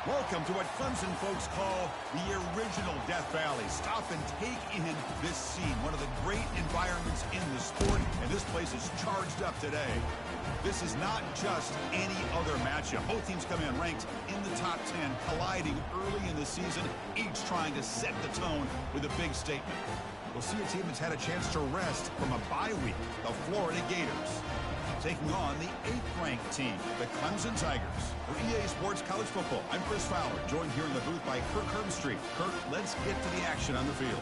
Welcome to what Clemson folks call the original Death Valley. Stop and take in this scene, one of the great environments in the sport, and this place is charged up today. This is not just any other matchup. Both teams come in ranked in the top 10, colliding early in the season, each trying to set the tone with a big statement. We'll see a team that's had a chance to rest from a bye week, the Florida Gators, taking on the 8th-ranked team, the Clemson Tigers. For EA Sports College Football, I'm Chris Fowler, joined here in the booth by Kirk Herbstreit. Kirk, let's get to the action on the field.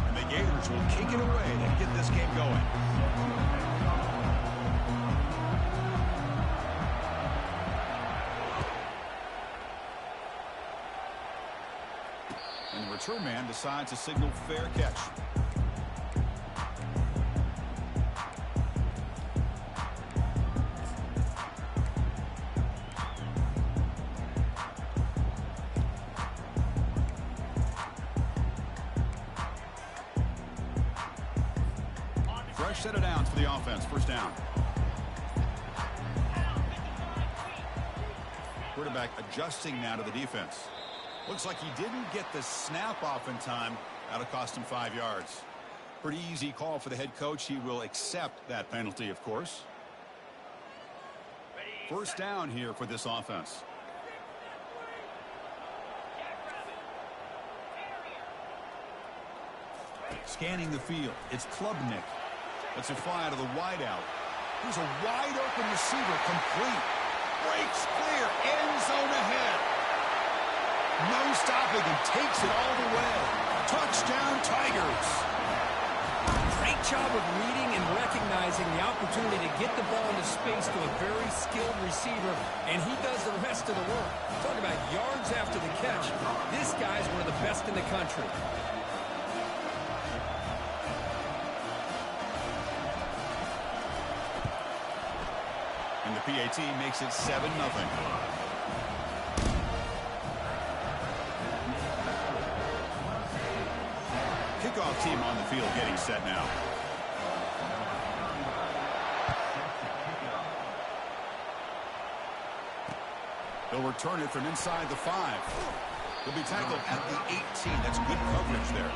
And the Gators will kick it away to get this game going. And the return man decides to signal fair catch. Fresh set of downs for the offense. First down. Quarterback adjusting now to the defense. Looks like he didn't get the snap off in time. That'll cost him 5 yards. Pretty easy call for the head coach. He will accept that penalty, of course. First down here for this offense. Scanning the field. It's Klubnik. Let's it fly out of the wideout. Here's a wide open receiver, complete. Breaks clear. End zone ahead. No stopping and takes it all the way. Touchdown, Tigers. Great job of reading and recognizing the opportunity to get the ball into space to a very skilled receiver, and he does the rest of the work. Talk about yards after the catch. This guy's one of the best in the country. And the PAT makes it 7-0. Kickoff team on the field getting set now. They'll return it from inside the 5. He'll be tackled at the 18. That's good coverage there.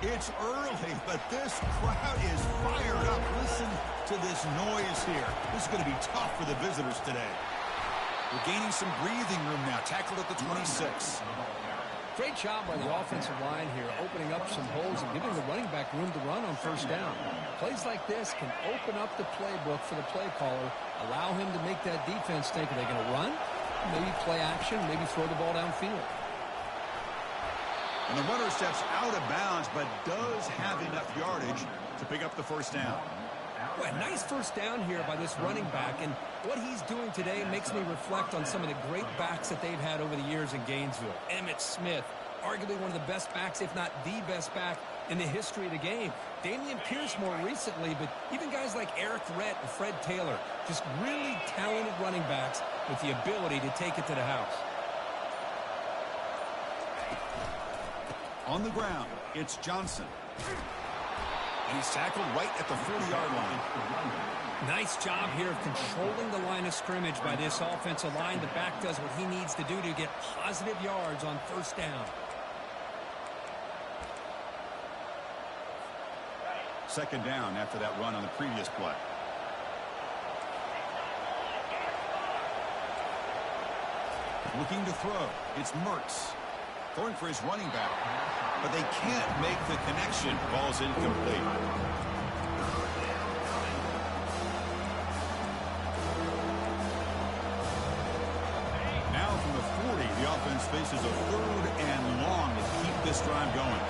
It's early, but this crowd is fired up. Listen to this noise here. This is going to be tough for the visitors today. We're gaining some breathing room now. Tackled at the 26. Great job by the offensive line here, opening up some holes and giving the running back room to run on first down. Plays like this can open up the playbook for the play caller, allow him to make that defense think, are they going to run? Maybe play action, maybe throw the ball downfield. And the runner steps out of bounds, but does have enough yardage to pick up the first down. Well, a nice first down here by this running back, and what he's doing today makes me reflect on some of the great backs that they've had over the years in Gainesville. Emmitt Smith, arguably one of the best backs, if not the best back in the history of the game. Damian Pierce more recently, but even guys like Eric Rhett and Fred Taylor, just really talented running backs with the ability to take it to the house. On the ground, it's Johnson. And he's tackled right at the 40-yard line. Nice job here of controlling the line of scrimmage by this offensive line. The back does what he needs to do to get positive yards on first down. Second down after that run on the previous play. Looking to throw. It's Mertz. Throwing for his running back. But they can't make the connection. Ball's incomplete. Now from the 40, the offense faces a 3rd and long to keep this drive going.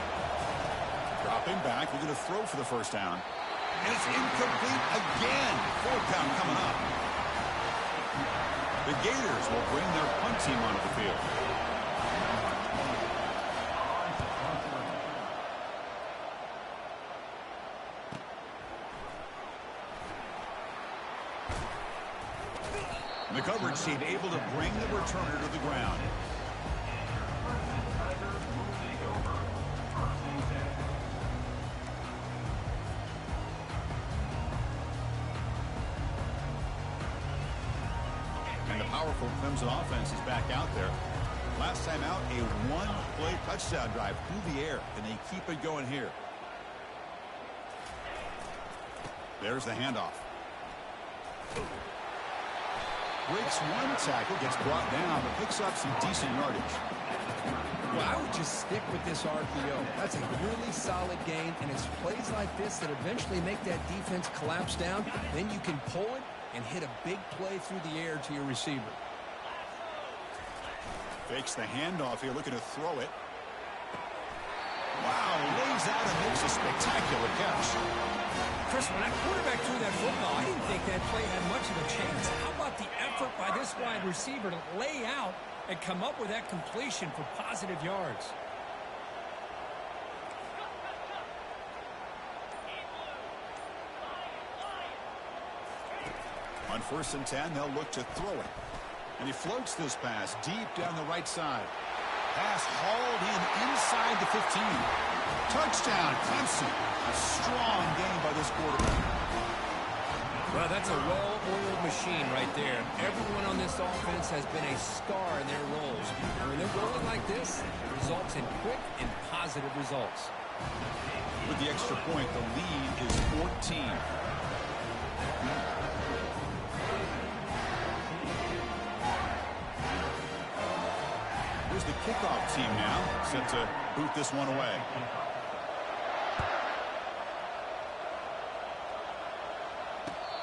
Dropping back, looking to throw for the first down. And it's incomplete again. 4th down coming up. The Gators will bring their punt team onto the field. The coverage team able to bring the returner to the ground. And the powerful Clemson offense is back out there. Last time out, a one-play touchdown drive through the air. And they keep it going here. There's the handoff. Breaks one tackle, gets brought down, but picks up some decent yardage. Well, I would just stick with this RPO. That's a really solid gain, and it's plays like this that eventually make that defense collapse down. Then you can pull it and hit a big play through the air to your receiver. Fakes the handoff here, looking to throw it. Wow, lays out and makes a spectacular catch. Chris, when that quarterback threw that football, I didn't think that play had much of a chance. How about the effort by this wide receiver to lay out and come up with that completion for positive yards? On 1st and 10, they'll look to throw it. And he floats this pass deep down the right side. Pass hauled in inside the 15. Touchdown, Clemson. A strong game by this quarterback. Well, that's a well-oiled machine right there. Everyone on this offense has been a star in their roles. And when they're rolling like this, it results in quick and positive results. With the extra point, the lead is 14. Here's the kickoff team now, set to boot this one away.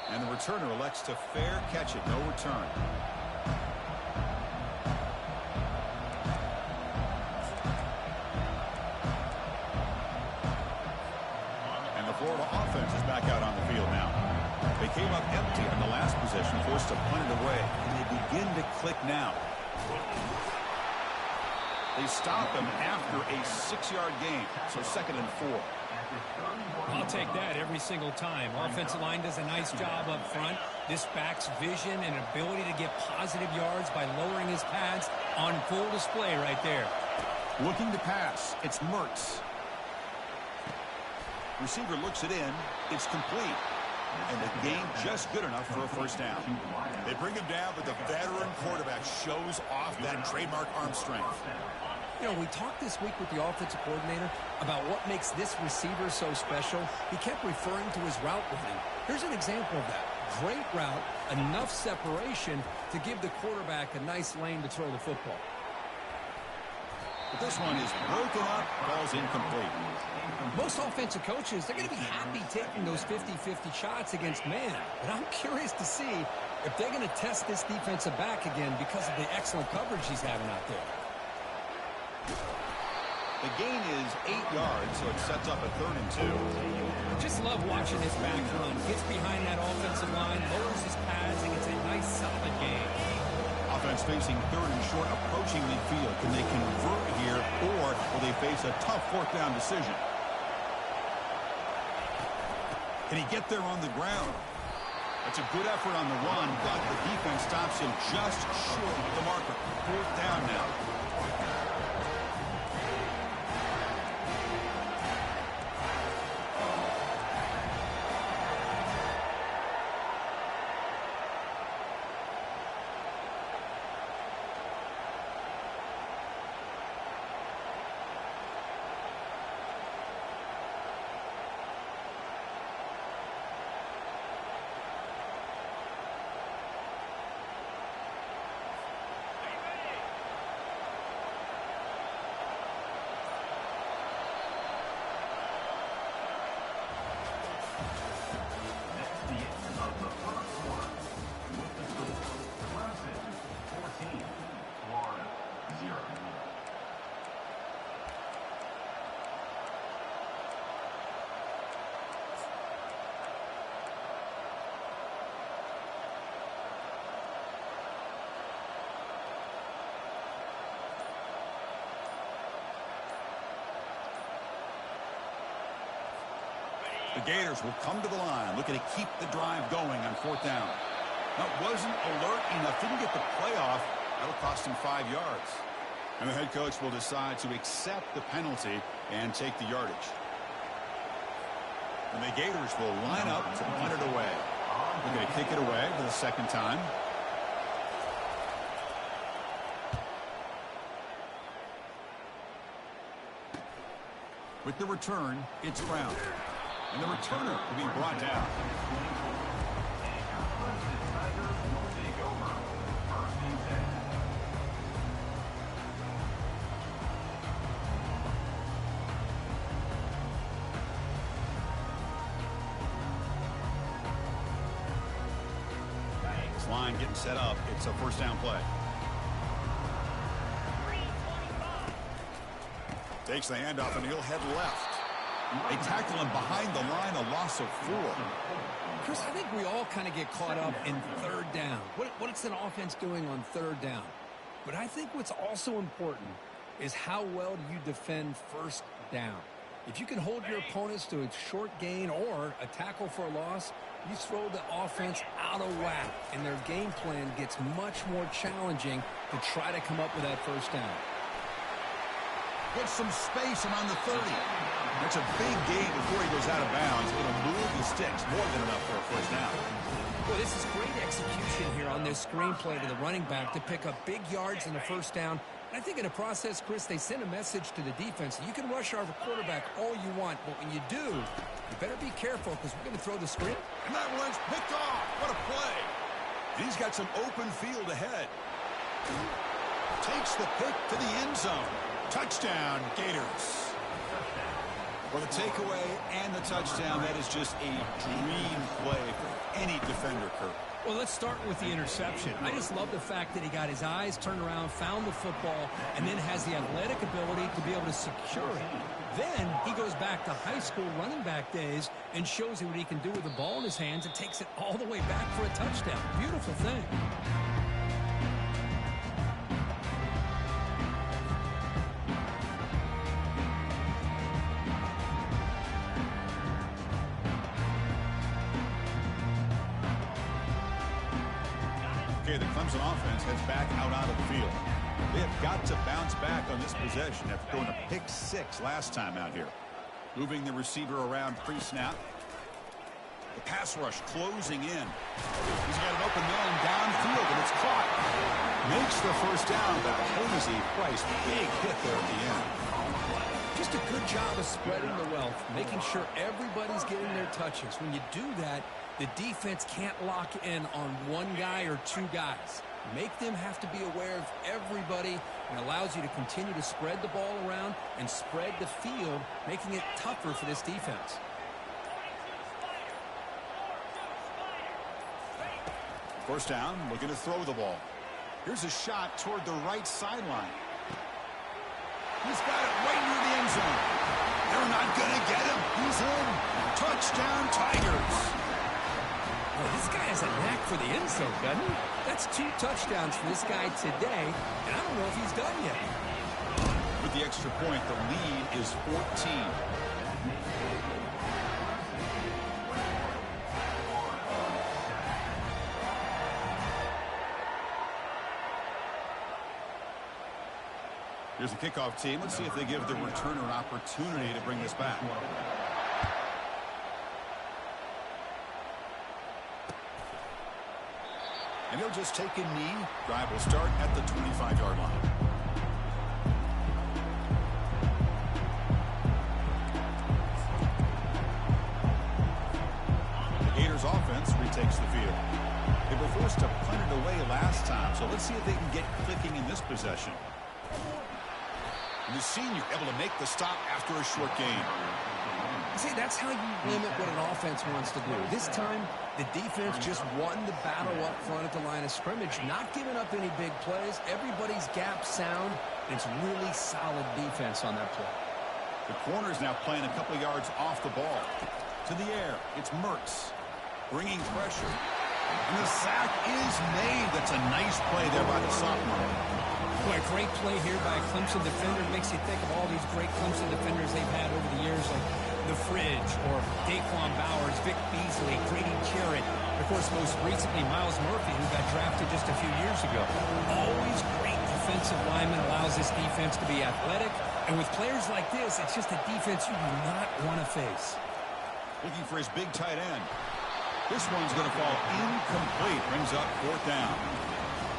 And the returner elects to fair catch it, no return. And the Florida offense is back out on the field now. They came up empty on the last possession, forced to punt it away, and they begin to click now. They stop him after a 6-yard gain, so 2nd and 4. I'll take that every single time. Offensive line does a nice job up front. This back's vision and ability to get positive yards by lowering his pads on full display right there. Looking to pass. It's Mertz. Receiver looks it in. It's complete. And the game just good enough for a first down. They bring him down, but the veteran quarterback shows off that trademark arm strength. You know, we talked this week with the offensive coordinator about what makes this receiver so special. He kept referring to his route running. Here's an example of that. Great route, enough separation to give the quarterback a nice lane to throw the football. But this one is broken up, ball's incomplete. Most offensive coaches, they're going to be happy taking those 50-50 shots against man. But I'm curious to see if they're going to test this defensive back again because of the excellent coverage he's having out there. The gain is 8 yards, so it sets up a 3rd and 2. Just love watching this back run. Gets behind that offensive line, lowers his pads, and gets a nice solid gain. Offense facing 3rd and short, approaching midfield. Can they convert here, or will they face a tough 4th down decision? Can he get there on the ground? That's a good effort on the run, but the defense stops him just short of the marker. 4th down now. The Gators will come to the line, looking to keep the drive going on 4th down. That wasn't alert enough. Didn't get the play off. That'll cost him 5 yards. And the head coach will decide to accept the penalty and take the yardage. And the Gators will line up to punt it away. They're going to kick it away for the second time. With the return, it's Brown. And the returner will be brought down. Line getting set up. It's a first down play. Takes the handoff and he'll head left. They tackle him behind the line, a loss of 4. Chris, I think we all kind of get caught up in third down. What's an offense doing on third down? But I think what's also important is how well do you defend first down. If you can hold your opponents to a short gain or a tackle for a loss, you throw the offense out of whack, and their game plan gets much more challenging to try to come up with that first down. Gets some space around the 30. That's a big gain before he goes out of bounds. It'll move the sticks more than enough for a first down. Well, this is great execution here on this screenplay to the running back to pick up big yards in the first down. I think in the process, Chris, they send a message to the defense. You can rush our quarterback all you want, but when you do, you better be careful because we're going to throw the screen. And that one's picked off. What a play. And he's got some open field ahead. Takes the pick to the end zone. Touchdown, Gators. Well, the takeaway and the touchdown, that is just a dream play for any defender, Kirk. Well, let's start with the interception. I just love the fact that he got his eyes turned around, found the football, and then has the athletic ability to be able to secure it. Then he goes back to high school running back days and shows you what he can do with the ball in his hands and takes it all the way back for a touchdown. Beautiful thing. Okay, the Clemson offense heads back out onto the field. They have got to bounce back on this possession after throwing a pick 6 last time out here. Moving the receiver around pre-snap. The pass rush closing in. He's got an open man downfield, and it's caught. Makes the first down, but Posey Price, big hit there at the end. Just a good job of spreading the wealth, making sure everybody's getting their touches. When you do that, the defense can't lock in on one guy or 2 guys. Make them have to be aware of everybody, and allows you to continue to spread the ball around and spread the field, making it tougher for this defense. First down, looking to throw the ball. Here's a shot toward the right sideline. He's got it right near the end zone. They're not going to get him. He's in. Touchdown, Tigers. Well, this guy has a knack for the end zone, doesn't he? That's 2 touchdowns for this guy today, and I don't know if he's done yet. With the extra point, the lead is 14. Here's the kickoff team. Let's see if they give the returner an opportunity to bring this back. And he'll just take a knee. Drive will start at the 25-yard line. The Gators offense retakes the field. They were forced to punt it away last time, so let's see if they can get clicking in this possession. And the senior able to make the stop after a short gain. See, that's how you limit what an offense wants to do. This time, the defense just won the battle up front at the line of scrimmage, not giving up any big plays. Everybody's gap sound, and it's really solid defense on that play. The corner's now playing a couple yards off the ball. To the air, it's Mertz bringing pressure. And the sack is made. That's a nice play there by the sophomore. Boy, a great play here by a Clemson defender. It makes you think of all these great Clemson defenders they've had over the years, like The Fridge or Daquan Bowers, Vic Beasley, Grady Jarrett. And of course, most recently, Miles Murphy, who got drafted just a few years ago. Always great defensive lineman, allows this defense to be athletic. And with players like this, it's just a defense you do not want to face. Looking for his big tight end. This one's going to fall incomplete. Brings up 4th down.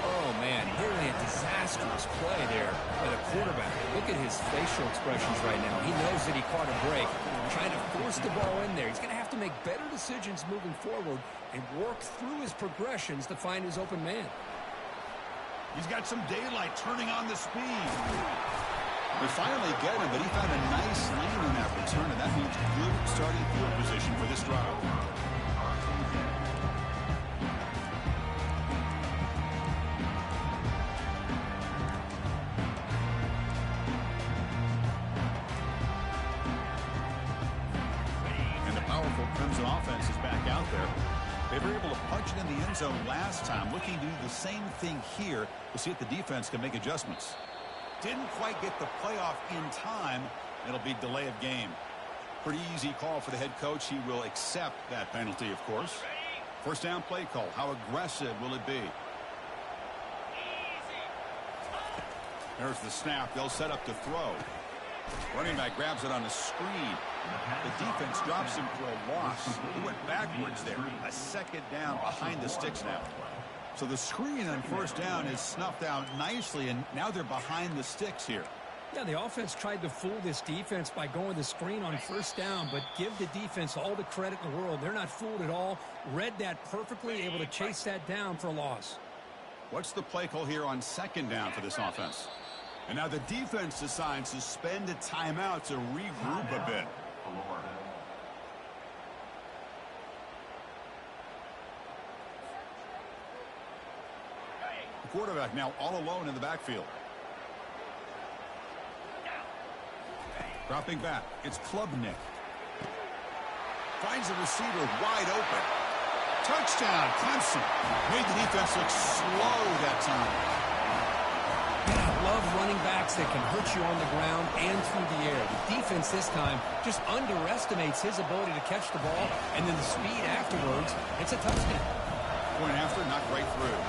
Oh, man, nearly a disastrous play there by the quarterback. Look at his facial expressions right now. He knows that he caught a break, trying to force the ball in there. He's going to have to make better decisions moving forward and work through his progressions to find his open man. He's got some daylight turning on the speed. They finally get him, but he found a nice lane on that return, and that means good starting field position for this drive. Crimson offense is back out there. They were able to punch it in the end zone last time. Looking to do the same thing here to see if the defense can make adjustments. Didn't quite get the playoff in time. It'll be delay of game. Pretty easy call for the head coach. He will accept that penalty, of course. 1st down play call. How aggressive will it be? There's the snap. They'll set up to throw. Running back grabs it on a screen. The defense drops him for a loss. He went backwards there. A 2nd down behind the sticks now. So the screen on 1st down is snuffed out nicely, and now they're behind the sticks here. Yeah, the offense tried to fool this defense by going the screen on 1st down, but give the defense all the credit in the world. They're not fooled at all. Read that perfectly, able to chase that down for a loss. What's the play call here on 2nd down for this offense? And now the defense decides to spend a timeout to regroup a bit. The quarterback now all alone in the backfield. Dropping back, it's Klubnik. Finds the receiver wide open. Touchdown, Clemson. Made the defense look slow that time. Love running backs that can hurt you on the ground and through the air. The defense this time just underestimates his ability to catch the ball, and then the speed afterwards. It's a touchdown. Point after, not right through.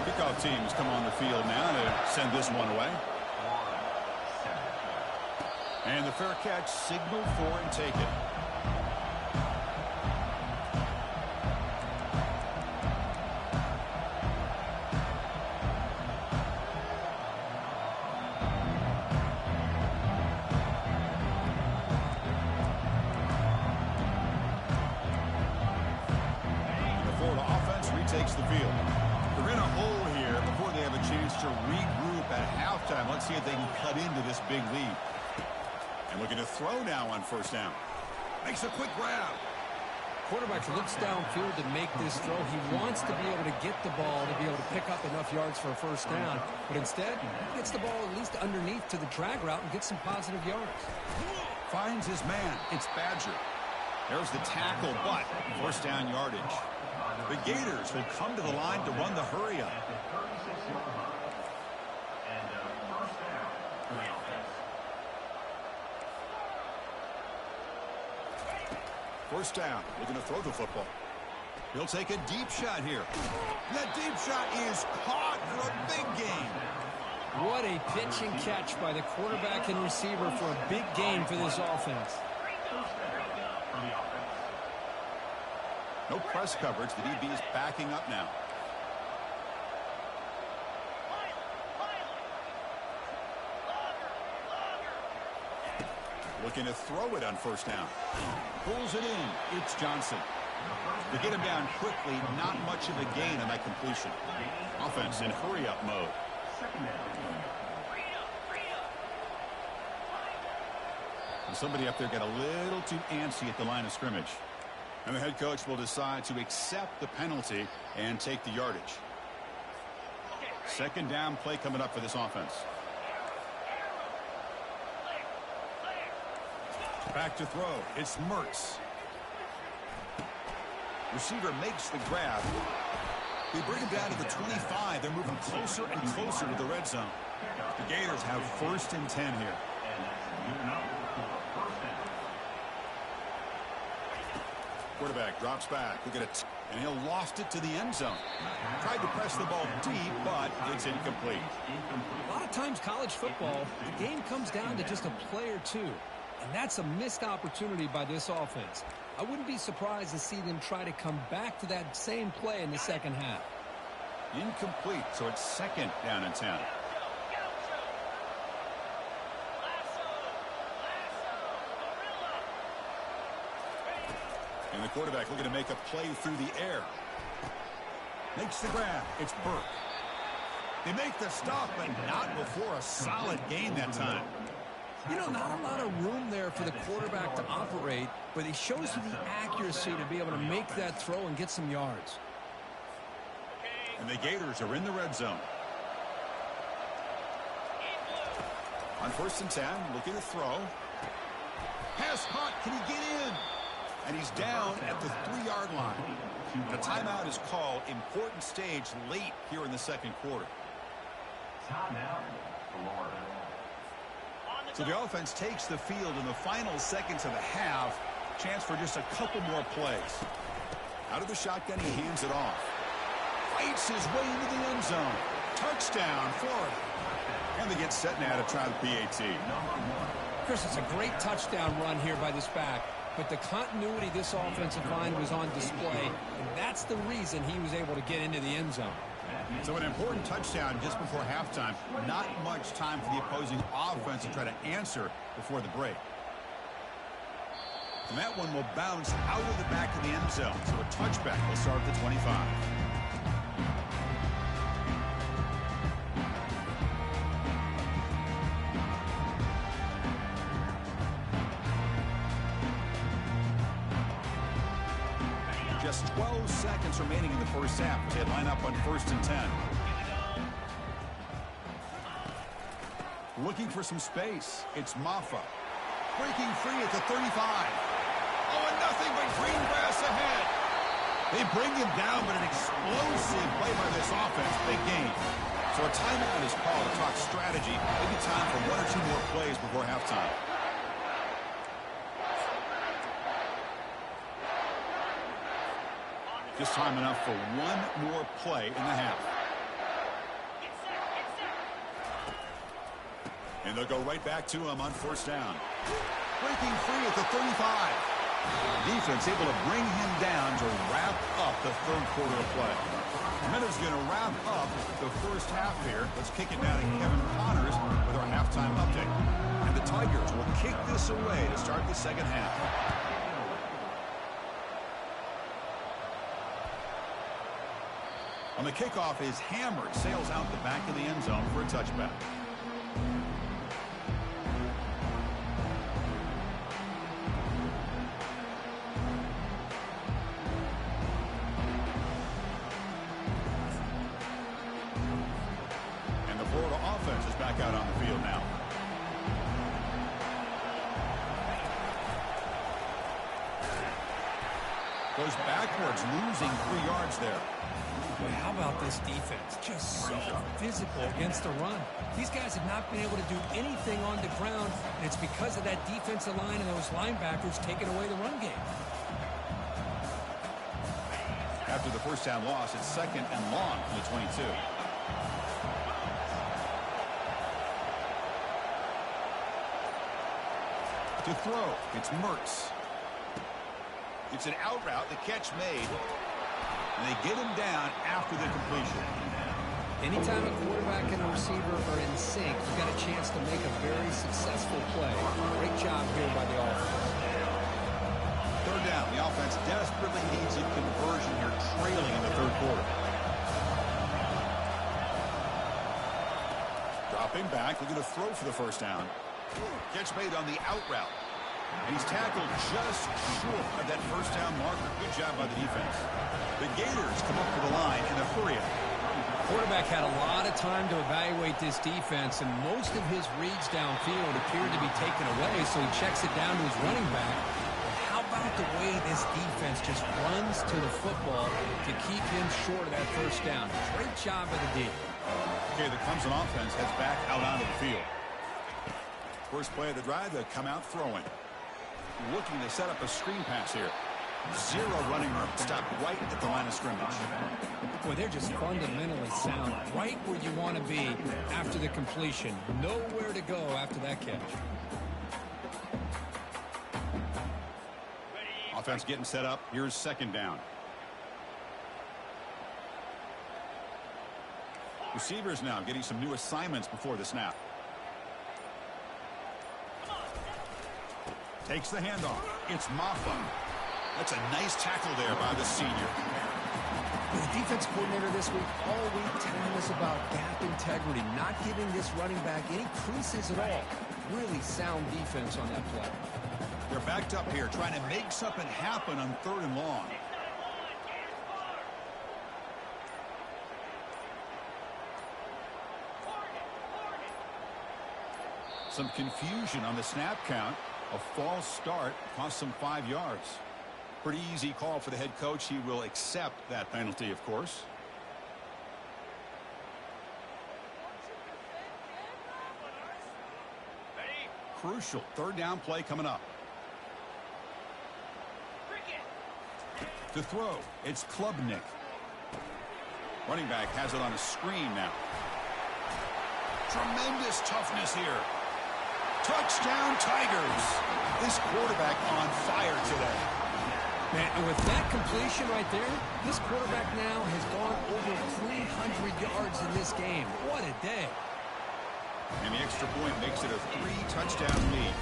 Kickoff teams come on the field now to send this one away. And the fair catch signaled for and taken. Takes the field. They're in a hole here before they have a chance to regroup at halftime. Let's see if they can cut into this big lead. And looking to throw now on 1st down. Makes a quick grab. Quarterback looks downfield to make this throw. He wants to be able to get the ball to be able to pick up enough yards for a 1st down. But instead, he gets the ball at least underneath to the drag route and gets some positive yards. Finds his man. It's Badger. There's the tackle, but 1st down yardage. The Gators will come to the line to run the hurry-up. First down, looking to throw the football. He'll take a deep shot here. That deep shot is caught for a big gain. What a pitch and catch by the quarterback and receiver for a big gain for this offense. No press coverage. The DB is backing up now. Looking to throw it on 1st down. Pulls it in. It's Johnson. To get him down quickly, not much of a gain on that completion. Offense in hurry-up mode. And somebody up there got a little too antsy at the line of scrimmage. And the head coach will decide to accept the penalty and take the yardage. 2nd down play coming up for this offense. Back to throw. It's Mertz. Receiver makes the grab. They bring him down to the 25. They're moving closer and closer to the red zone. The Gators have 1st and 10 here. Quarterback drops back. Look at it. And he'll loft it to the end zone. Tried to press the ball deep, but it's incomplete. A lot of times college football, the game comes down to just a play or two. And that's a missed opportunity by this offense. I wouldn't be surprised to see them try to come back to that same play in the second half. Incomplete, so it's second down and 10. And the quarterback looking to make a play through the air. Makes the grab. It's Burke. They make the stop, but not before a solid gain that time. You know, not a lot of room there for the quarterback to operate, but he shows you the accuracy to be able to make that throw and get some yards. And the Gators are in the red zone. On 1st and 10, looking to throw. Pass caught. Can he get in? And he's down at the 3-yard line. The timeout is called. Important stage late here in the second quarter. So the offense takes the field in the final seconds of the half. Chance for just a couple more plays. Out of the shotgun, he hands it off. Fights his way into the end zone. Touchdown, Florida. And they get set now to try the PAT. Chris, it's a great touchdown run here by this back. But the continuity of this offensive line was on display, and that's the reason he was able to get into the end zone. So an important touchdown just before halftime. Not much time for the opposing offense to try to answer before the break. And that one will bounce out of the back of the end zone. So a touchback will start at the 25. Just 12 seconds remaining in the first half as they line up on 1st and 10. Looking for some space. It's Maffa. Breaking free at the 35. Oh, and nothing but green grass ahead. They bring him down, but an explosive play by this offense. Big gain. So a timeout is called to talk strategy. Maybe time for 1 or 2 more plays before halftime. Just time enough for 1 more play in the half. And they'll go right back to him on 1st down. Breaking free at the 35. Defense able to bring him down to wrap up the 3rd quarter of play. The Minnows going to wrap up the first half here. Let's kick it down to Kevin Connors with our halftime update. And the Tigers will kick this away to start the second half. On the kickoff is hammered, sails out the back of the end zone for a touchback. And the Florida offense is back out on the field now. Goes backwards, losing 3 yards there. Boy, how about this defense? Just so physical against the run. These guys have not been able to do anything on the ground, and it's because of that defensive line and those linebackers taking away the run game. After the first down loss, it's 2nd and long from the 22. To throw, it's Mertz. It's an out route, the catch made. And they get him down after the completion. Anytime a quarterback and a receiver are in sync, you've got a chance to make a very successful play. Great job here by the offense. 3rd down. The offense desperately needs a conversion here, trailing in the 3rd quarter. Dropping back, looking to throw for the 1st down. Catch made on the out route. And he's tackled just short of that 1st down marker. Good job by the defense. The Gators come up to the line in a hurry up. Quarterback had a lot of time to evaluate this defense, and most of his reads downfield appeared to be taken away, so he checks it down to his running back. And how about the way this defense just runs to the football to keep him short of that 1st down? Great job by the D. Okay, the Clemson offense heads back out onto the field. First play of the drive, they come out throwing. Looking to set up a screen pass here. Zero running room. Stopped right at the line of scrimmage. Boy, they're just fundamentally sound. Right where you want to be after the completion. Nowhere to go after that catch. Offense getting set up. Here's second down. Receivers now getting some new assignments before the snap. Takes the handoff. It's Maffa. That's a nice tackle there by the senior. The defense coordinator this week all week telling us about gap integrity, not giving this running back any creases at all. Really sound defense on that play. They're backed up here trying to make something happen on 3rd and long. Some confusion on the snap count. A false start cost them 5 yards. Pretty easy call for the head coach. He will accept that penalty, of course. Crucial 3rd down play coming up. To throw, it's Klubnik. Running back has it on a screen now. Tremendous toughness here. Touchdown, Tigers. This quarterback on fire today. Man, and with that completion right there, this quarterback now has gone over 300 yards in this game. What a day. And the extra point makes it a 3-touchdown lead.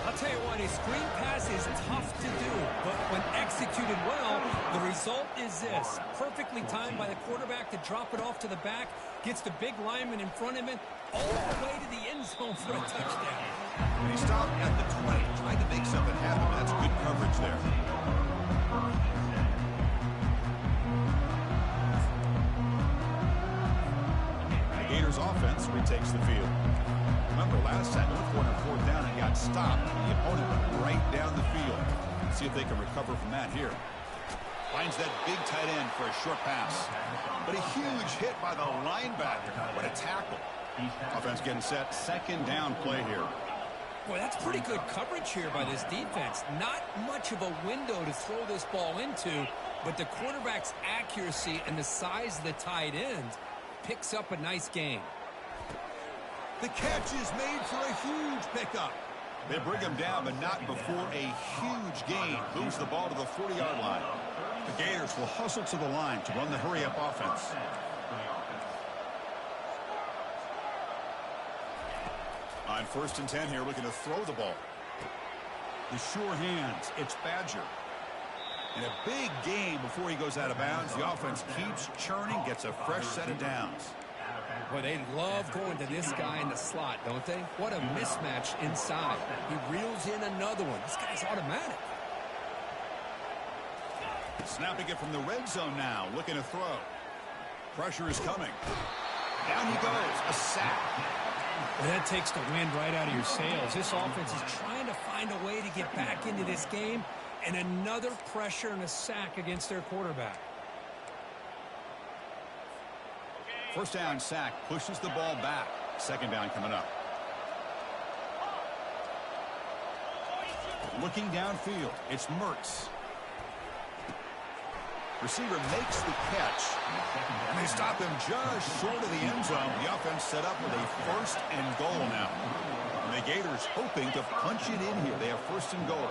I'll tell you what, a screen pass is tough to do, but when executed well, the result is this. Perfectly timed by the quarterback to drop it off to the back, gets the big lineman in front of him, all the way to the end zone for a touchdown. And he stopped at the 20, trying to make something happen. That's good coverage there. The Gators offense retakes the field. Remember, last time they went for 4th down and got stopped. The opponent went right down the field. See if they can recover from that here. Finds that big tight end for a short pass. But a huge hit by the linebacker. What a tackle. Offense getting set. 2nd down play here. Boy, that's pretty good coverage here by this defense. Not much of a window to throw this ball into, but the quarterback's accuracy and the size of the tight end picks up a nice gain. The catch is made for a huge pickup. They bring him down, but not before a huge gain. Moves the ball to the 40-yard line. The Gators will hustle to the line to run the hurry-up offense. On 1st and 10 here, looking to throw the ball. The sure hands. It's Badger. And a big gain before he goes out of bounds. The offense keeps churning, gets a fresh set of downs. Boy, they love going to this guy in the slot, don't they? What a mismatch inside. He reels in another one. This guy's automatic. Snapping it from the red zone now, looking to throw. Pressure is coming. Down he goes. A sack. Well, that takes the wind right out of your sails. This offense is trying to find a way to get back into this game, and another pressure and a sack against their quarterback. 1st down sack, pushes the ball back. 2nd down coming up. Looking downfield, it's Mertz. Receiver makes the catch. And they stop him just short of the end zone. The offense set up with a 1st and goal now. And the Gators hoping to punch it in here. They have 1st and goal.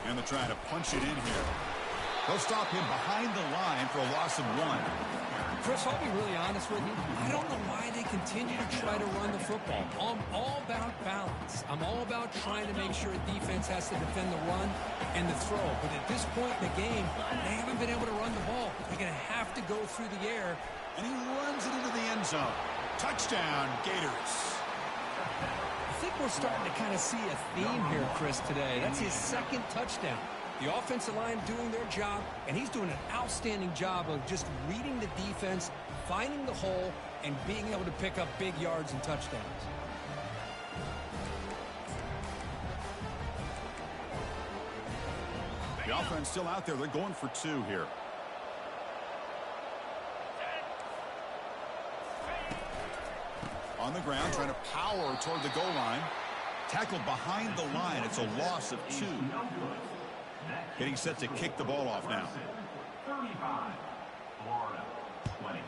And they're trying to punch it in here. They'll stop him behind the line for a loss of 1. Chris, I'll be really honest with you. I don't know why they continue to try to run the football. I'm all about balance. I'm all about trying to make sure a defense has to defend the run and the throw. But at this point in the game, they haven't been able to run the ball. They're going to have to go through the air. And he runs it into the end zone. Touchdown, Gators. I think we're starting to kind of see a theme here, Chris, today. That's his 2nd touchdown. The offensive line doing their job, and he's doing an outstanding job of just reading the defense, finding the hole, and being able to pick up big yards and touchdowns. The offense still out there. They're going for 2 here. On the ground, trying to power toward the goal line. Tackled behind the line. It's a loss of 2. Getting set to kick the ball off now. 35, Florida, 20.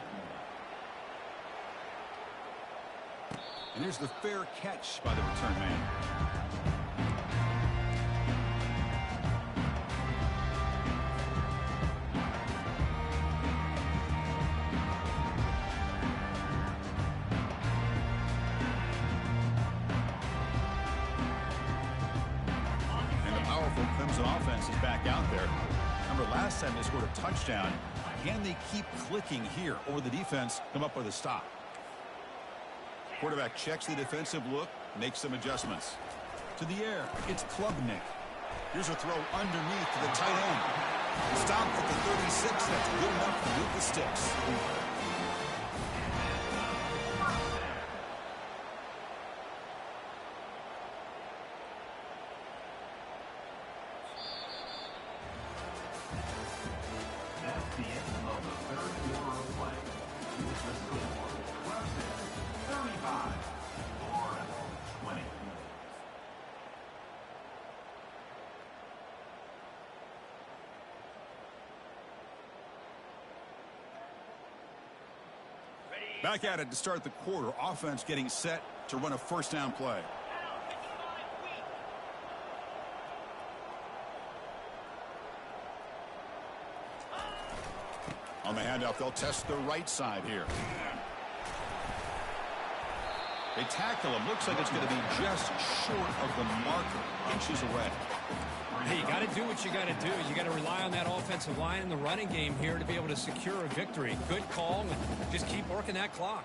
And here's the fair catch by the return man. Clemson offense is back out there. Remember, last time they scored a touchdown. Can they keep clicking here, or the defense come up with a stop? Quarterback checks the defensive look, makes some adjustments. To the air, it's Klubnik. Here's a throw underneath to the tight end. Stopped at the 36. That's good enough to move the sticks. Back at it to start the quarter. Offense getting set to run a first down play. On the handoff, they'll test the right side here. They tackle him. Looks like it's going to be just short of the marker. Inches away. Hey, you got to do what you got to do. You got to rely on that offensive line in the running game here to be able to secure a victory. Good call, and just keep working that clock.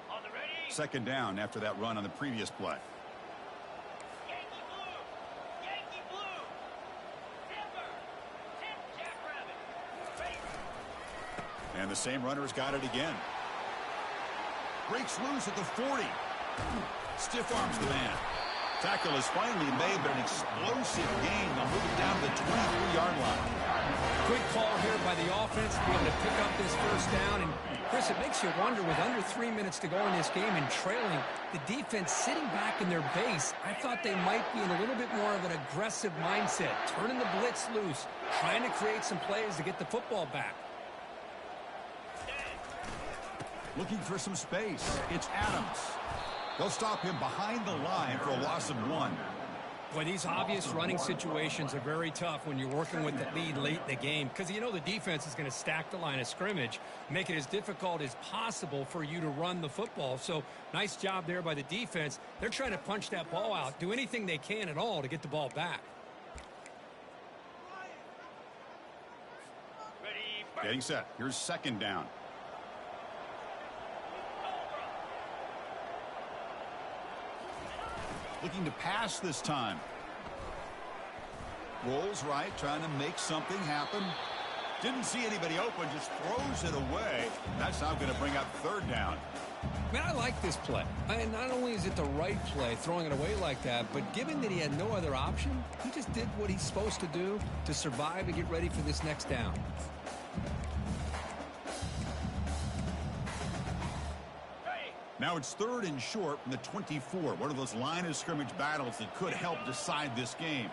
On the ready. Second down after that run on the previous play. Yankee blue. Yankee blue. Timber. Tip Jackrabbit. Race. And the same runner's got it again. Breaks loose at the 40. Stiff arms the man. Tackle is finally made, but an explosive gain. They'll move it down to the 23-yard line. Good call here by the offense to be able to pick up this first down. And, Chris, it makes you wonder, with under 3 minutes to go in this game and trailing, the defense sitting back in their base, I thought they might be in a little bit more of an aggressive mindset, turning the blitz loose, trying to create some plays to get the football back. Looking for some space. It's Adams. They'll stop him behind the line for a loss of 1. Boy, these obvious running situations are very tough when you're working with the lead late in the game, because you know the defense is going to stack the line of scrimmage, make it as difficult as possible for you to run the football. So nice job there by the defense. They're trying to punch that ball out, do anything they can at all to get the ball back. Ready. Getting set. Here's second down. Looking to pass this time. Rolls right, trying to make something happen. Didn't see anybody open, just throws it away. That's now going to bring up third down. Man, I like this play. And not only is it the right play, throwing it away like that, but given that he had no other option, he just did what he's supposed to do to survive and get ready for this next down. Now it's third and short from the 24. One of those line of scrimmage battles that could help decide this game.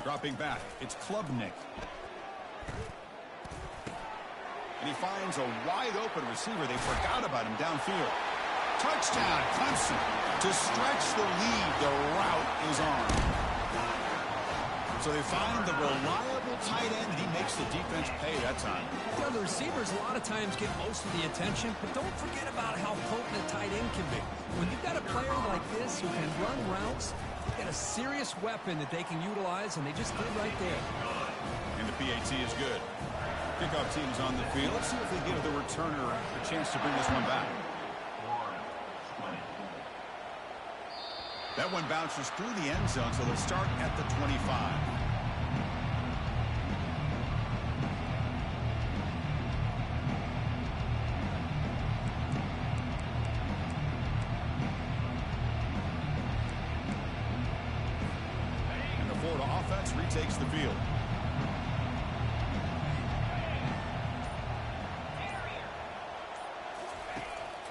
Dropping back, it's Klubnik. And he finds a wide open receiver. They forgot about him downfield. Touchdown, Clemson. To stretch the lead, the route is on. So they find the reliable tight end, and he makes the defense pay that time. You know, the receivers a lot of times get most of the attention, but don't forget about how potent a tight end can be. When you've got a player like this who can run routes, you've got a serious weapon that they can utilize, and they just did right there. And the PAT is good. Kickoff team is on the field. Let's see if they give the returner a chance to bring this one back. That one bounces through the end zone, so they'll start at the 25. takes the field.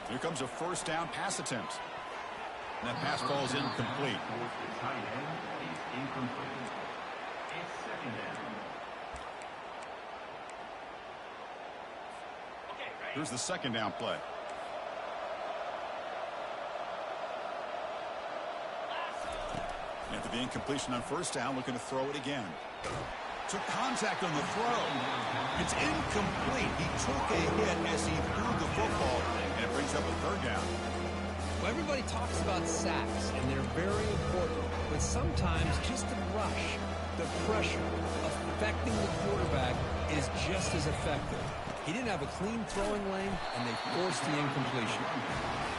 Here comes a first down pass attempt. And that pass ball is incomplete. Here's the second down play. After the incompletion on first down, looking to throw it again. Took contact on the throw. It's incomplete. He took a hit as he threw the football, and it brings up a third down. Well, everybody talks about sacks, and they're very important. But sometimes just the rush, the pressure affecting the quarterback is just as effective. He didn't have a clean throwing lane, and they forced the incompletion.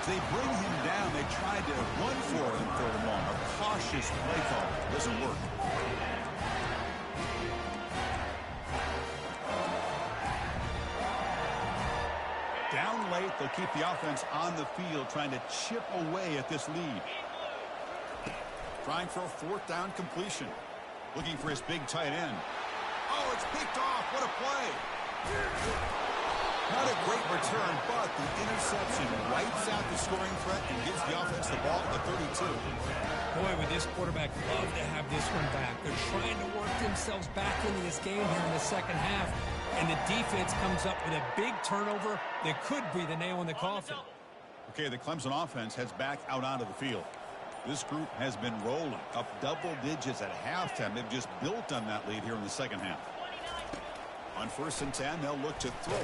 They bring him down. They tried to run for it on third and long. A cautious play call. Doesn't work. Down late, they'll keep the offense on the field, trying to chip away at this lead. Trying for a fourth down completion. Looking for his big tight end. Oh, it's picked off. What a play. Not a great return, but the interception wipes out the scoring threat and gives the offense the ball at the 32. Boy, would this quarterback love to have this one back. They're trying to work themselves back into this game here in the second half, and the defense comes up with a big turnover that could be the nail in the coffin. Okay, the Clemson offense heads back out onto the field. This group has been rolling up double digits at halftime. They've just built on that lead here in the second half. On 1st and 10, they'll look to throw.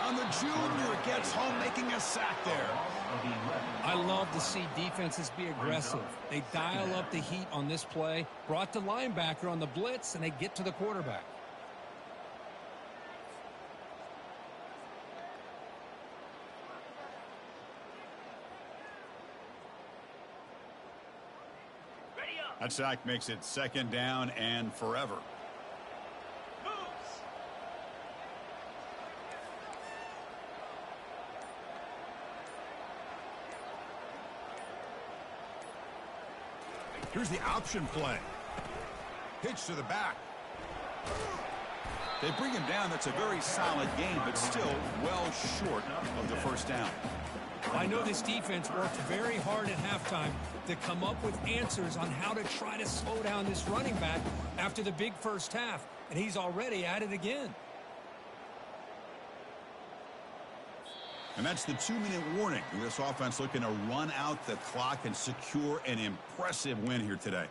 On the junior, gets home, making a sack there. I love to see defenses be aggressive. They dial up the heat on this play, brought the linebacker on the blitz, and they get to the quarterback. That sack makes it second down and forever. Here's the option play. Pitch to the back. They bring him down. That's a very solid game, but still well short of the first down. I know this defense worked very hard at halftime to come up with answers on how to try to slow down this running back after the big first half, and he's already at it again. And that's the 2-minute warning. This offense looking to run out the clock and secure an impressive win here today.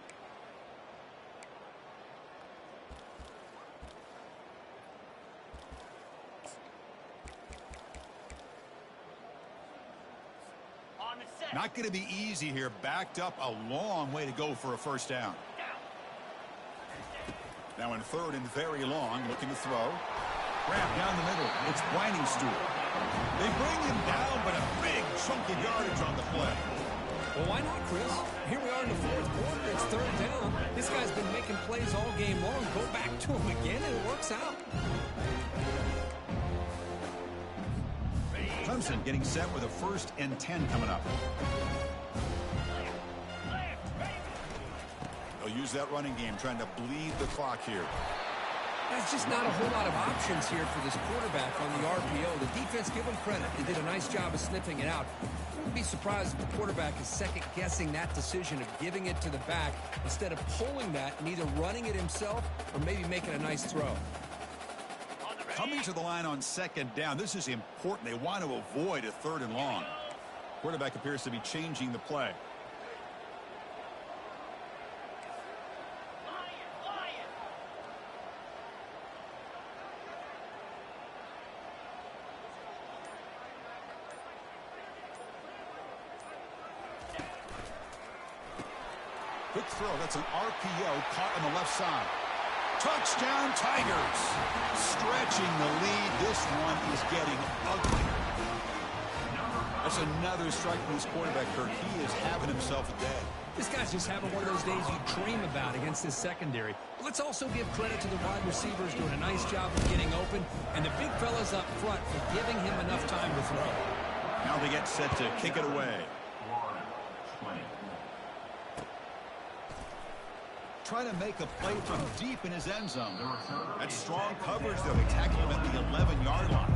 Not going to be easy here. Backed up a long way to go for a first down. Now in 3rd and very long, looking to throw. Grab down the middle. It's Whiningstool. They bring him down, but a big chunk of yardage on the play. Well, why not, Chris? Here we are in the 4th quarter. It's 3rd down. This guy's been making plays all game long. Go back to him again, and it works out. Clemson getting set with a 1st and 10 coming up. They'll use that running game, trying to bleed the clock here. There's just not a whole lot of options here for this quarterback on the RPO. The defense, give them credit. They did a nice job of sniffing it out. I wouldn't be surprised if the quarterback is second-guessing that decision of giving it to the back instead of pulling that and either running it himself or maybe making a nice throw. Coming to the line on 2nd down. This is important. They want to avoid a 3rd and long. Quarterback appears to be changing the play. Quick throw. That's an RPO caught on the left side. Touchdown, Tigers. Stretching the lead. This one is getting ugly. That's another strike from his quarterback, Kirk. He is having himself a day. This guy's just having one of those days you dream about against this secondary. But let's also give credit to the wide receivers doing a nice job of getting open, and the big fellas up front for giving him enough time to throw. Now they get set to kick it away. try to make a play from deep in his end zone. That's strong coverage, though. They tackle him at the 11-yard line.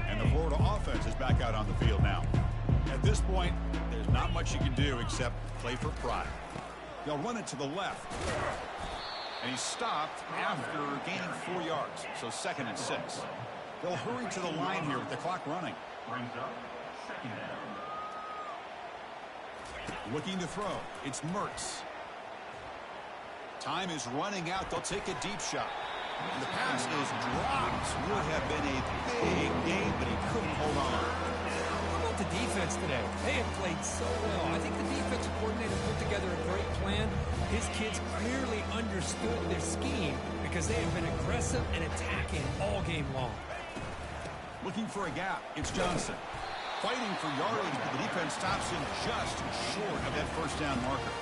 And the Florida offense is back out on the field now. At this point, there's not much you can do except play for pride. They'll run it to the left. And he's stopped after gaining 4 yards, so 2nd and 6. They'll hurry to the line here with the clock running. Looking to throw. It's Mertz. Time is running out. They'll take a deep shot. And the pass is dropped. Would have been a big game, but he couldn't hold on. The defense today, they have played so well. I think the defensive coordinator put together a great plan. His kids clearly understood their scheme because they have been aggressive and attacking all game long. Looking for a gap. It's Johnson. Fighting for yardage, but the defense stops him just short of that first down marker.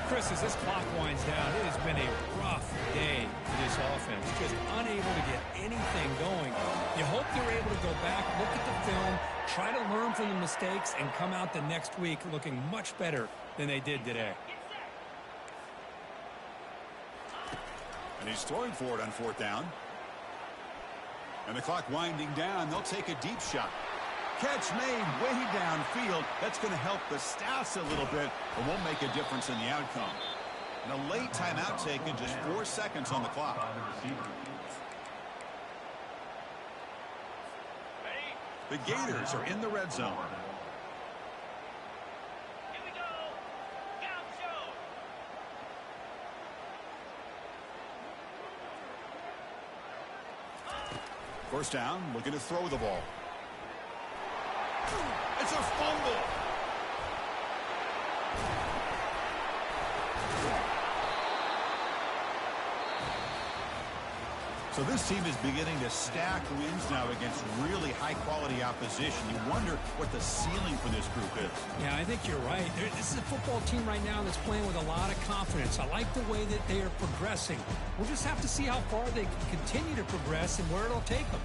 Chris, as this clock winds down, it has been a rough day for this offense. Just unable to get anything going. You hope they're able to go back, look at the film, try to learn from the mistakes, and come out the next week looking much better than they did today. And he's throwing for it on 4th down. And the clock winding down, they'll take a deep shot. Catch made way downfield. That's going to help the stats a little bit, but won't make a difference in the outcome. And a late timeout taken, just 4 seconds on the clock. The Gators are in the red zone. Here we go. Scout show. First down, looking to throw the ball. It's a fumble. So this team is beginning to stack wins now against really high-quality opposition. You wonder what the ceiling for this group is. Yeah, I think you're right. This is a football team right now that's playing with a lot of confidence. I like the way that they are progressing. We'll just have to see how far they can continue to progress and where it'll take them.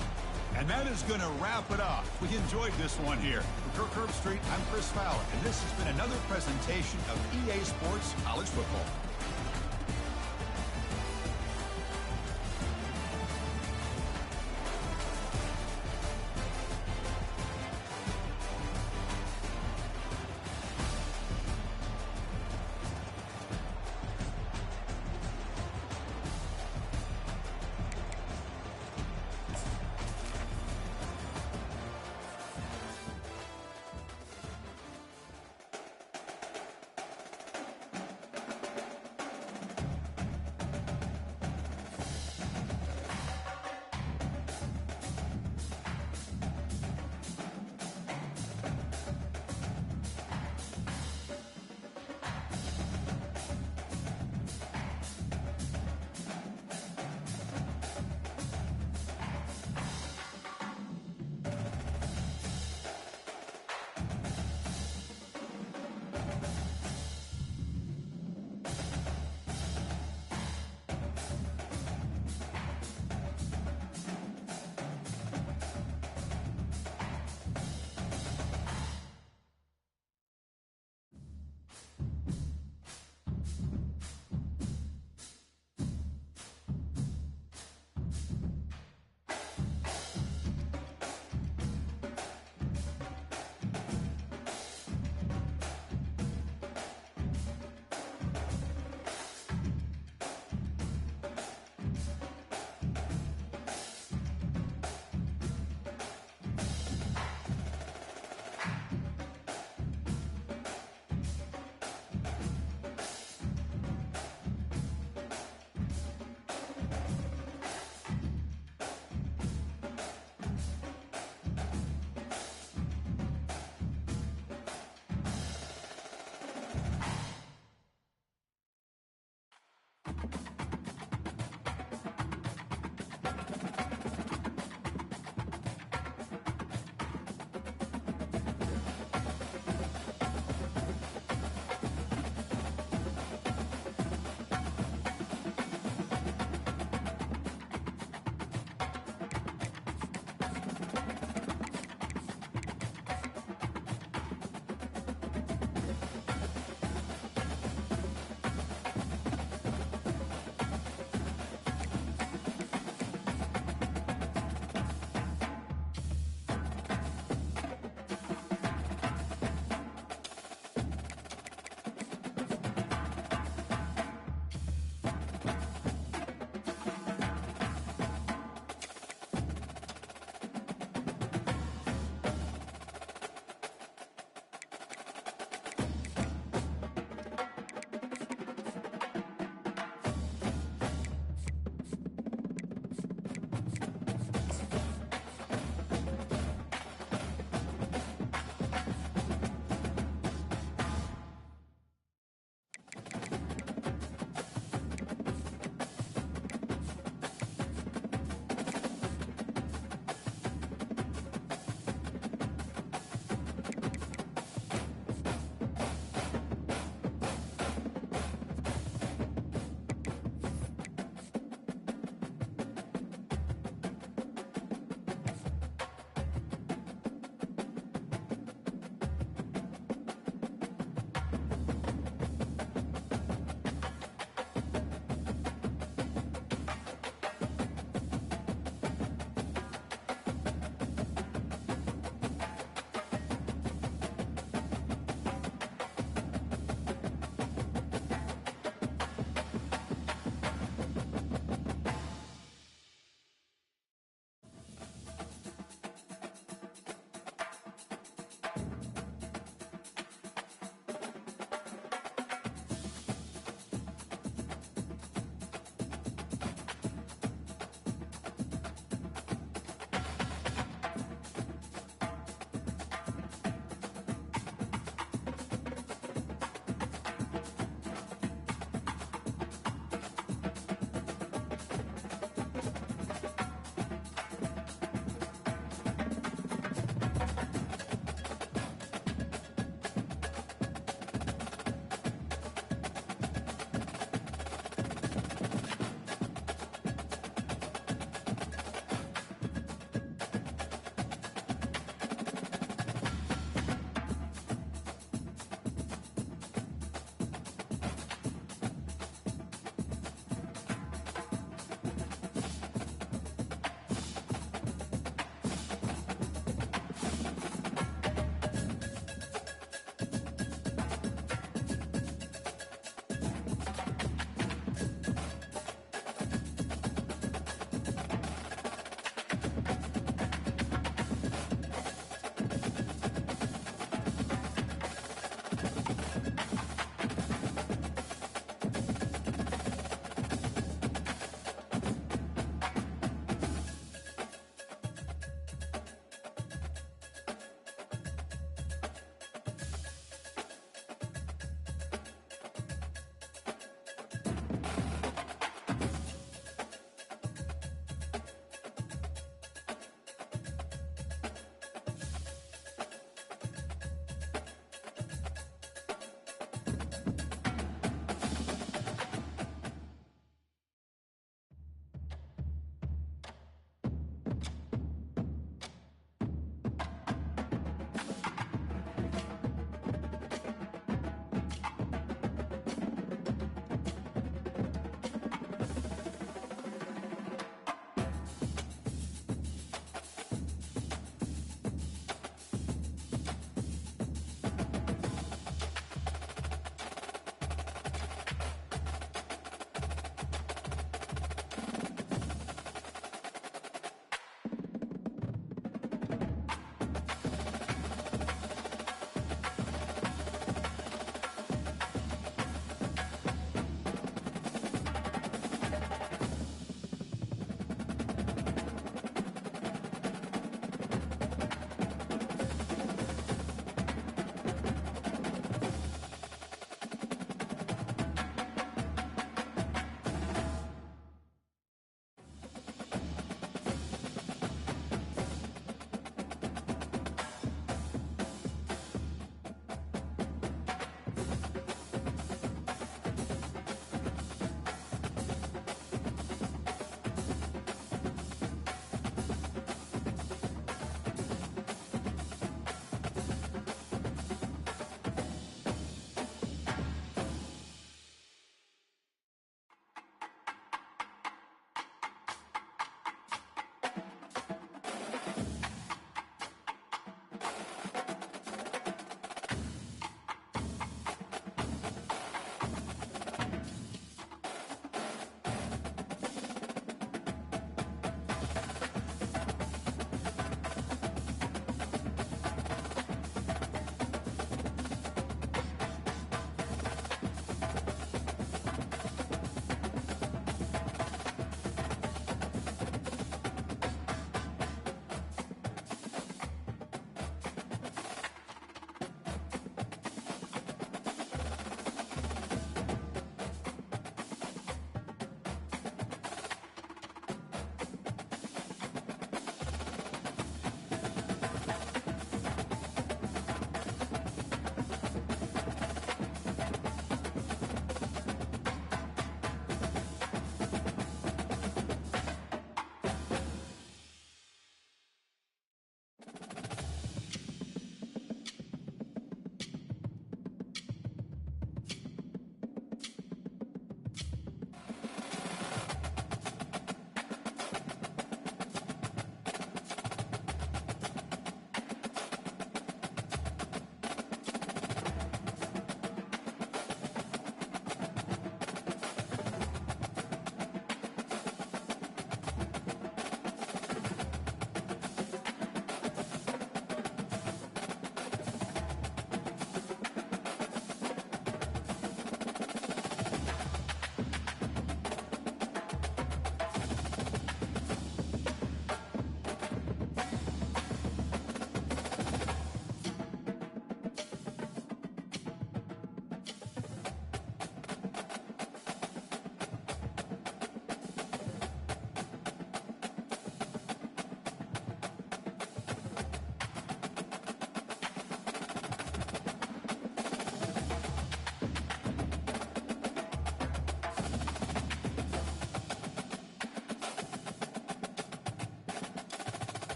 And that is going to wrap it up. We enjoyed this one here. For Kirk Herbstreit, I'm Chris Fowler, and this has been another presentation of EA Sports College Football.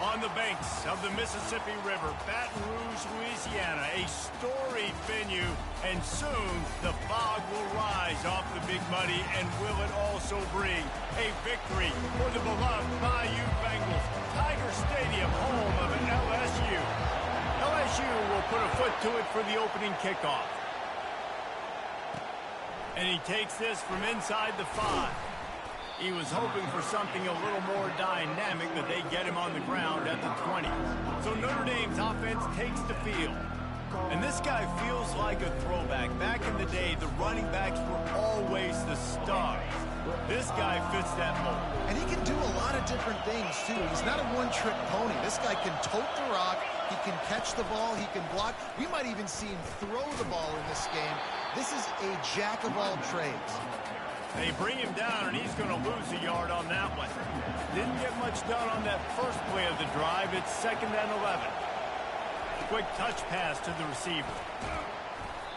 On the banks of the Mississippi River, Baton Rouge, Louisiana, a storied venue, and soon the fog will rise off the Big Muddy, and will it also bring a victory for the beloved Bayou Bengals. Tiger Stadium, home of LSU. LSU will put a foot to it for the opening kickoff. And he takes this from inside the 5. He was hoping for something a little more dynamic, but they get him on the ground at the 20. So Notre Dame's offense takes the field. And this guy feels like a throwback. Back in the day, the running backs were always the stars. This guy fits that mold. And he can do a lot of different things, too. He's not a one-trick pony. This guy can tote the rock. He can catch the ball. He can block. We might even see him throw the ball in this game. This is a jack of all trades. They bring him down, and he's going to lose a yard on that one. Didn't get much done on that first play of the drive. It's 2nd and 11. Quick touch pass to the receiver.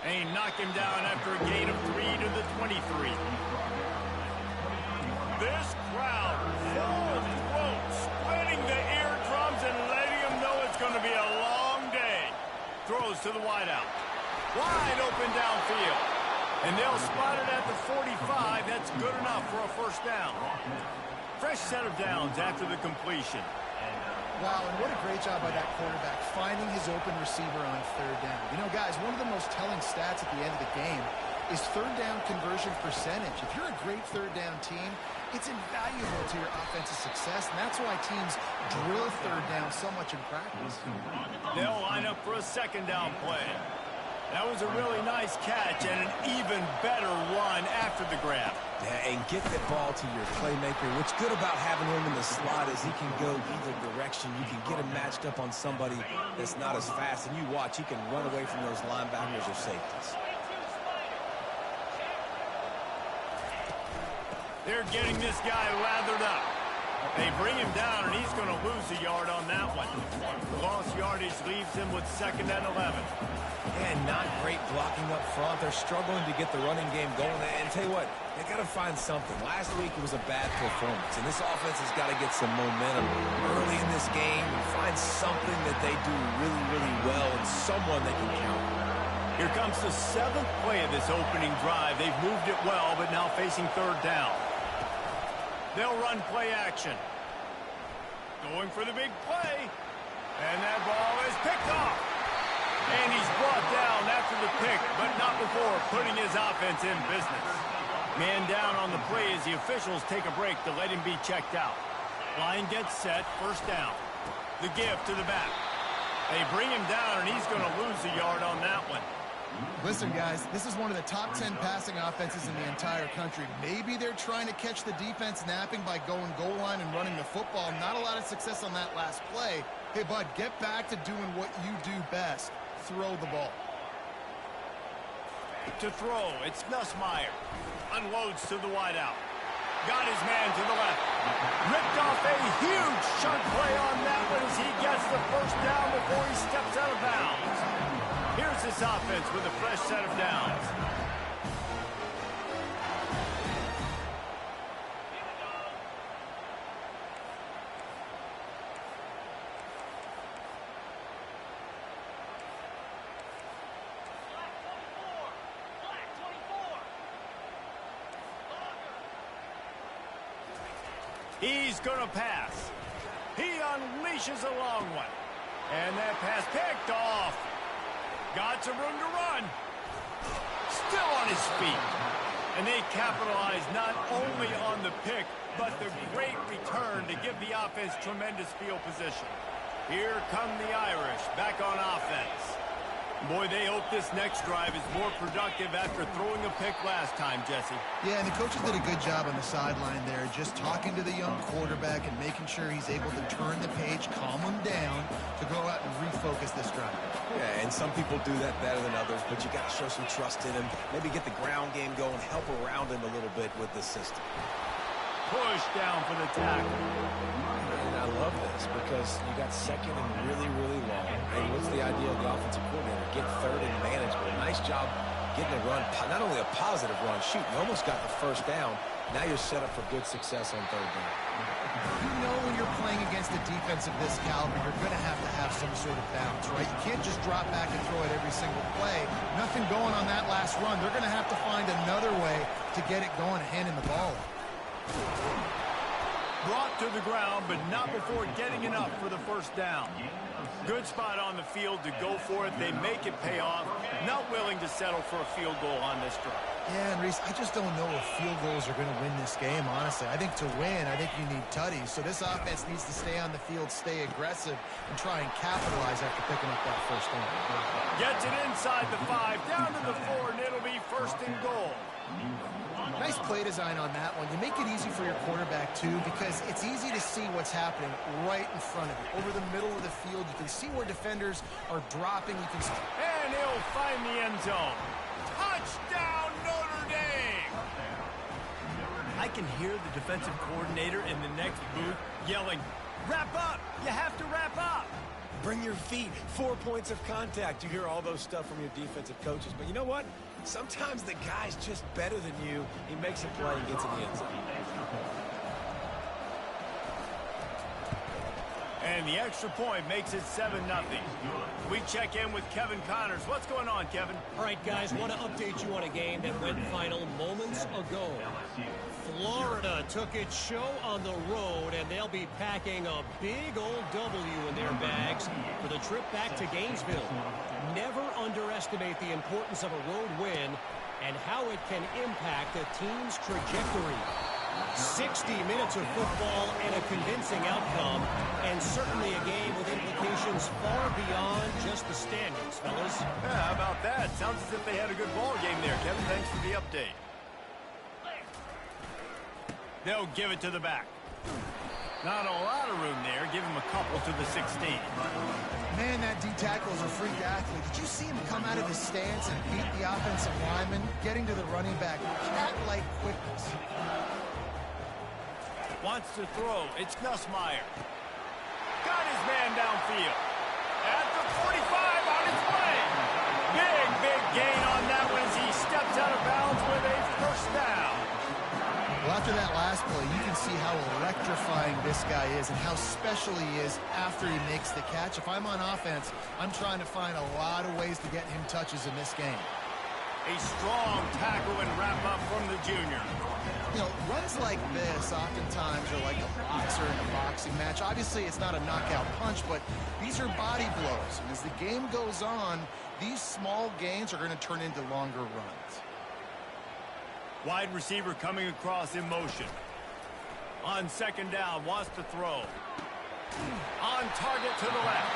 And he knocked him down after a gain of 3 to the 23. This crowd full throat, splitting the eardrums and letting them know it's going to be a long day. Throws to the wideout. Wide open downfield. And they'll spot it at the 45. That's good enough for a first down. Fresh set of downs after the completion. Wow, and what a great job by that quarterback, finding his open receiver on 3rd down. You know, guys, one of the most telling stats at the end of the game is 3rd down conversion percentage. If you're a great 3rd down team, it's invaluable to your offensive success, and that's why teams drill 3rd down so much in practice. They'll line up for a 2nd down play. That was a really nice catch and an even better one after the grab. Yeah, and get the ball to your playmaker. What's good about having him in the slot is he can go either direction. You can get him matched up on somebody that's not as fast, and you watch, he can run away from those linebackers or safeties. They're getting this guy lathered up. They bring him down, and he's going to lose a yard on that one. The lost yardage leaves him with 2nd and 11. And not great blocking up front. They're struggling to get the running game going. And tell you what, they got to find something. Last week it was a bad performance, and this offense has got to get some momentum early in this game and find something that they do really, really well and someone they can count on. Here comes the 7th play of this opening drive. They've moved it well, but now facing 3rd down. They'll run play action. Going for the big play. And that ball is picked off. And he's brought down after the pick, but not before putting his offense in business. Man down on the play as the officials take a break to let him be checked out. Line gets set, 1st down. The give to the back. They bring him down, and he's going to lose a yard on that one. Listen, guys, this is one of the top 10 passing offenses in the entire country. Maybe they're trying to catch the defense napping by going goal line and running the football. Not a lot of success on that last play. Hey, bud, get back to doing what you do best. Throw the ball. To throw, it's Nussmeier. Unloads to the wideout. Got his man to the left. Ripped off a huge chunk play on that one as he gets the 1st down before he steps out of bounds. Here's this offense with a fresh set of downs. He's going to pass. He unleashes a long one. And that pass picked off. Got some room to run. Still on his feet. And they capitalize not only on the pick, but the great return to give the offense tremendous field position. Here come the Irish back on offense. Boy, they hope this next drive is more productive after throwing a pick last time, Jesse. Yeah, and the coaches did a good job on the sideline there, just talking to the young quarterback and making sure he's able to turn the page, calm him down to go out and refocus this drive. Yeah, and some people do that better than others, but you got to show some trust in him. Maybe get the ground game going, help around him a little bit with the system. Push down for the tackle. And I love this because you got 2nd and really, really long. And what's the idea of the offensive coordinator? Get 3rd and manageable. Nice job getting a run, not only a positive run, shoot, you almost got the first down. Now you're set up for good success on third down. You know when you're playing against a defense of this caliber, you're going to have some sort of balance, right? You can't just drop back and throw it every single play. Nothing going on that last run. They're going to have to find another way to get it going, handing the ball up. Brought to the ground, but not before getting enough for the first down. Good spot on the field to go for it. They make it pay off. Not willing to settle for a field goal on this drive. Yeah, and Reese, I just don't know if field goals are going to win this game, honestly. I think to win, I think you need tutties. So this offense needs to stay on the field, stay aggressive, and try and capitalize after picking up that first down. Gets it inside the 5, down to the 4, and it'll be first and goal. Nice play design on that one. You make it easy for your quarterback, too, because it's easy to see what's happening right in front of you. Over the middle of the field, you can see where defenders are dropping. You can see... And he'll find the end zone. Touchdown, Notre Dame! I can hear the defensive coordinator in the next booth yelling, "Wrap up! You have to wrap up!" Bring your feet, 4 points of contact. You hear all those stuff from your defensive coaches. But you know what? Sometimes the guy's just better than you. He makes a play and gets in the end zone. And the extra point makes it 7-0. We check in with Kevin Connors. What's going on, Kevin? All right, guys, want to update you on a game that went final moments ago. Florida took its show on the road, and they'll be packing a big old W in their bags for the trip back to Gainesville. Never underestimate the importance of a road win and how it can impact a team's trajectory. 60 minutes of football and a convincing outcome, and certainly a game with implications far beyond just the standings, fellas. Yeah, how about that? Sounds as if they had a good ball game there, Kevin. Thanks for the update. They'll give it to the back. Not a lot of room there. Give him a couple to the 16. Man, that D-tackle is a freak athlete. Did you see him come out of his stance and beat the offensive lineman, getting to the running back? Cat-like quickness. Wants to throw. It's Nussmeier. Got his man downfield. At the 45 on his way. Big gain on that one as he steps out of bounds with a first down. Well, after that last play, you can see how electrifying this guy is and how special he is after he makes the catch. If I'm on offense, I'm trying to find a lot of ways to get him touches in this game. A strong tackle and wrap up from the junior. You know, runs like this oftentimes are like a boxer in a boxing match. Obviously, it's not a knockout punch, but these are body blows. And as the game goes on, these small gains are going to turn into longer runs. Wide receiver coming across in motion. On second down, wants to throw. On target to the left.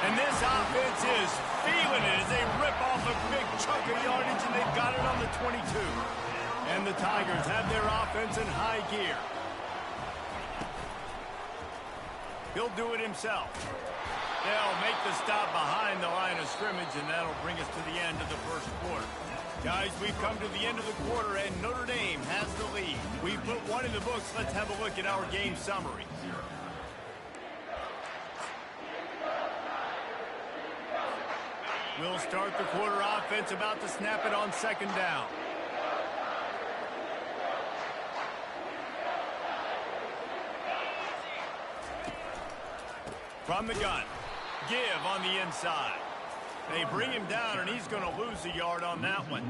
And this offense is feeling it as they rip off a big chunk of yardage, and they've got it on the 22. And the Tigers have their offense in high gear. He'll do it himself. They'll make the stop behind the line of scrimmage, and that'll bring us to the end of the first quarter. Guys, we've come to the end of the quarter, and Notre Dame has the lead. We've put one in the books. Let's have a look at our game summary. We'll start the quarter offense about to snap it on second down. From the gun. Give on the inside. They bring him down, and he's going to lose a yard on that one.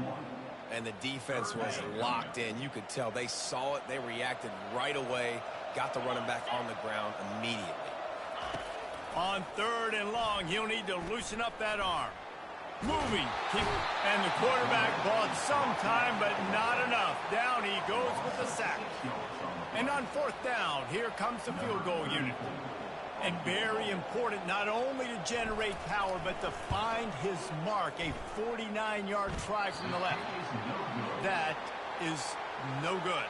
And the defense was locked in. You could tell they saw it. They reacted right away. Got the running back on the ground immediately. On third and long, he'll need to loosen up that arm. Moving. And the quarterback bought some time, but not enough. Down he goes with the sack. And on fourth down, here comes the field goal unit. And very important not only to generate power, but to find his mark. A 49-yard try from the left. That is no good.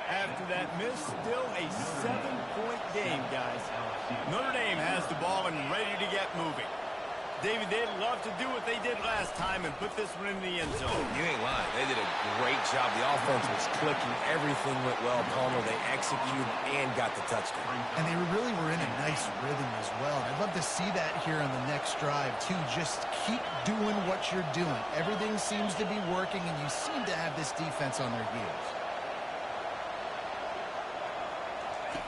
After that miss, still a 7-point game, guys. Notre Dame has the ball and ready to get moving. David, they'd love to do what they did last time and put this one in the end zone. You ain't lying. They did a great job. The offense was clicking. Everything went well. Palmer, they executed and got the touchdown. And they really were in a nice rhythm as well. I'd love to see that here on the next drive, too. Just keep doing what you're doing. Everything seems to be working, and you seem to have this defense on their heels.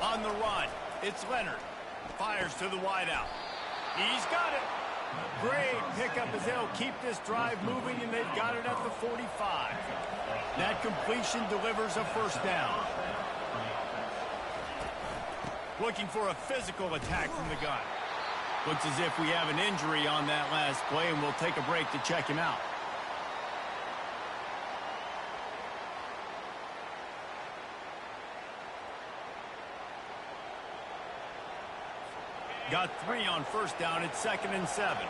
On the run, it's Leonard. Fires to the wideout. He's got it. Great pickup as they'll keep this drive moving, and they've got it at the 45. That completion delivers a first down. Looking for a physical attack from the gun. Looks as if we have an injury on that last play, and we'll take a break to check him out. Got 3 on first down. It's 2nd and 7.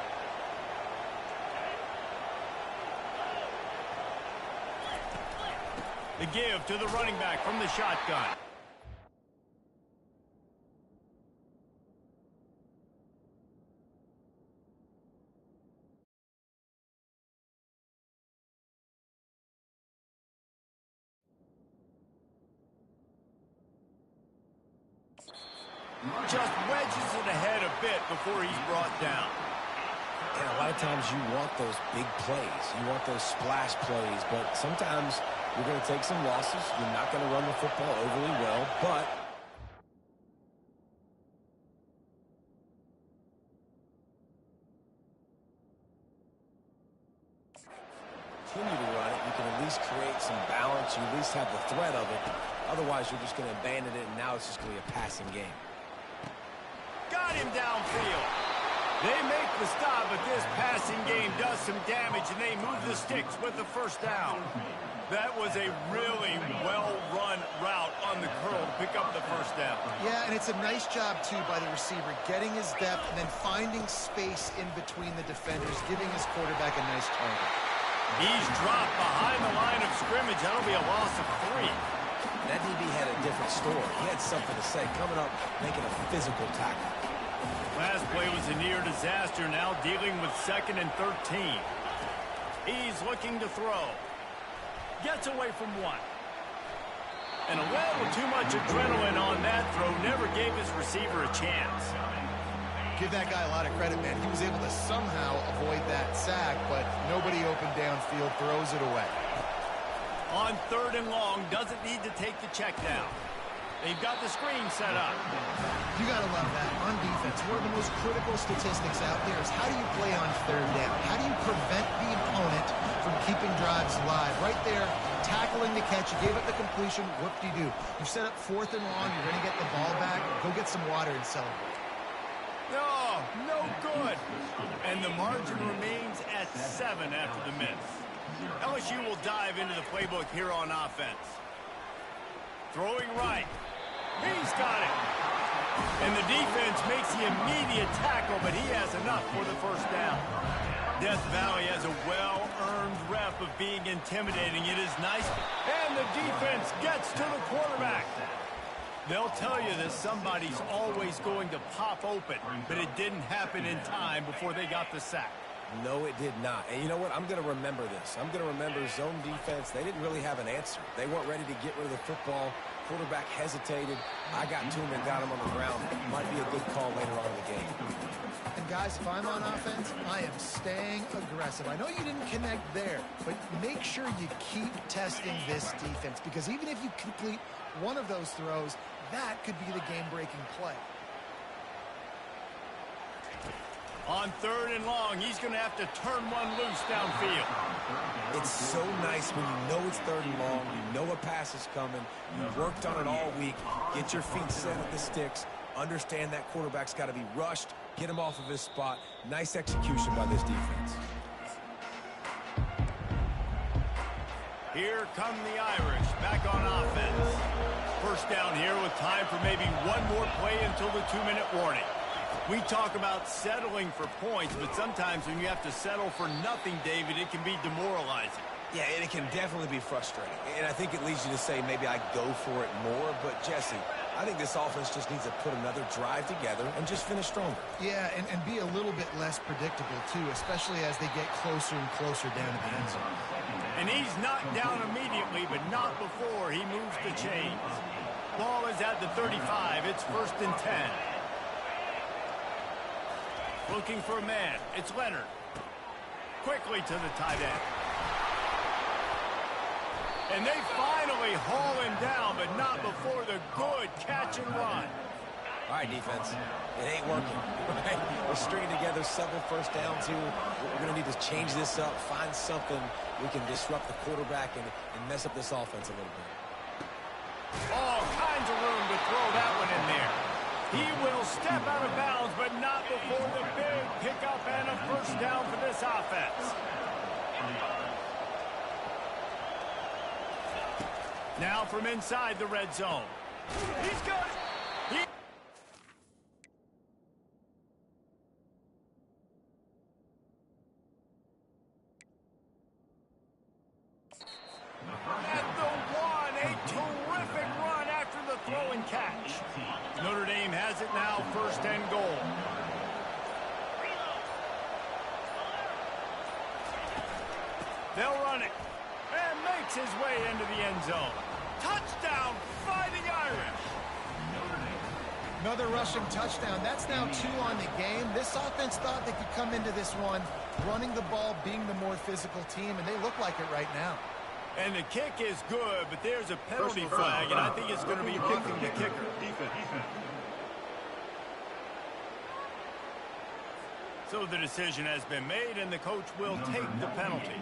The give to the running back from the shotgun. Just wedges it ahead a bit before he's brought down. And a lot of times you want those big plays. You want those splash plays, but sometimes you're going to take some losses. You're not going to run the football overly well, but continue to run it. You can at least create some balance. You at least have the threat of it. Otherwise, you're just going to abandon it, and now it's just going to be a passing game. Got him downfield. They make the stop, but this passing game does some damage, and they move the sticks with the first down. That was a really well-run route on the curl to pick up the first down. Yeah, and it's a nice job, too, by the receiver, getting his depth and then finding space in between the defenders, giving his quarterback a nice target. He's dropped behind the line of scrimmage. That'll be a loss of 3. That DB had a different story. He had something to say, coming up, making a physical tackle. Last play was a near disaster, now dealing with 2nd and 13. He's looking to throw. Gets away from 1. And a little too much adrenaline on that throw. Never gave his receiver a chance. Give that guy a lot of credit, man. He was able to somehow avoid that sack, but nobody open downfield, throws it away. On 3rd and long, doesn't need to take the check down. They've got the screen set up. You got to love that. On defense, one of the most critical statistics out there is how do you play on 3rd down? How do you prevent the opponent from keeping drives alive? Right there, tackling the catch. You gave up the completion. Whoop-de-doo. You set up 4th and long. You're going to get the ball back. Go get some water and celebrate. No, no good. And the margin remains at 7 after the miss. LSU will dive into the playbook here on offense. Throwing right. He's got it. And the defense makes the immediate tackle, but he has enough for the first down. Death Valley has a well-earned rep of being intimidating. It is nice. And the defense gets to the quarterback. They'll tell you that somebody's always going to pop open, but it didn't happen in time before they got the sack. No, it did not. And you know what? I'm going to remember this. I'm going to remember zone defense. They didn't really have an answer. They weren't ready to get rid of the football. Quarterback hesitated. I got to him and got him on the ground. Might be a good call later on in the game. And guys, if I'm on offense, I am staying aggressive. I know you didn't connect there, but make sure you keep testing this defense, because even if you complete one of those throws, that could be the game-breaking play. On 3rd and long, he's going to have to turn one loose downfield. It's so nice when you know it's 3rd and long, you know a pass is coming, you worked on it all week, get your feet set at the sticks, understand that quarterback's got to be rushed, get him off of his spot. Nice execution by this defense. Here come the Irish back on offense. First down here with time for maybe one more play until the 2-minute warning. We talk about settling for points, but sometimes when you have to settle for nothing, David, it can be demoralizing. Yeah, and it can definitely be frustrating. And I think it leads you to say maybe I go for it more. But, Jesse, I think this offense just needs to put another drive together and just finish stronger. Yeah, and be a little bit less predictable, too, especially as they get closer and closer down to the end zone. And he's knocked down immediately, but not before he moves the chains. Ball is at the 35. It's 1st and 10. Looking for a man. It's Leonard. Quickly to the tight end. And they finally haul him down, but not before the good catch and run. All right, defense. It ain't working. Right? We're stringing together several first downs here. We're going to need to change this up, find something we can disrupt the quarterback and mess up this offense a little bit. All kinds of room to throw that one in there. He will step out of bounds, but not before the big pickup and a first down for this offense. Now from inside the red zone. He's got it. At the one, a terrific run after the throw and catch. Notre Dame has it now, 1st and goal. They'll run it. And makes his way into the end zone. Touchdown, Fighting Irish. Another rushing touchdown. That's now 2 on the game. This offense thought they could come into this one running the ball, being the more physical team, and they look like it right now. And the kick is good, but there's a penalty flag, and I think it's going to be kicking the kicker. So the decision has been made, and the coach will take the penalty.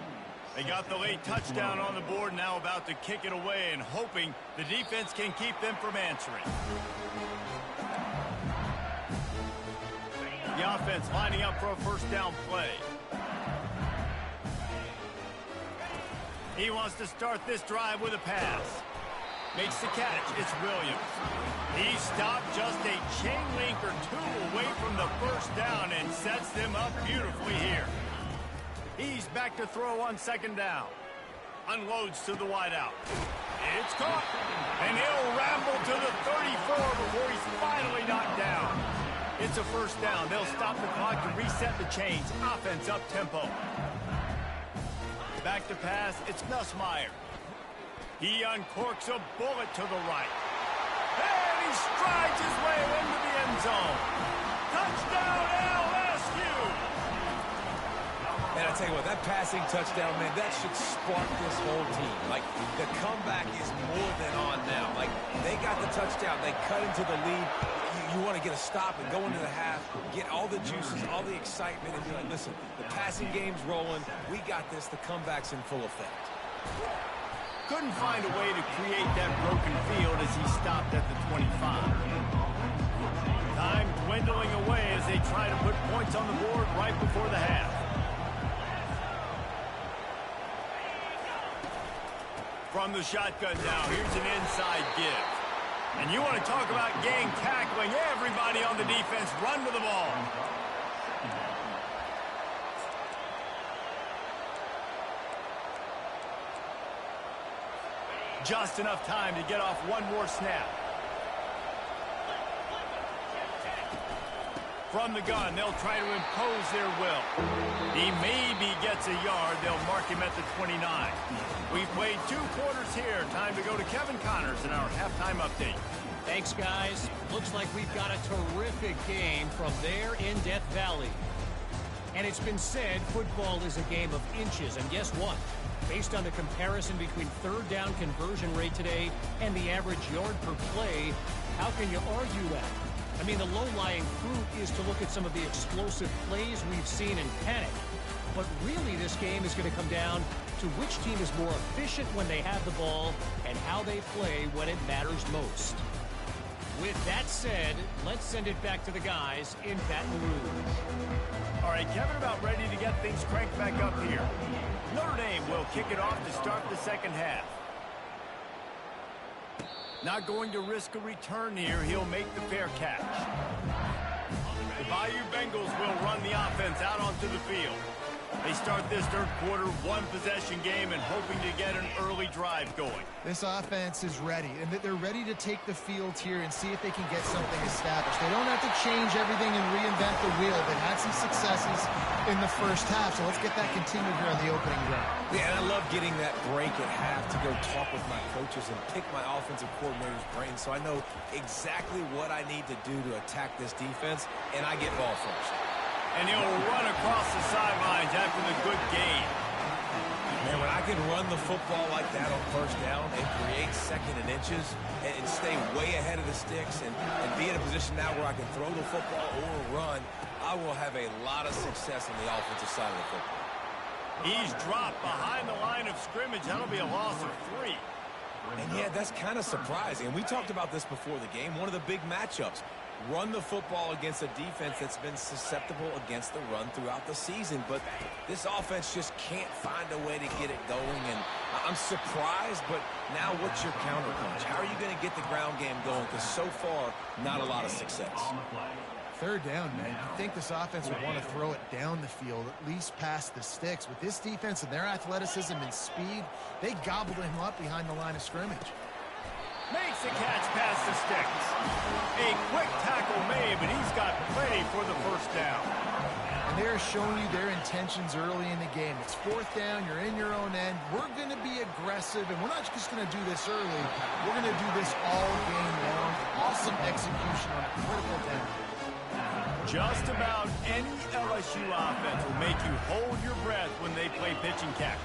They got the late touchdown on the board, now about to kick it away and hoping the defense can keep them from answering. The offense lining up for a first down play. He wants to start this drive with a pass. Makes the catch. It's Williams. He stopped just a chain link or 2 away from the first down and sets them up beautifully here. He's back to throw on 2nd down. Unloads to the wideout. It's caught. And he'll ramble to the 34 before he's finally knocked down. It's a first down. They'll stop the clock to reset the chains. Offense up tempo. Back to pass. It's Nussmeier. He uncorks a bullet to the right. And he strides his way into the end zone. Touchdown LSU! And I tell you what, that passing touchdown, man, that should spark this whole team. Like, the comeback is more than on now. Like, they got the touchdown. They cut into the lead. You want to get a stop and go into the half, get all the juices, all the excitement, and be like, listen, the passing game's rolling. We got this. The comeback's in full effect. Couldn't find a way to create that broken field as he stopped at the 25. Time dwindling away as they try to put points on the board right before the half. From the shotgun now, here's an inside give. And you want to talk about gang tackling. Everybody on the defense run to the ball. Just enough time to get off one more snap. From the gun, they'll try to impose their will. He maybe gets a yard. They'll mark him at the 29. We've played 2 quarters here. Time to go to Kevin Connors in our halftime update. Thanks, guys. Looks like we've got a terrific game from there in Death Valley. And it's been said football is a game of inches. And guess what? Based on the comparison between 3rd down conversion rate today and the average yard per play, how can you argue that? I mean, the low-lying fruit is to look at some of the explosive plays we've seen in panic. But really, this game is going to come down to which team is more efficient when they have the ball and how they play when it matters most. With that said, let's send it back to the guys in Baton Rouge. All right, Kevin, about ready to get things cranked back up here. Notre Dame will kick it off to start the second half. Not going to risk a return here. He'll make the fair catch. The Bayou Bengals will run the offense out onto the field. They start this third quarter, one-possession game, and hoping to get an early drive going. This offense is ready, and they're ready to take the field here and see if they can get something established. They don't have to change everything and reinvent the wheel. They've had some successes in the first half, so let's get that continued here on the opening drive. Yeah, and I love getting that break at half to go talk with my coaches and pick my offensive coordinator's brain so I know exactly what I need to do to attack this defense, and I get ball first. And he'll run across the sidelines after the good gain. Man, when I can run the football like that on first down and create second and inches and stay way ahead of the sticks and be in a position now where I can throw the football or run, I will have a lot of success on the offensive side of the football. He's dropped behind the line of scrimmage. That'll be a loss of 3. And yeah, that's kind of surprising. And we talked about this before the game. One of the big matchups. Run the football against a defense that's been susceptible against the run throughout the season. But this offense just can't find a way to get it going. And I'm surprised, but now what's your counterpunch? How are you going to get the ground game going? Because so far, not a lot of success. Third down, man. You'd think this offense would want to throw it down the field, at least past the sticks. With this defense and their athleticism and speed, they gobbled him up behind the line of scrimmage. Makes the catch past the sticks. A quick tackle made, but he's got plenty for the first down. And they're showing you their intentions early in the game. It's fourth down. You're in your own end. We're going to be aggressive, and we're not just going to do this early. We're going to do this all game long. Awesome execution on a critical down. Just about any LSU offense will make you hold your breath when they play pitch and catch.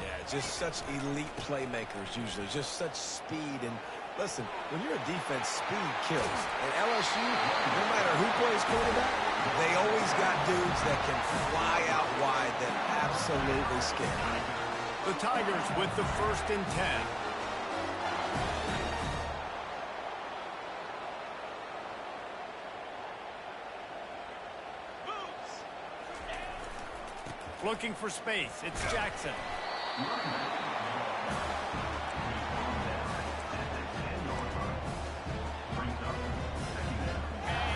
Yeah, just such elite playmakers usually. Just such speed. And listen, when you're a defense, speed kills. And LSU, no matter who plays quarterback, they always got dudes that can fly out wide that absolutely scare. The Tigers with the 1st and 10. Looking for space. It's Jackson.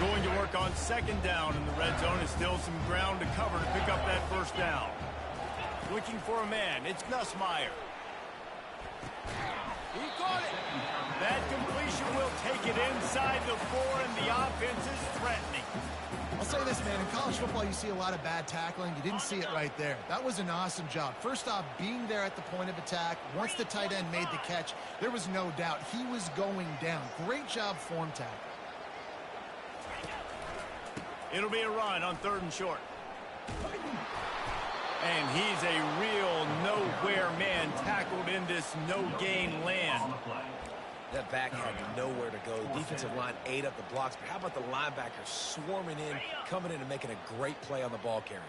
Going to work on second down in the red zone. Is still some ground to cover to pick up that first down. Looking for a man. It's Nussmeier. He caught it. That completion will take it inside the 4, and the offense is threatening. I'll say this, man. In college football, you see a lot of bad tackling. You didn't see it right there. That was an awesome job. First off, being there at the point of attack. Once the tight end made the catch, there was no doubt he was going down. Great job form tackle. It'll be a run on 3rd and short. And he's a real nowhere man tackled in this no-gain land. That back had nowhere to go. The defensive line ate up the blocks, but how about the linebackers swarming in, coming in and making a great play on the ball carrier?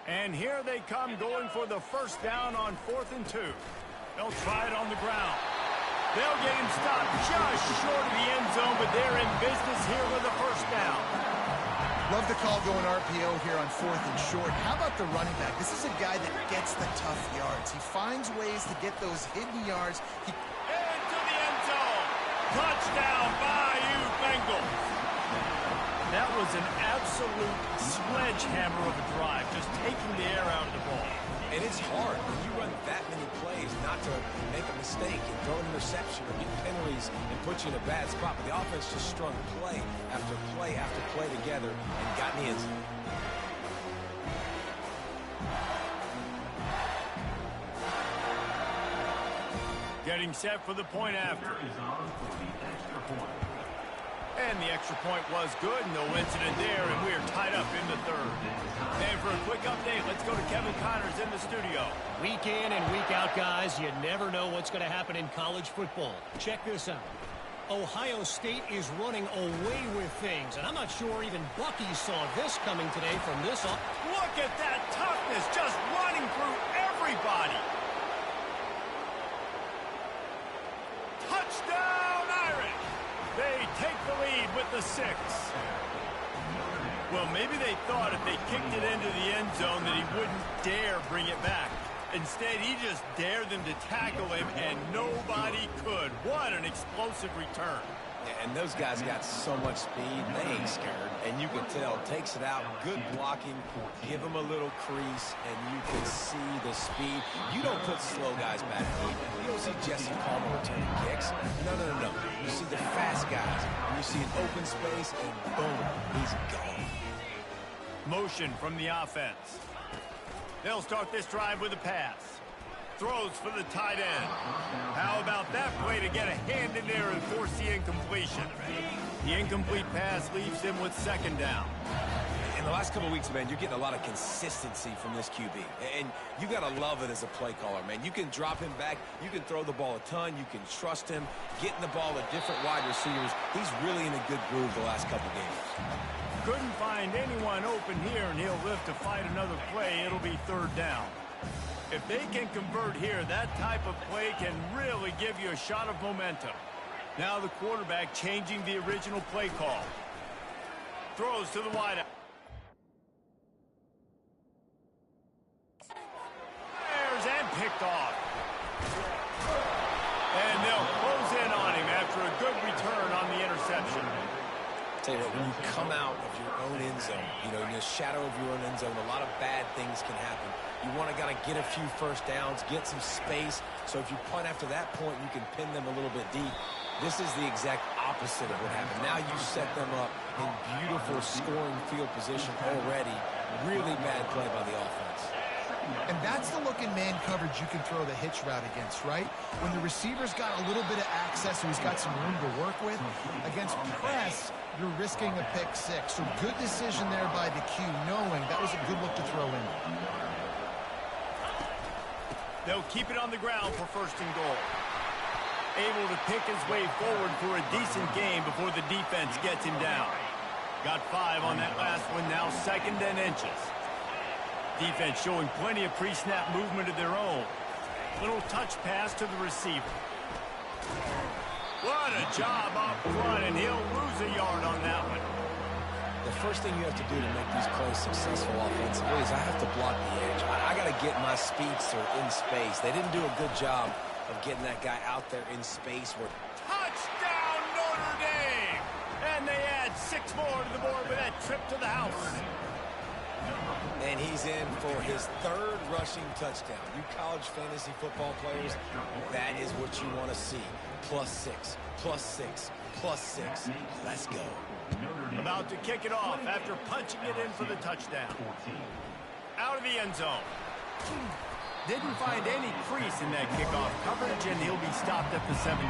And here they come going for the first down on 4th and 2. They'll try it on the ground. They'll get him stopped just short of the end zone, but they're in business here with a first down. Love the call going RPO here on 4th and short. How about the running back? This is a guy that gets the tough yards. He finds ways to get those hidden yards. Into the end zone. Touchdown, Bayou Bengals. That was an absolute sledgehammer of a drive, just taking the air out of the ball. And it's hard when you run that many plays not to make a mistake and throw an interception or get penalties and put you in a bad spot. But the offense just strung play after play after play together and got in the end zone. Getting set for the point after. And the extra point was good. No incident there, and we are tied up in the 3rd. And for a quick update, let's go to Kevin Connors in the studio. Week in and week out, guys, you never know what's going to happen in college football. Check this out. Ohio State is running away with things, and I'm not sure even Bucky saw this coming today from this off. Look at that toughness, just running through everybody. Touchdown, Irish! They take the lead with the 6. Well, maybe they thought if they kicked it into the end zone that he wouldn't dare bring it back. Instead, he just dared them to tackle him, and nobody could. What an explosive return. Yeah, and those guys got so much speed, they ain't scared. And you can tell, takes it out, good blocking, give him a little crease, and you can see the speed. You don't put slow guys back deep. You don't see Jesse Palmer returning kicks. No, no, no, no. You see the fast guys, and you see an open space, and boom, he's gone. Motion from the offense. They'll start this drive with a pass. Throws for the tight end. How about that play to get a hand in there and force the incompletion? The incomplete pass leaves him with second down. In the last couple of weeks, man, you're getting a lot of consistency from this QB. And you got to love it as a play caller, man. You can drop him back. You can throw the ball a ton. You can trust him. Getting the ball to different wide receivers. He's really in a good groove the last couple games. Couldn't find anyone open here, and he'll live to fight another play. It'll be third down. If they can convert here, that type of play can really give you a shot of momentum. Now the quarterback changing the original play call. Throws to the wideout. Fires and picked off. And they'll close in on him after a good return on the interception. Tell you what, when you come out of your own end zone, you know, in the shadow of your own end zone, a lot of bad things can happen. You want to get a few first downs, get some space. So if you punt after that point, you can pin them a little bit deep. This is the exact opposite of what happened. Now you set them up in beautiful scoring field position already. Really bad play by the offense. And that's the look in man coverage you can throw the hitch route against, right? When the receiver's got a little bit of access and he's got some room to work with. Against press, you're risking a pick six. So good decision there by the Q, knowing that was a good look to throw in. They'll keep it on the ground for first and goal. Able to pick his way forward for a decent game before the defense gets him down. Got 5 on that last one, now second and inches. Defense showing plenty of pre-snap movement of their own. Little touch pass to the receiver. What a job up front, and he'll lose a yard on that one. The first thing you have to do to make these plays successful offensively is I have to block the edge. I got to get my speedster in space. They didn't do a good job of getting that guy out there in space. Touchdown, Notre Dame! And they add 6 more to the board with that trip to the house. And he's in for his 3rd rushing touchdown. You college fantasy football players, that is what you want to see. +6, +6, +6. Let's go. About to kick it off after punching it in for the touchdown. Out of the end zone. Didn't find any crease in that kickoff coverage, and he'll be stopped at the 17.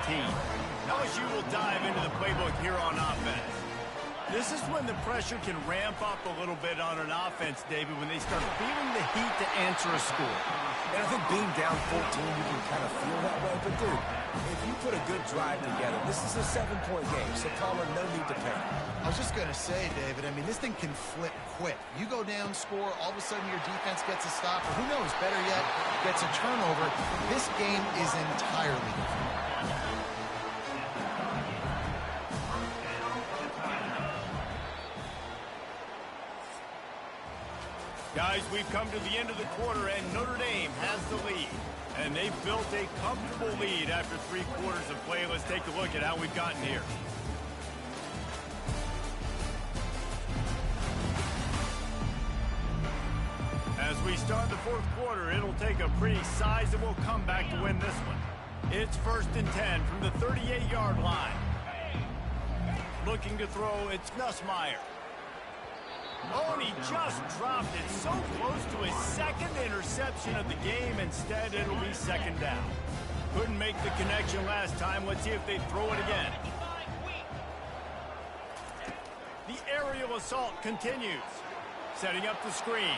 LSU will dive into the playbook here on offense. This is when the pressure can ramp up a little bit on an offense, David, when they start feeling the heat to answer a score. And I think being down 14, you can kind of feel that way. But, dude, if you put a good drive together, this is a 7-point game, so Palmer, no need to panic. I was just going to say, David, I mean, this thing can flip quick. You go down, score, all of a sudden your defense gets a stop, or who knows, better yet, gets a turnover. This game is entirely different. Guys, we've come to the end of the quarter, and Notre Dame has the lead. And they've built a comfortable lead after 3 quarters of play. Let's take a look at how we've gotten here. As we start the 4th quarter, it'll take a pretty sizable comeback to win this one. It's 1st and 10 from the 38-yard line. Looking to throw, it's Nussmeier. Oh, and he just dropped it so close to his 2nd interception of the game. Instead, it'll be 2nd down. Couldn't make the connection last time. Let's see if they throw it again. The aerial assault continues. Setting up the screen.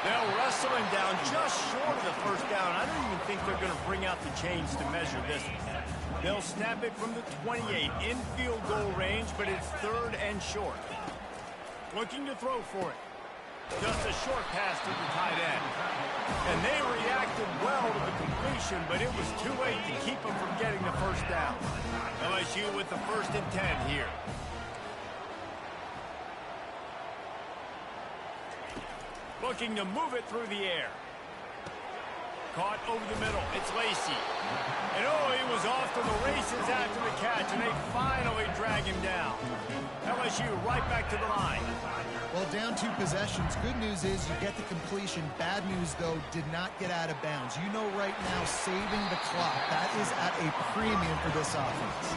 They'll wrestle him down just short of the 1st down. I don't even think they're going to bring out the chains to measure this one. They'll snap it from the 28 in field goal range, but it's 3rd and short. Looking to throw for it. Just a short pass to the tight end. And they reacted well to the completion, but it was too late to keep them from getting the 1st down. LSU with the 1st and 10 here. Looking to move it through the air. Caught over the middle. It's Lacey. And oh, he was off to the races after the catch, and they finally drag him down. LSU right back to the line. Well, down 2 possessions. Good news is you get the completion. Bad news, though, did not get out of bounds. You know right now, saving the clock, that is at a premium for this offense.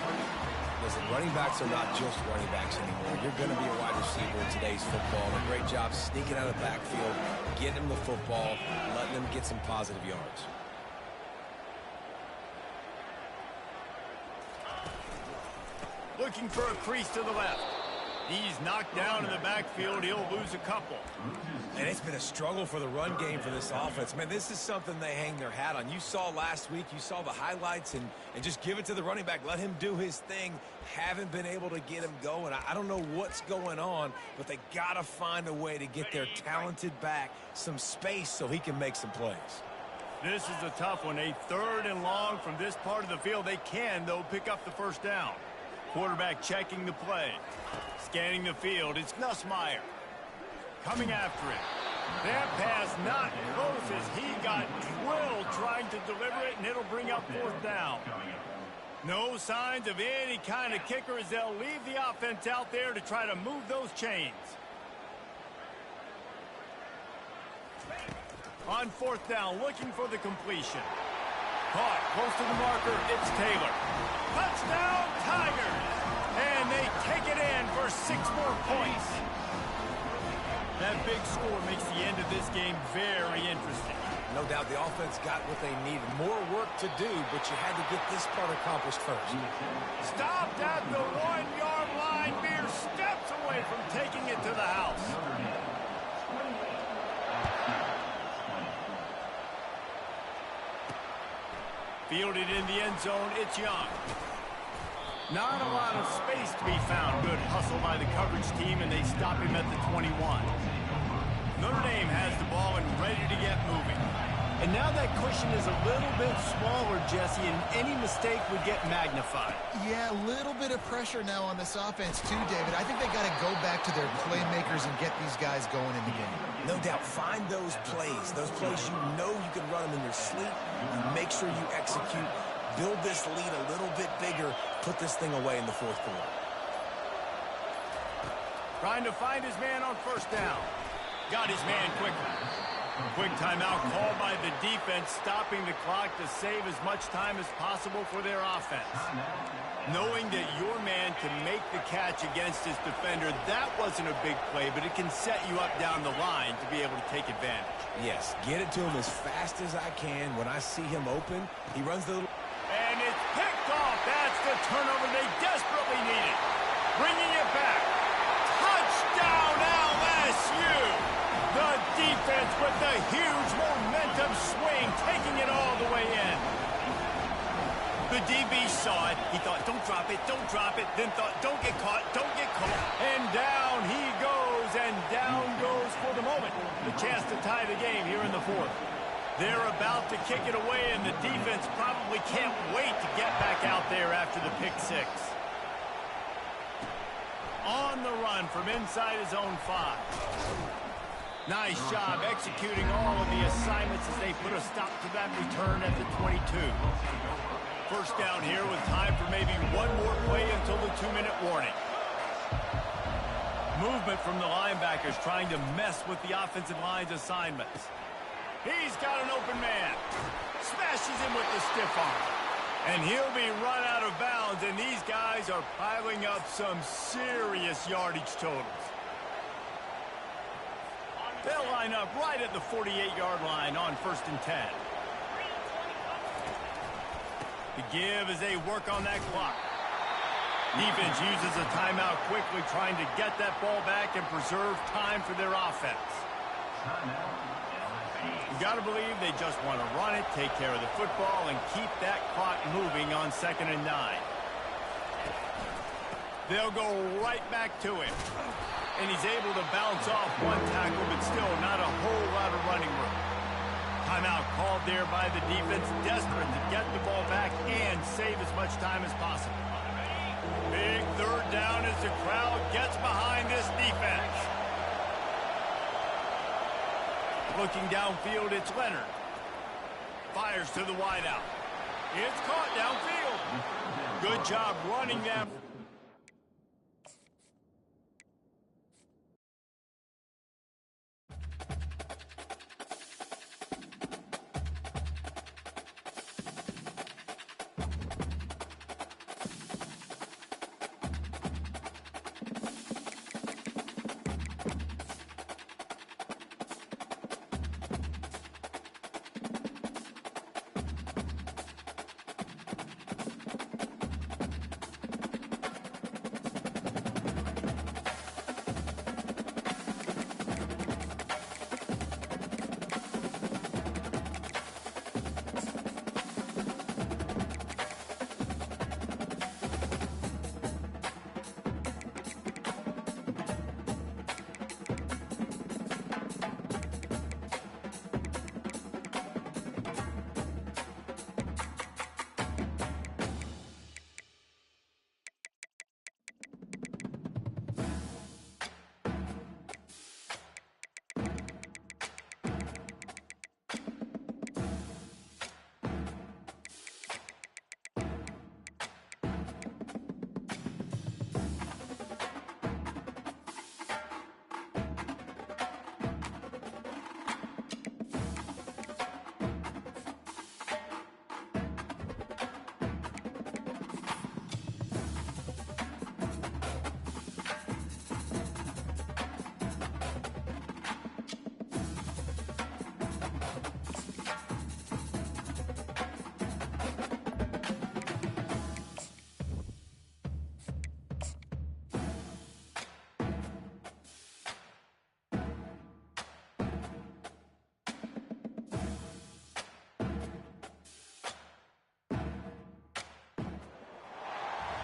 Listen, running backs are not just running backs anymore. You're going to be a wide receiver in today's football. And a great job sneaking out of the backfield, getting them the football, letting them get some positive yards. Looking for a crease to the left. He's knocked down in the backfield. He'll lose a couple. And it's been a struggle for the run game for this offense. Man, this is something they hang their hat on. You saw last week, you saw the highlights, and just give it to the running back. Let him do his thing. Haven't been able to get him going. I don't know what's going on, but they got to find a way to get their talented back some space so he can make some plays. This is a tough one. A 3rd and long from this part of the field. They can, though, pick up the first down. Quarterback checking the play. Scanning the field. It's Nussmeier. Coming after it. That pass not close as he got drilled trying to deliver it, and it'll bring up 4th down. No signs of any kind of kicker as they'll leave the offense out there to try to move those chains. On 4th down, looking for the completion. Caught close to the marker. It's Taylor. Touchdown, Tigers! And they take it in for 6 more points. That big score makes the end of this game very interesting. No doubt the offense got what they needed. More work to do, but you had to get this part accomplished first. Stopped at the 1-yard line. Mere steps away from taking it to the house. Fielded in the end zone, it's Young. Not a lot of space to be found. Good hustle by the coverage team, and they stop him at the 21. Notre Dame has the ball and ready to get moving. And now that cushion is a little bit smaller, Jesse, and any mistake would get magnified. Yeah, a little bit of pressure now on this offense too, David. I think they got to go back to their playmakers and get these guys going in the game. No doubt, find those plays you know you can run them in your sleep. You make sure you execute, build this lead a little bit bigger, put this thing away in the 4th quarter. Trying to find his man on 1st down. Got his man quickly. Quick timeout called by the defense, stopping the clock to save as much time as possible for their offense. Knowing that your man can make the catch against his defender, that wasn't a big play, but it can set you up down the line to be able to take advantage. Yes, get it to him as fast as I can. When I see him open, he runs the little... And it's picked off. That's the turnover they desperately needed. Bringing it back. Touchdown, LSU! The defense with the huge momentum swing, taking it all the way in. The DB saw it. He thought, don't drop it, then thought, don't get caught. And down he goes, and down goes for the moment. The chance to tie the game here in the 4th. They're about to kick it away, and the defense probably can't wait to get back out there after the pick 6. On the run from inside his own 5. Nice job executing all of the assignments as they put a stop to that return at the 22. First down here with time for maybe one more play until the 2-minute warning. Movement from the linebackers trying to mess with the offensive line's assignments. He's got an open man. Smashes him with the stiff arm. And he'll be run out of bounds, and these guys are piling up some serious yardage totals. They'll line up right at the 48-yard line on 1st and 10. The give as they work on that clock. Defense uses a timeout quickly, trying to get that ball back and preserve time for their offense. You got to believe they just want to run it, take care of the football, and keep that clock moving on 2nd and 9. They'll go right back to him. And he's able to bounce off one tackle, but still not a whole lot of running room. Timeout called there by the defense, desperate to get the ball back and save as much time as possible. Big 3rd down as the crowd gets behind this defense. Looking downfield, it's Leonard. Fires to the wideout. It's caught downfield. Good job running them.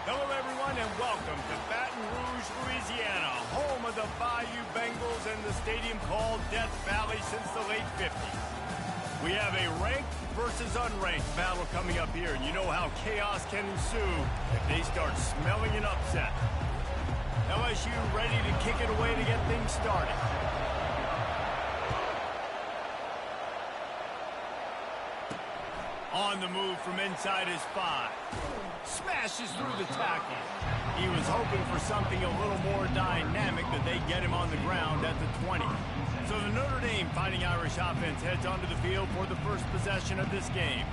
Hello, everyone, and welcome to Baton Rouge, Louisiana, home of the Bayou Bengals and the stadium called Death Valley since the late 50s. We have a ranked versus unranked battle coming up here, and you know how chaos can ensue if they start smelling an upset. LSU ready to kick it away to get things started. On the move from inside his 5. Smashes through the tackle. He was hoping for something a little more dynamic, that they get him on the ground at the 20. So the Notre Dame Fighting Irish offense heads onto the field for the first possession of this game.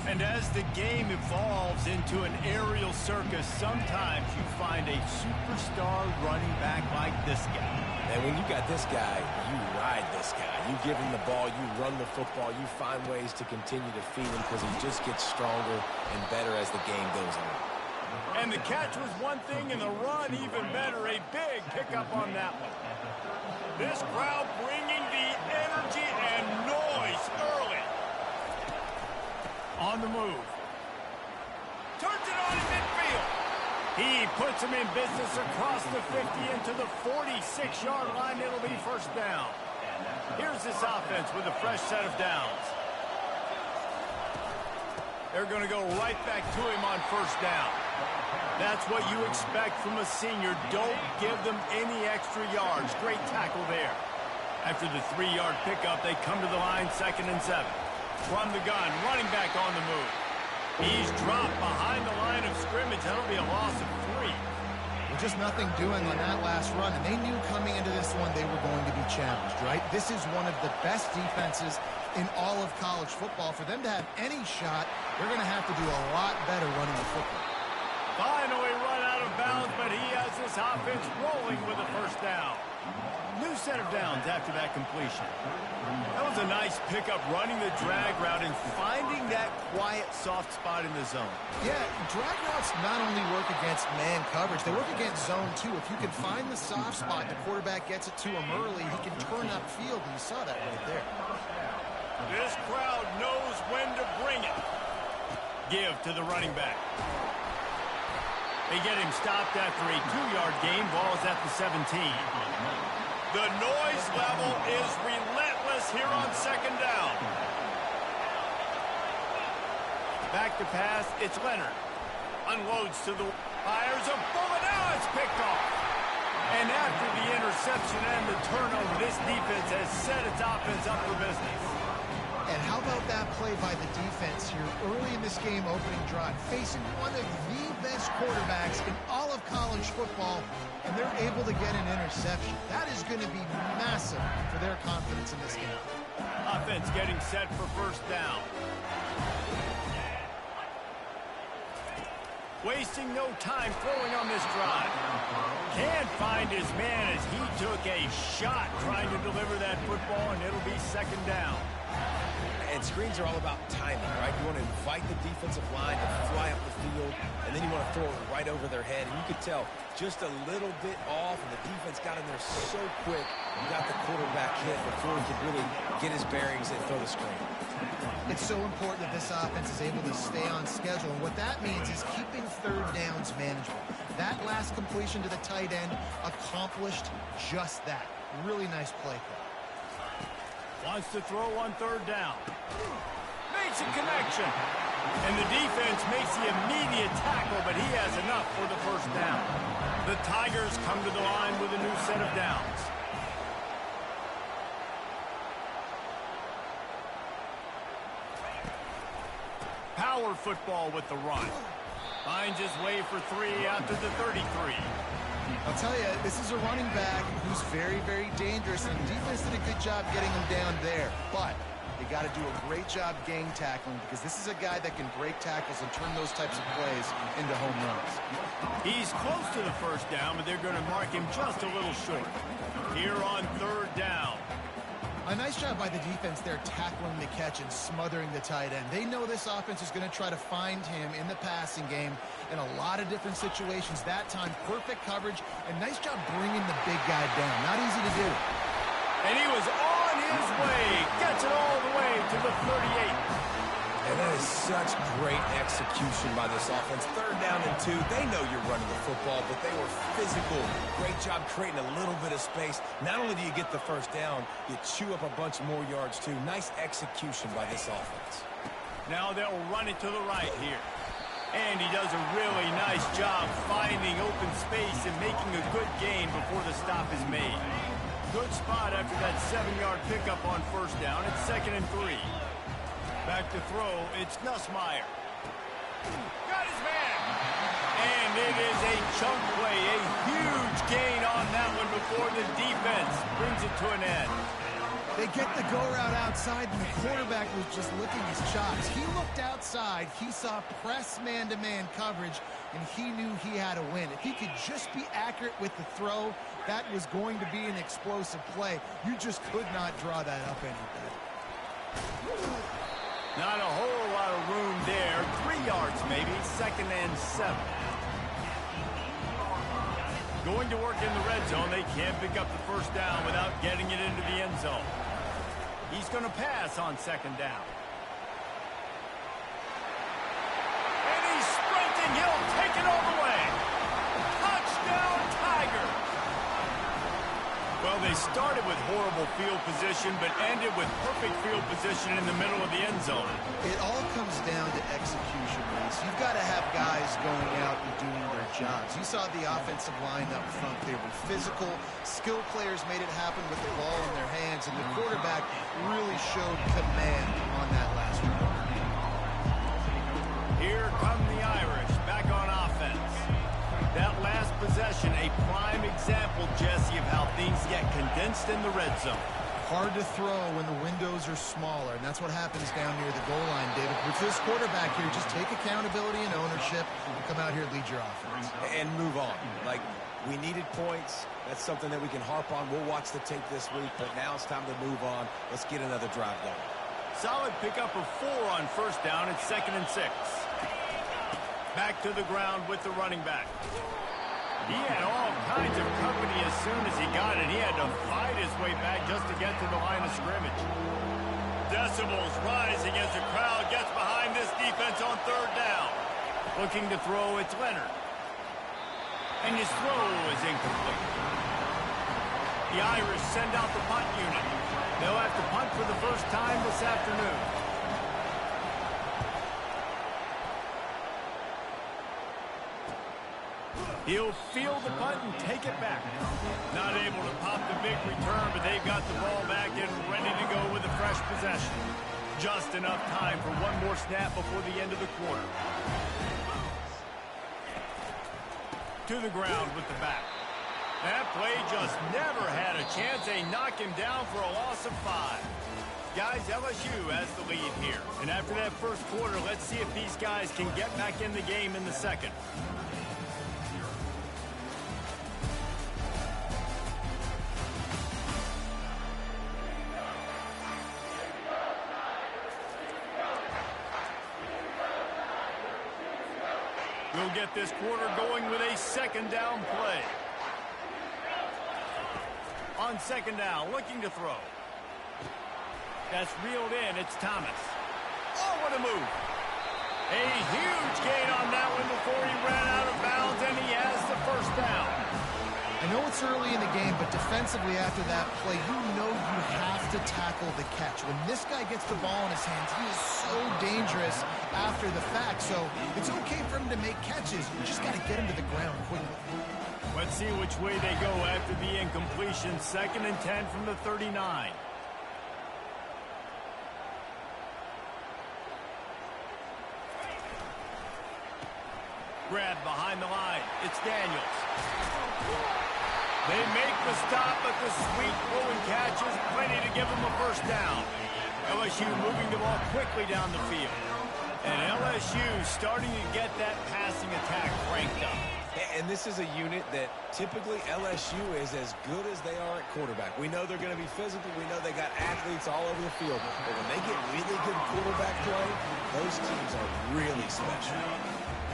And as the game evolves into an aerial circus, sometimes you find a superstar running back like this guy. And when you got this guy, you ride this guy. You give him the ball, you run the football, you find ways to continue to feed him because he just gets stronger and better as the game goes on. And the catch was one thing, and the run even better. A big pickup on that one. This crowd bringing the energy and noise early. On the move. Turns it on in midfield. He puts him in business across the 50 into the 46-yard line. It'll be first down. Here's this offense with a fresh set of downs. They're going to go right back to him on first down. That's what you expect from a senior. Don't give them any extra yards. Great tackle there. After the 3-yard pickup, they come to the line, 2nd and 7. From the gun, running back on the move. He's dropped behind the line of scrimmage. That'll be a loss of 3. Well, just nothing doing on that last run, and they knew coming into this one they were going to be challenged, right? This is one of the best defenses in all of college football. For them to have any shot, they're going to have to do a lot better running the football. Finally run out of bounds, but he has this offense rolling with a first down. New set of downs after that completion. That was a nice pickup, running the drag route and finding that quiet, soft spot in the zone. Yeah, drag routes not only work against man coverage, they work against zone too. If you can find the soft spot, the quarterback gets it to him early, he can turn upfield, and you saw that right there. This crowd knows when to bring it. Give to the running back. They get him stopped after a 2-yard gain. Ball is at the 17. The noise level is relentless here on 2nd down. Back to pass, it's Leonard. Unloads to the fires a bullet. Now it's picked off. And after the interception and the turnover, this defense has set its offense up for business. And how about that play by the defense here early in this game opening drive, facing one of the best quarterbacks in all of college football, and they're able to get an interception. That is going to be massive for their confidence in this game. Offense getting set for first down. Wasting no time throwing on this drive. Can't find his man as he took a shot trying to deliver that football, and it'll be second down. And screens are all about timing, right? You want to invite the defensive line to fly up the field, and then you want to throw it right over their head. And you could tell just a little bit off, and the defense got in there so quick and got the quarterback hit before he could really get his bearings and throw the screen. It's so important that this offense is able to stay on schedule, and what that means is keeping third downs manageable. That last completion to the tight end accomplished just that. Really nice play call. Wants to throw on third down. Makes a connection. And the defense makes the immediate tackle, but he has enough for the first down. The Tigers come to the line with a new set of downs. Power football with the run. Finds his way for 3 after the 33. I'll tell you, this is a running back who's very, very dangerous, and the defense did a good job getting him down there. But they got to do a great job gang tackling, because this is a guy that can break tackles and turn those types of plays into home runs. He's close to the first down, but they're going to mark him just a little short. Here on third down. A nice job by the defense there tackling the catch and smothering the tight end. They know this offense is going to try to find him in the passing game in a lot of different situations. That time, perfect coverage, and nice job bringing the big guy down. Not easy to do. And he was on his way. Gets it all the way to the 38. And that is such great execution by this offense. Third down and 2. They know you're running the football, but they were physical. Great job creating a little bit of space. Not only do you get the first down, you chew up a bunch more yards, too. Nice execution by this offense. Now they'll run it to the right here. And he does a really nice job finding open space and making a good gain before the stop is made. Good spot after that 7-yard pickup on first down. It's 2nd and 3. Back to throw, it's Nussmeier. Got his man. And it is a chunk play, a huge gain on that one before the defense brings it to an end. They get the go route outside, and the quarterback was just licking his chops. He looked outside, he saw press man-to-man coverage, and he knew he had to win. If he could just be accurate with the throw, that was going to be an explosive play. You just could not draw that up any better. Not a whole lot of room there. 3 yards maybe. 2nd and 7. Going to work in the red zone. They can't pick up the first down without getting it into the end zone. He's going to pass on 2nd down. And he's sprinting. He'll take it all the way. Touchdown, Tigers. Well, they started with horrible field position, but ended with perfect field position in the middle of the end zone. It all comes down to execution, Reese. You've got to have guys going out and doing their jobs. You saw the offensive line up front. They were physical. Skilled players made it happen with the ball in their hands, and the quarterback really showed command on that last one. Here come the Irish back on offense. That last possession, a prime example, Jesse, of how things get condensed in the red zone. Hard to throw when the windows are smaller, and that's what happens down near the goal line, David. With this quarterback here, just take accountability and ownership and come out here and lead your offense. And move on. Like, we needed points. That's something that we can harp on. We'll watch the tape this week, but now it's time to move on. Let's get another drive going. Solid pickup of 4 on first down. It's 2nd and 6. Back to the ground with the running back. He had all kinds of company as soon as he got it. He had to fight his way back just to get to the line of scrimmage. Decibels rising as the crowd gets behind this defense on third down. Looking to throw, it's Leonard. And his throw is incomplete. The Irish send out the punt unit. They'll have to punt for the first time this afternoon. He'll field the punt and take it back. Not able to pop the big return, but they've got the ball back and ready to go with a fresh possession. Just enough time for one more snap before the end of the quarter. To the ground with the back. That play just never had a chance. They knock him down for a loss of 5. Guys, LSU has the lead here. And after that first quarter, let's see if these guys can get back in the game in the second. We'll get this quarter going with a second down play. On second down, looking to throw. That's reeled in. It's Thomas. Oh, what a move. A huge gain on that one before he ran out of bounds, and he has the first down. I know it's early in the game, but defensively after that play, you know you have to tackle the catch. When this guy gets the ball in his hands, he is so dangerous after the fact. So it's okay for him to make catches. You just got to get him to the ground quickly. Let's see which way they go after the incompletion. 2nd and 10 from the 39. Grab behind the line. It's Daniels. They make the stop, but the sweet throw and catch is plenty to give them a first down. LSU moving the ball quickly down the field. And LSU starting to get that passing attack cranked up. And this is a unit that typically LSU is as good as they are at quarterback. We know they're going to be physical. We know they got athletes all over the field. But when they get really good quarterback play, those teams are really special.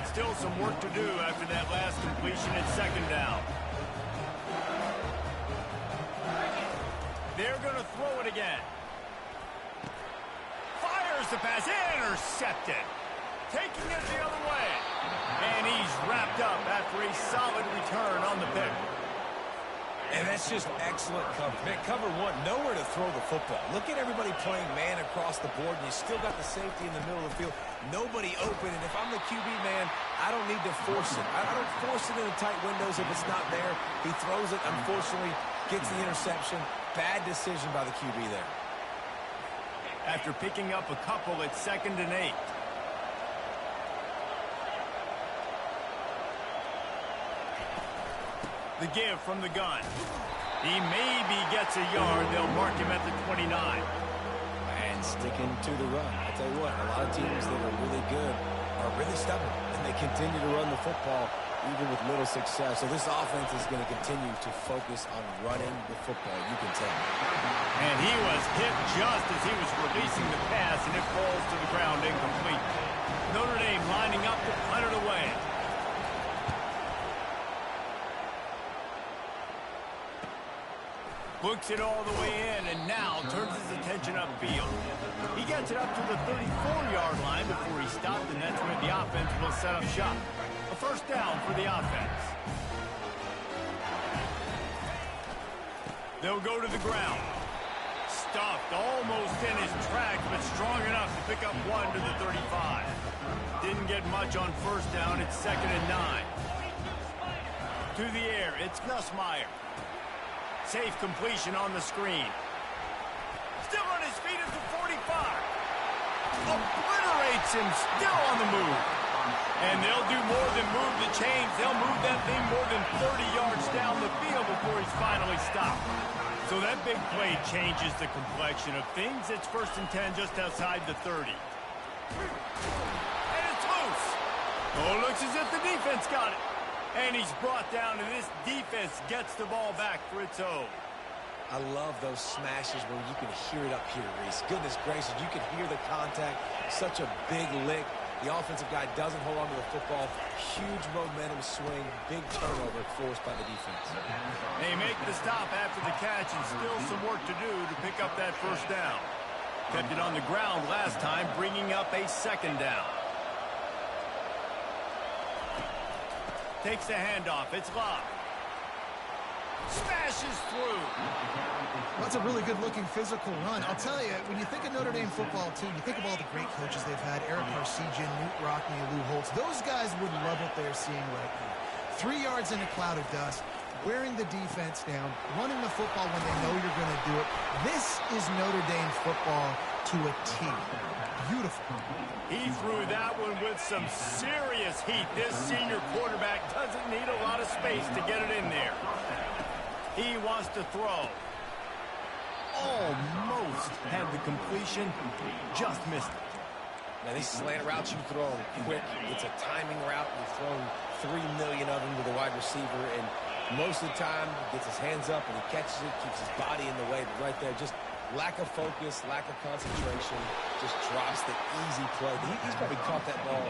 Still some work to do after that last completion at second down. They're going to throw it again. Fires the pass. Intercepted. Taking it the other way. And he's wrapped up after a solid return on the pick. And that's just excellent coverage. Man, cover one, nowhere to throw the football. Look at everybody playing man across the board, and you still got the safety in the middle of the field. Nobody open, and if I'm the QB man, I don't need to force it. I don't force it in the tight windows if it's not there. He throws it, unfortunately, gets the interception. Bad decision by the QB there. After picking up a couple, it's 2nd and 8. The give from the gun. He maybe gets a yard. They'll mark him at the 29. And sticking to the run. I tell you what, a lot of teams that are really good are really stubborn, and they continue to run the football even with little success. So this offense is going to continue to focus on running the football, you can tell. And he was hit just as he was releasing the pass, and it falls to the ground incomplete. Notre Dame lining up to punt it away. Books it all the way in, and now turns his attention upfield. He gets it up to the 34-yard line before he stopped, and that's where the offense will set up shop. A first down for the offense. They'll go to the ground. Stuffed almost in his tracks, but strong enough to pick up one to the 35. Didn't get much on first down. It's 2nd and 9. To the air, it's Nussmeier. Safe completion on the screen. Still on his feet at the 45. Obliterates him, still on the move. And they'll do more than move the chains. They'll move that thing more than 30 yards down the field before he's finally stopped. So that big play changes the complexion of things. It's 1st and 10 just outside the 30. And it's loose. Oh, looks as if the defense got it. And he's brought down, and this defense gets the ball back for its own. I love those smashes where you can hear it up here, Reese. Goodness gracious, you can hear the contact. Such a big lick. The offensive guy doesn't hold on to the football. Huge momentum swing. Big turnover forced by the defense. They make the stop after the catch, and still some work to do to pick up that first down. Kept it on the ground last time, bringing up a 2nd down. Takes the handoff. It's Love. Smashes through. That's a really good-looking physical run. I'll tell you, when you think of Notre Dame football, too, you think of all the great coaches they've had, Eric Harsegian, Newt Rockne, Lou Holtz. Those guys would love what they're seeing right now. 3 yards in a cloud of dust, wearing the defense down, running the football when they know you're going to do it. This is Notre Dame football to a T. Beautiful. He threw that one with some serious heat. This senior quarterback doesn't need a lot of space to get it in there. He wants to throw. Almost had the completion, just missed it. Now, these slant routes you throw quick. It's a timing route. You've thrown 3 million of them to the wide receiver, and most of the time he gets his hands up and he catches it, keeps his body in the way. But right there, just lack of focus, lack of concentration, just drops the easy play. He's probably caught that ball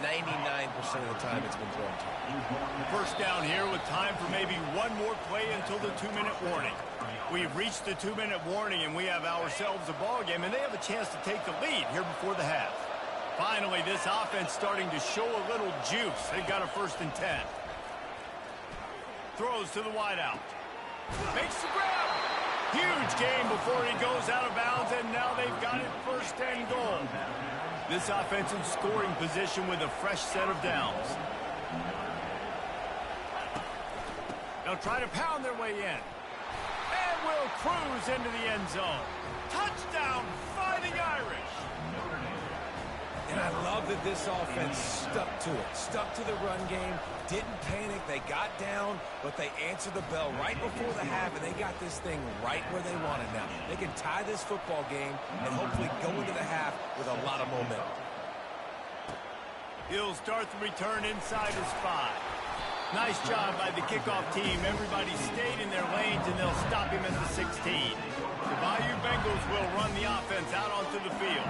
99% of the time it's been thrown to him. First down here with time for maybe one more play until the 2-minute warning. We've reached the 2-minute warning, and we have ourselves a ball game, and they have a chance to take the lead here before the half. Finally, this offense starting to show a little juice. They've got a 1st and 10. Throws to the wideout. Makes the grab. Huge gain before he goes out of bounds, and now they've got it 1st and goal. This offense in scoring position with a fresh set of downs. They'll try to pound their way in. And will cruise into the end zone. Touchdown, Fighting Irish. And I love that this offense stuck to it, stuck to the run game, didn't panic. They got down, but they answered the bell right before the half, and they got this thing right where they want it now. They can tie this football game and hopefully go into the half with a lot of momentum. He'll start the return inside his 5. Nice job by the kickoff team. Everybody stayed in their lanes, and they'll stop him at the 16. The Bayou Bengals will run the offense out onto the field.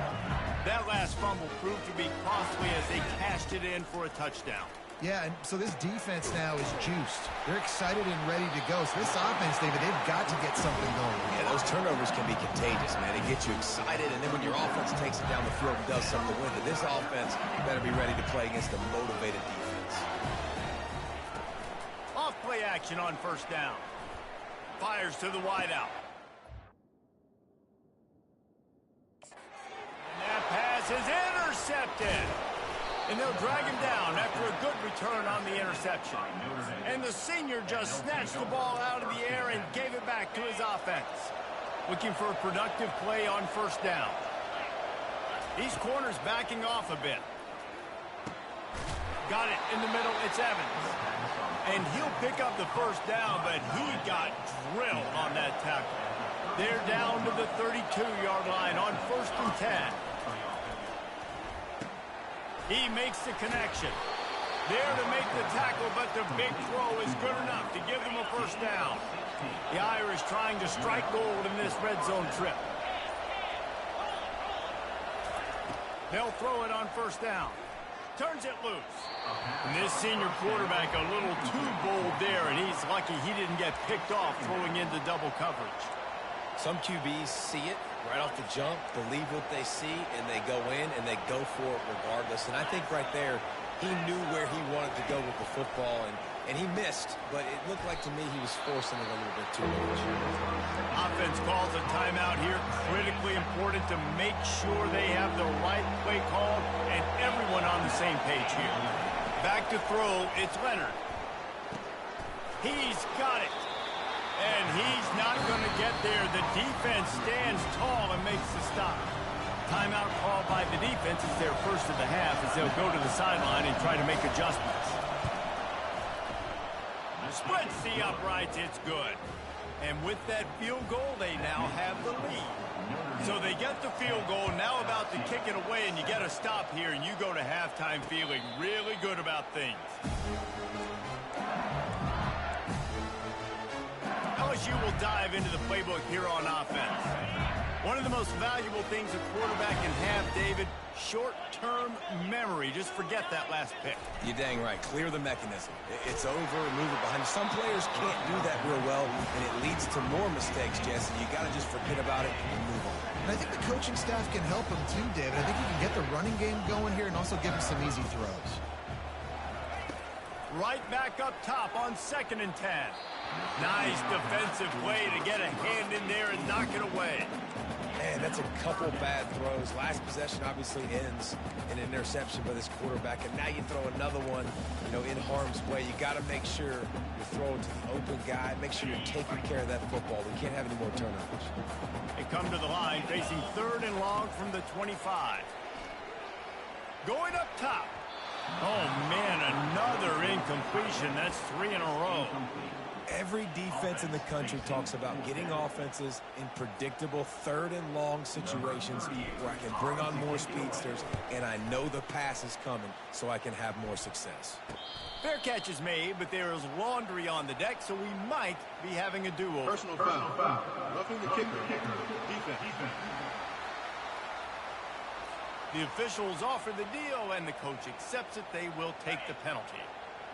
That last fumble proved to be costly as they cashed it in for a touchdown. Yeah, and so this defense now is juiced. They're excited and ready to go. So this offense, David, they've got to get something going. Yeah, those turnovers can be contagious, man. It gets you excited, and then when your offense takes it down the field and does something with it, this offense better be ready to play against a motivated defense. Off play action on 1st down. Fires to the wideout. That pass is intercepted. And they'll drag him down after a good return on the interception. And the senior just snatched the ball out of the air and gave it back to his offense. Looking for a productive play on 1st down. These corners backing off a bit. Got it in the middle. It's Evans. And he'll pick up the 1st down, but he got drilled on that tackle. They're down to the 32-yard line on 1st and 10. He makes the connection. There to make the tackle, but the big throw is good enough to give them a 1st down. The Irish trying to strike gold in this red zone trip. They'll throw it on 1st down. Turns it loose. And this senior quarterback a little too bold there, and he's lucky he didn't get picked off throwing into double coverage. Some QBs see it right off the jump, believe what they see, and they go in and they go for it regardless. And I think right there, he knew where he wanted to go with the football, and he missed, but it looked like to me he was forcing it a little bit too much. Offense calls a timeout here. Critically important to make sure they have the right play call and everyone on the same page here. Back to throw, it's Leonard. He's got it. And he's not going to get there. The defense stands tall and makes the stop. Timeout called by the defense. It's their 1st of the half as they'll go to the sideline and try to make adjustments. Splits the uprights. It's good. And with that field goal, they now have the lead. So they get the field goal, now about to kick it away, and you get a stop here, and you go to halftime feeling really good about things. LSU will dive into the playbook here on offense. One of the most valuable things a quarterback can have, David, short-term memory. Just forget that last pick. You're dang right. Clear the mechanism. It's over, move it behind you. Some players can't do that real well, and it leads to more mistakes, Jesse. You got to just forget about it and move on. And I think the coaching staff can help him too, David. I think he can get the running game going here and also give him some easy throws. Right back up top on 2nd and 10. Nice defensive play to get a hand in there and knock it away. Man, that's a couple bad throws. Last possession obviously ends in an interception by this quarterback, and now you throw another one, in harm's way. You got to make sure you're throwing to the open guy. Make sure you're taking care of that football. We can't have any more turnovers. They come to the line facing 3rd and long from the 25. Going up top. Oh, man, another incompletion. That's 3 in a row. Every defense in the country talks about getting offenses in predictable 3rd and long situations where I can bring on more speedsters and I know the pass is coming so I can have more success. Fair catch is made, but there is laundry on the deck, so we might be having a duo. Personal foul. Roughing the kicker. Defense. The officials offer the deal, and the coach accepts it. They will take the penalty.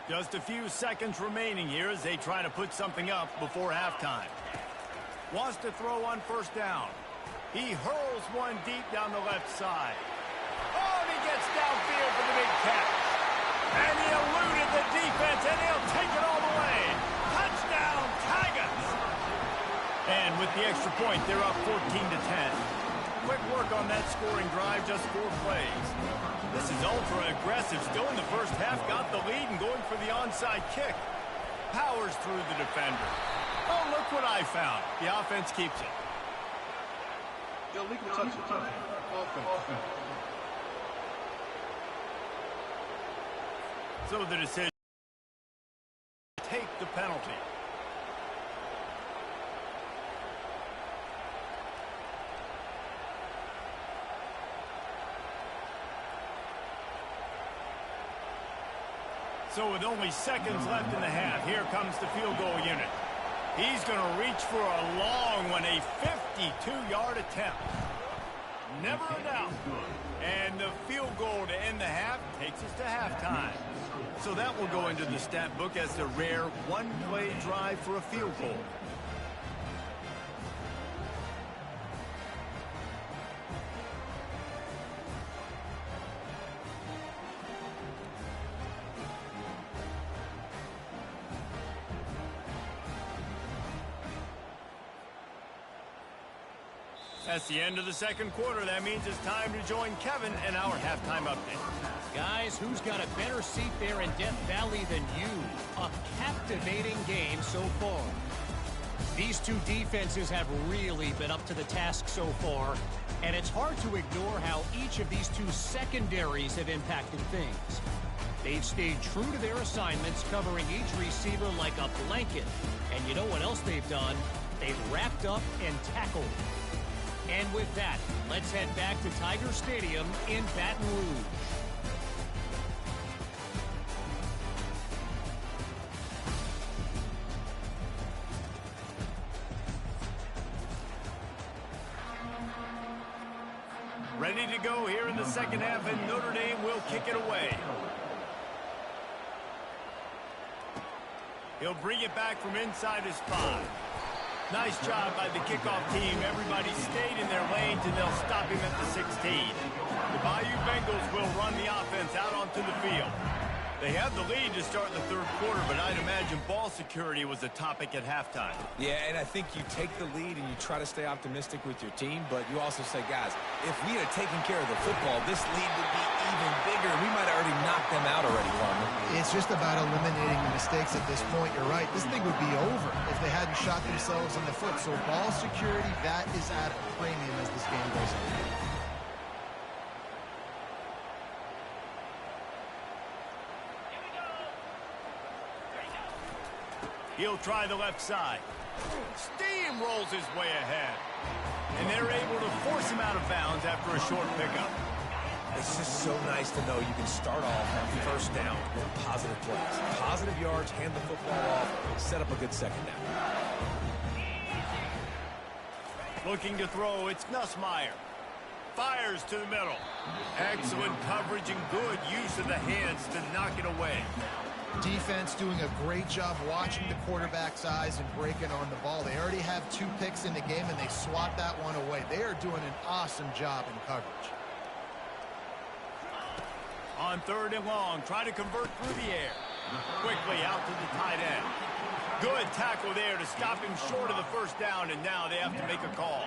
Just a few seconds remaining here as they try to put something up before halftime. Wants to throw on 1st down. He hurls one deep down the left side. Oh, and he gets downfield for the big catch. And he eluded the defense, and he'll take it all the way. Touchdown, Tigers! And with the extra point, they're up 14-10. Quick work on that scoring drive, just 4 plays. This is ultra-aggressive. Still in the first half, got the lead and going for the onside kick. Powers through the defender. Oh, look what I found. The offense keeps it. Illegal touch. Offense. So the decision, take the penalty. So with only seconds left in the half, here comes the field goal unit. He's going to reach for a long one, a 52-yard attempt. Never a doubt. And the field goal to end the half takes us to halftime. So that will go into the stat book as the rare one-play drive for a field goal. That's the end of the second quarter. That means it's time to join Kevin in our halftime update. Guys, who's got a better seat there in Death Valley than you? A captivating game so far. These two defenses have really been up to the task so far, and it's hard to ignore how each of these two secondaries have impacted things. They've stayed true to their assignments, covering each receiver like a blanket. And you know what else they've done? They've wrapped up and tackled. And with that, let's head back to Tiger Stadium in Baton Rouge. Ready to go here in the second half, and Notre Dame will kick it away. He'll bring it back from inside his 5. Nice job by the kickoff team. Everybody stayed in their lanes, and they'll stop him at the 16. The Bayou Bengals will run the offense out onto the field. They have the lead to start the third quarter, but I'd imagine ball security was a topic at halftime. Yeah, and I think you take the lead and you try to stay optimistic with your team, but you also say, guys, if we had taken care of the football, this lead would be even bigger. We might have already knocked them out already, Farmer. It's just about eliminating the mistakes at this point. You're right. This thing would be over if they hadn't shot themselves in the foot. So ball security, that is at a premium as this game goes on. He'll try the left side. Steamrolls his way ahead. And they're able to force him out of bounds after a short pickup. It's just so nice to know you can start off on first down with positive plays. Positive yards, hand the football off, set up a good second down. Looking to throw, it's Nussmeier. Fires to the middle. Excellent coverage and good use of the hands to knock it away. Defense doing a great job watching the quarterback's eyes and breaking on the ball. They already have 2 picks in the game, and they swat that one away. They are doing an awesome job in coverage. On third and long, try to convert through the air. Quickly out to the tight end. Good tackle there to stop him short of the first down, and now they have to make a call.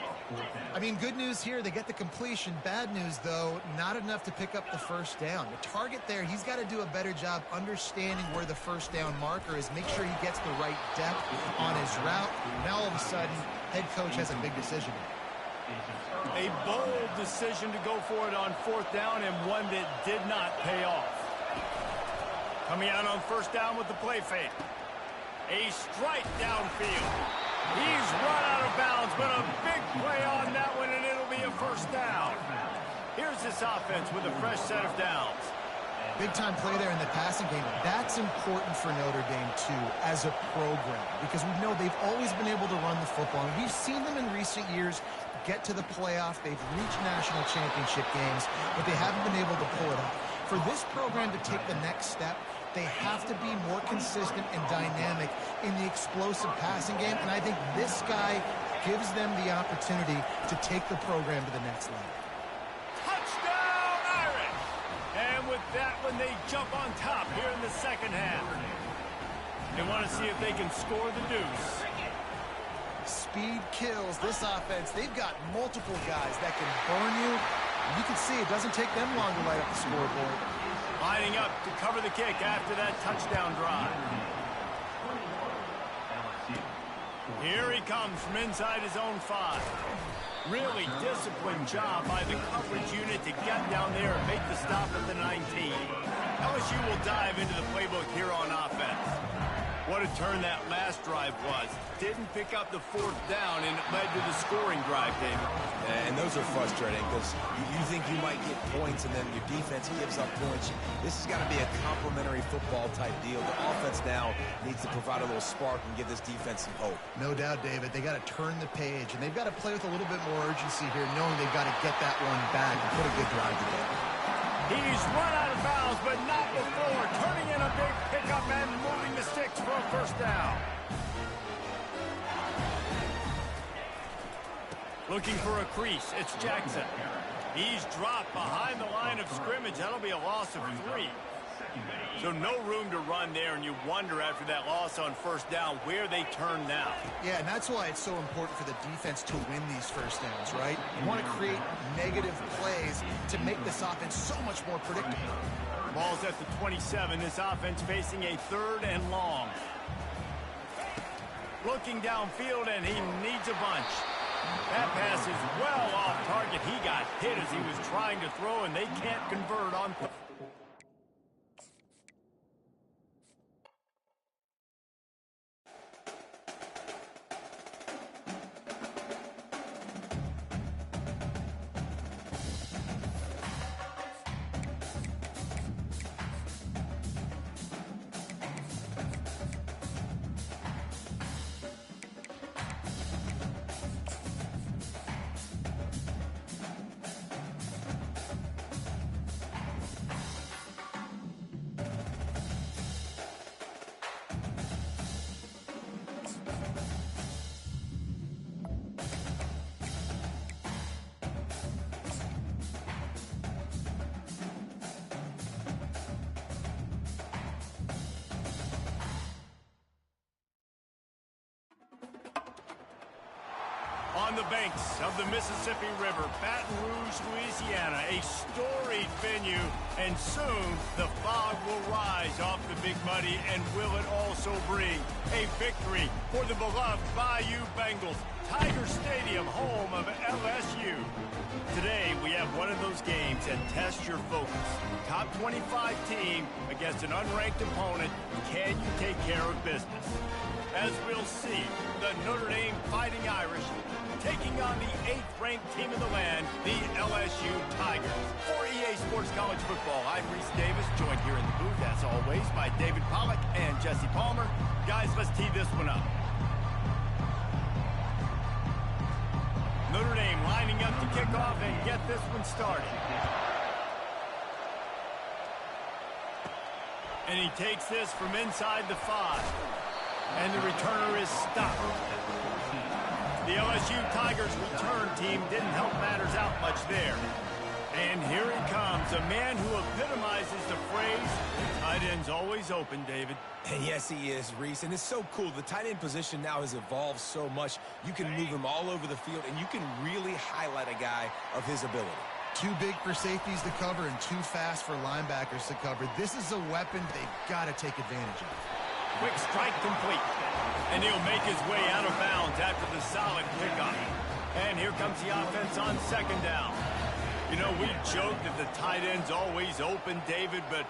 I mean, good news here, they get the completion. Bad news, though, not enough to pick up the first down. The target there, he's got to do a better job understanding where the first down marker is, make sure he gets the right depth on his route. Now, all of a sudden, head coach has a big decision. A bold decision to go for it on fourth down, and one that did not pay off. Coming out on first down with the play fake. A strike downfield. He's run out of bounds, but a big play on that one, and it'll be a first down. Here's this offense with a fresh set of downs. Big-time play there in the passing game. That's important for Notre Dame, too, as a program, because we know they've always been able to run the football. We've seen them in recent years get to the playoff. They've reached national championship games, but they haven't been able to pull it off. For this program to take the next step, they have to be more consistent and dynamic in the explosive passing game, and I think this guy gives them the opportunity to take the program to the next level. Touchdown, Irish! And with that one, they jump on top here in the second half. They want to see if they can score the deuce. Speed kills this offense. They've got multiple guys that can burn you. You can see it doesn't take them long to light up the scoreboard. Lining up to cover the kick after that touchdown drive. Here he comes from inside his own 5. Really disciplined job by the coverage unit to get down there and make the stop at the 19. LSU will dive into the playbook here on offense. What a turn that last drive was. Didn't pick up the fourth down, and it led to the scoring drive, David. And those are frustrating because you think you might get points, and then your defense gives up points. This has got to be a complementary football type deal. The offense now needs to provide a little spark and give this defense some hope. No doubt, David. They got to turn the page, and they've got to play with a little bit more urgency here, knowing they've got to get that one back and put a good drive together. He's run out of bounds, but not before. Turning in a big pickup and moving the sticks for a first down. Looking for a crease. It's Jackson. He's dropped behind the line of scrimmage. That'll be a loss of 3. So no room to run there, and you wonder after that loss on first down where they turn now. Yeah, and that's why it's so important for the defense to win these first downs, right? You want to create negative plays to make this offense so much more predictable. Ball's at the 27. This offense facing a 3rd and long. Looking downfield, and he needs a bunch. That pass is well off target. He got hit as he was trying to throw, and they can't convert on. On the banks of the Mississippi River, Baton Rouge, Louisiana, a storied venue, and soon the fog will rise off the Big Muddy, and will it also bring a victory for the beloved Bayou Bengals, Tiger Stadium, home of LSU. Today, we have one of those games that test your focus. Top 25 team against an unranked opponent. Can you take care of business? As we'll see, the Notre Dame Fighting Irish taking on the 8th-ranked team in the land, the LSU Tigers. For EA Sports College Football, I'm Reese Davis, joined here in the booth, as always, by David Pollack and Jesse Palmer. Guys, let's tee this one up. Notre Dame lining up to kick off and get this one started. And he takes this from inside the 5. And the returner is stopped. The LSU Tigers return team didn't help matters out much there. And here he comes, a man who epitomizes the phrase, tight end's always open, David. And yes, he is, Reese. And it's so cool. The tight end position now has evolved so much. You can move him all over the field, and you can really highlight a guy of his ability. Too big for safeties to cover and too fast for linebackers to cover. This is a weapon they've got to take advantage of. Quick strike complete. And he'll make his way out of bounds after the solid pickup. And here comes the offense on second down. You know, we joked that the tight end's always open, David, but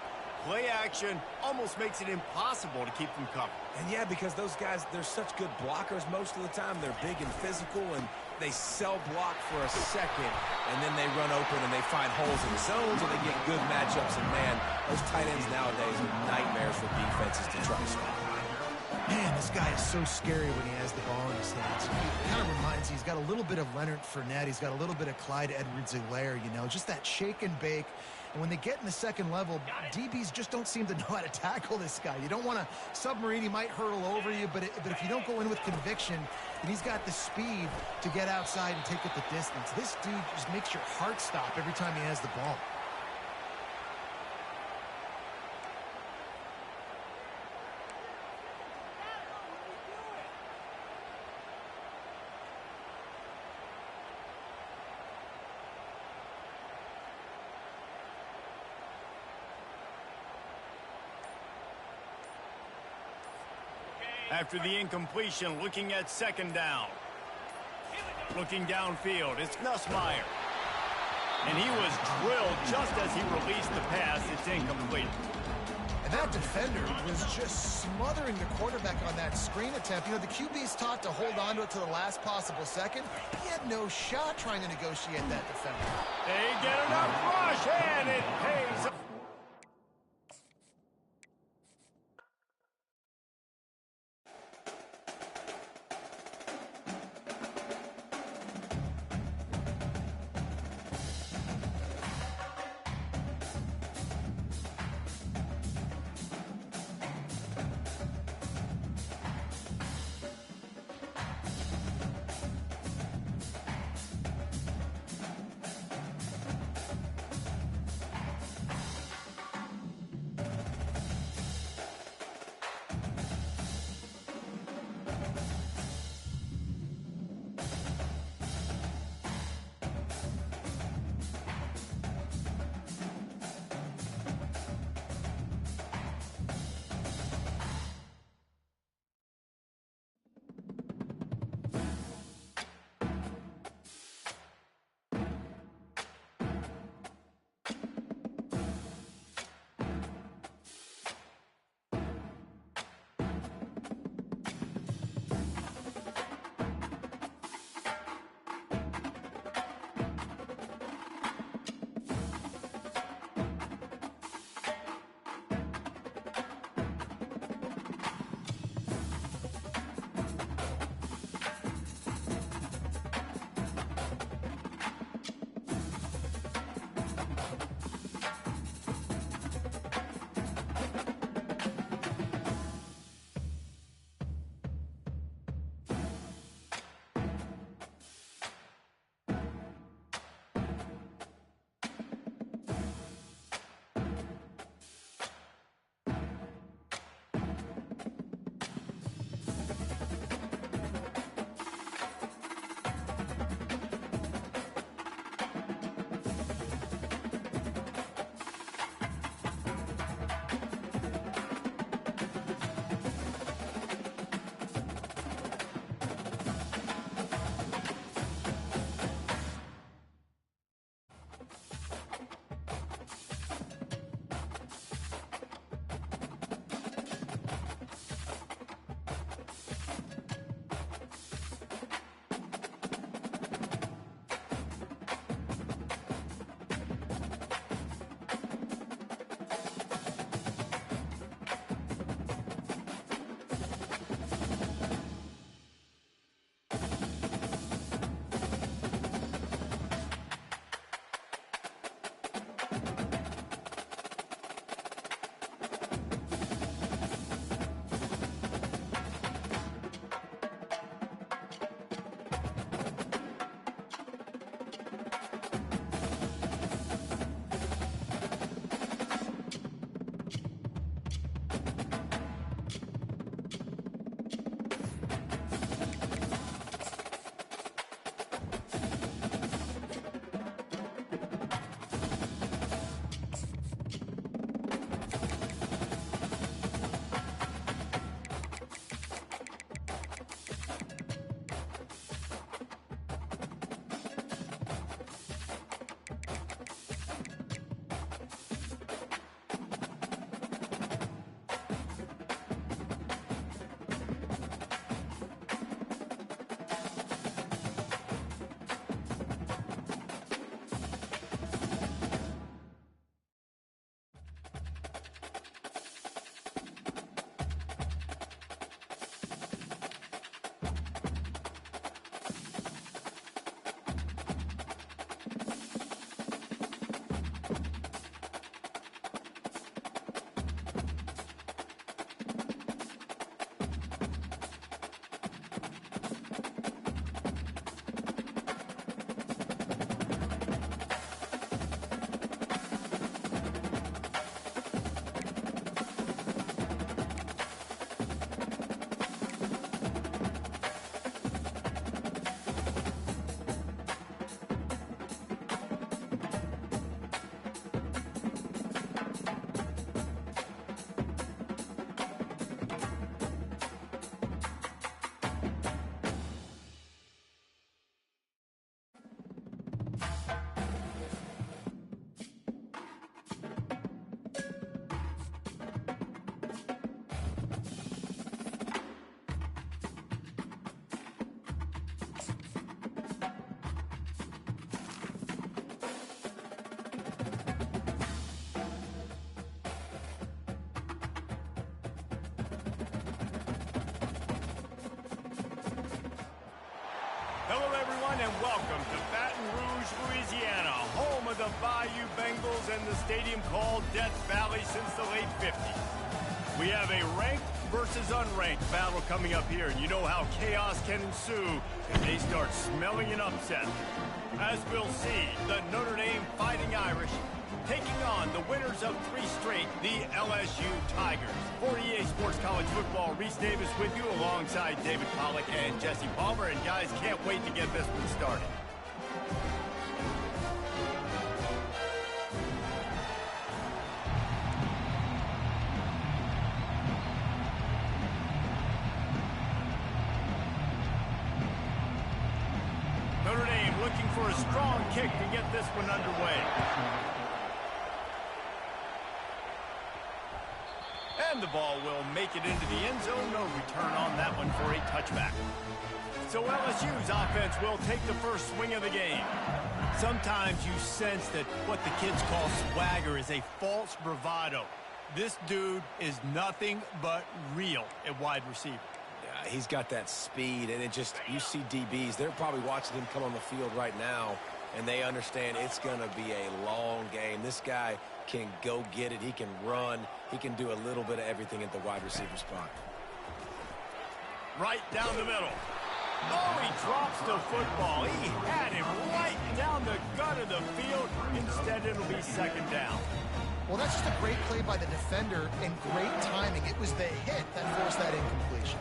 play action almost makes it impossible to keep them covered. And yeah, because those guys, they're such good blockers most of the time. They're big and physical, and they cell block for a second, and then they run open and they find holes in the zones, and they get good matchups. And man, those tight ends nowadays are nightmares for defenses to try to stop. Man, this guy is so scary when he has the ball in his hands. He kind of reminds me, he's got a little bit of Leonard Fournette. He's got a little bit of Clyde Edwards-Helaire, you know, just that shake and bake. And when they get in the second level, DBs just don't seem to know how to tackle this guy. You don't want to submarine. He might hurtle over you, but if you don't go in with conviction, and he's got the speed to get outside and take it the distance. This dude just makes your heart stop every time he has the ball. After the incompletion, looking at second down. Looking downfield, it's Nussmeier. And he was drilled just as he released the pass. It's incomplete. And that defender was just smothering the quarterback on that screen attempt. You know, the QB's taught to hold on to it to the last possible second. He had no shot trying to negotiate that defender. They get enough rush, and it pays. Hello, everyone, and welcome to Baton Rouge, Louisiana, home of the Bayou Bengals and the stadium called Death Valley since the late 50s. We have a ranked versus unranked battle coming up here, and you know how chaos can ensue if they start smelling an upset. As we'll see, the Notre Dame Fighting Irish taking on the winners of 3 straight, the LSU Tigers. For EA Sports College Football, Reese Davis with you alongside David Pollack and Jesse Palmer. And guys, can't wait to get this one started. Notre Dame looking for a strong kick to get this one underway. And the ball will make it into the end zone. No return on that one for a touchback. So LSU's offense will take the first swing of the game. Sometimes you sense that what the kids call swagger is a false bravado. This dude is nothing but real at wide receiver. Yeah, he's got that speed, and you see DBs. They're probably watching him come on the field right now, and they understand it's going to be a long game. This guy can go get it. He can run. He can do a little bit of everything at the wide receiver spot. Right down the middle. Oh, he drops the football. He had him right down the gut of the field. Instead, it'll be second down. Well, that's just a great play by the defender and great timing. It was the hit that forced that incompletion.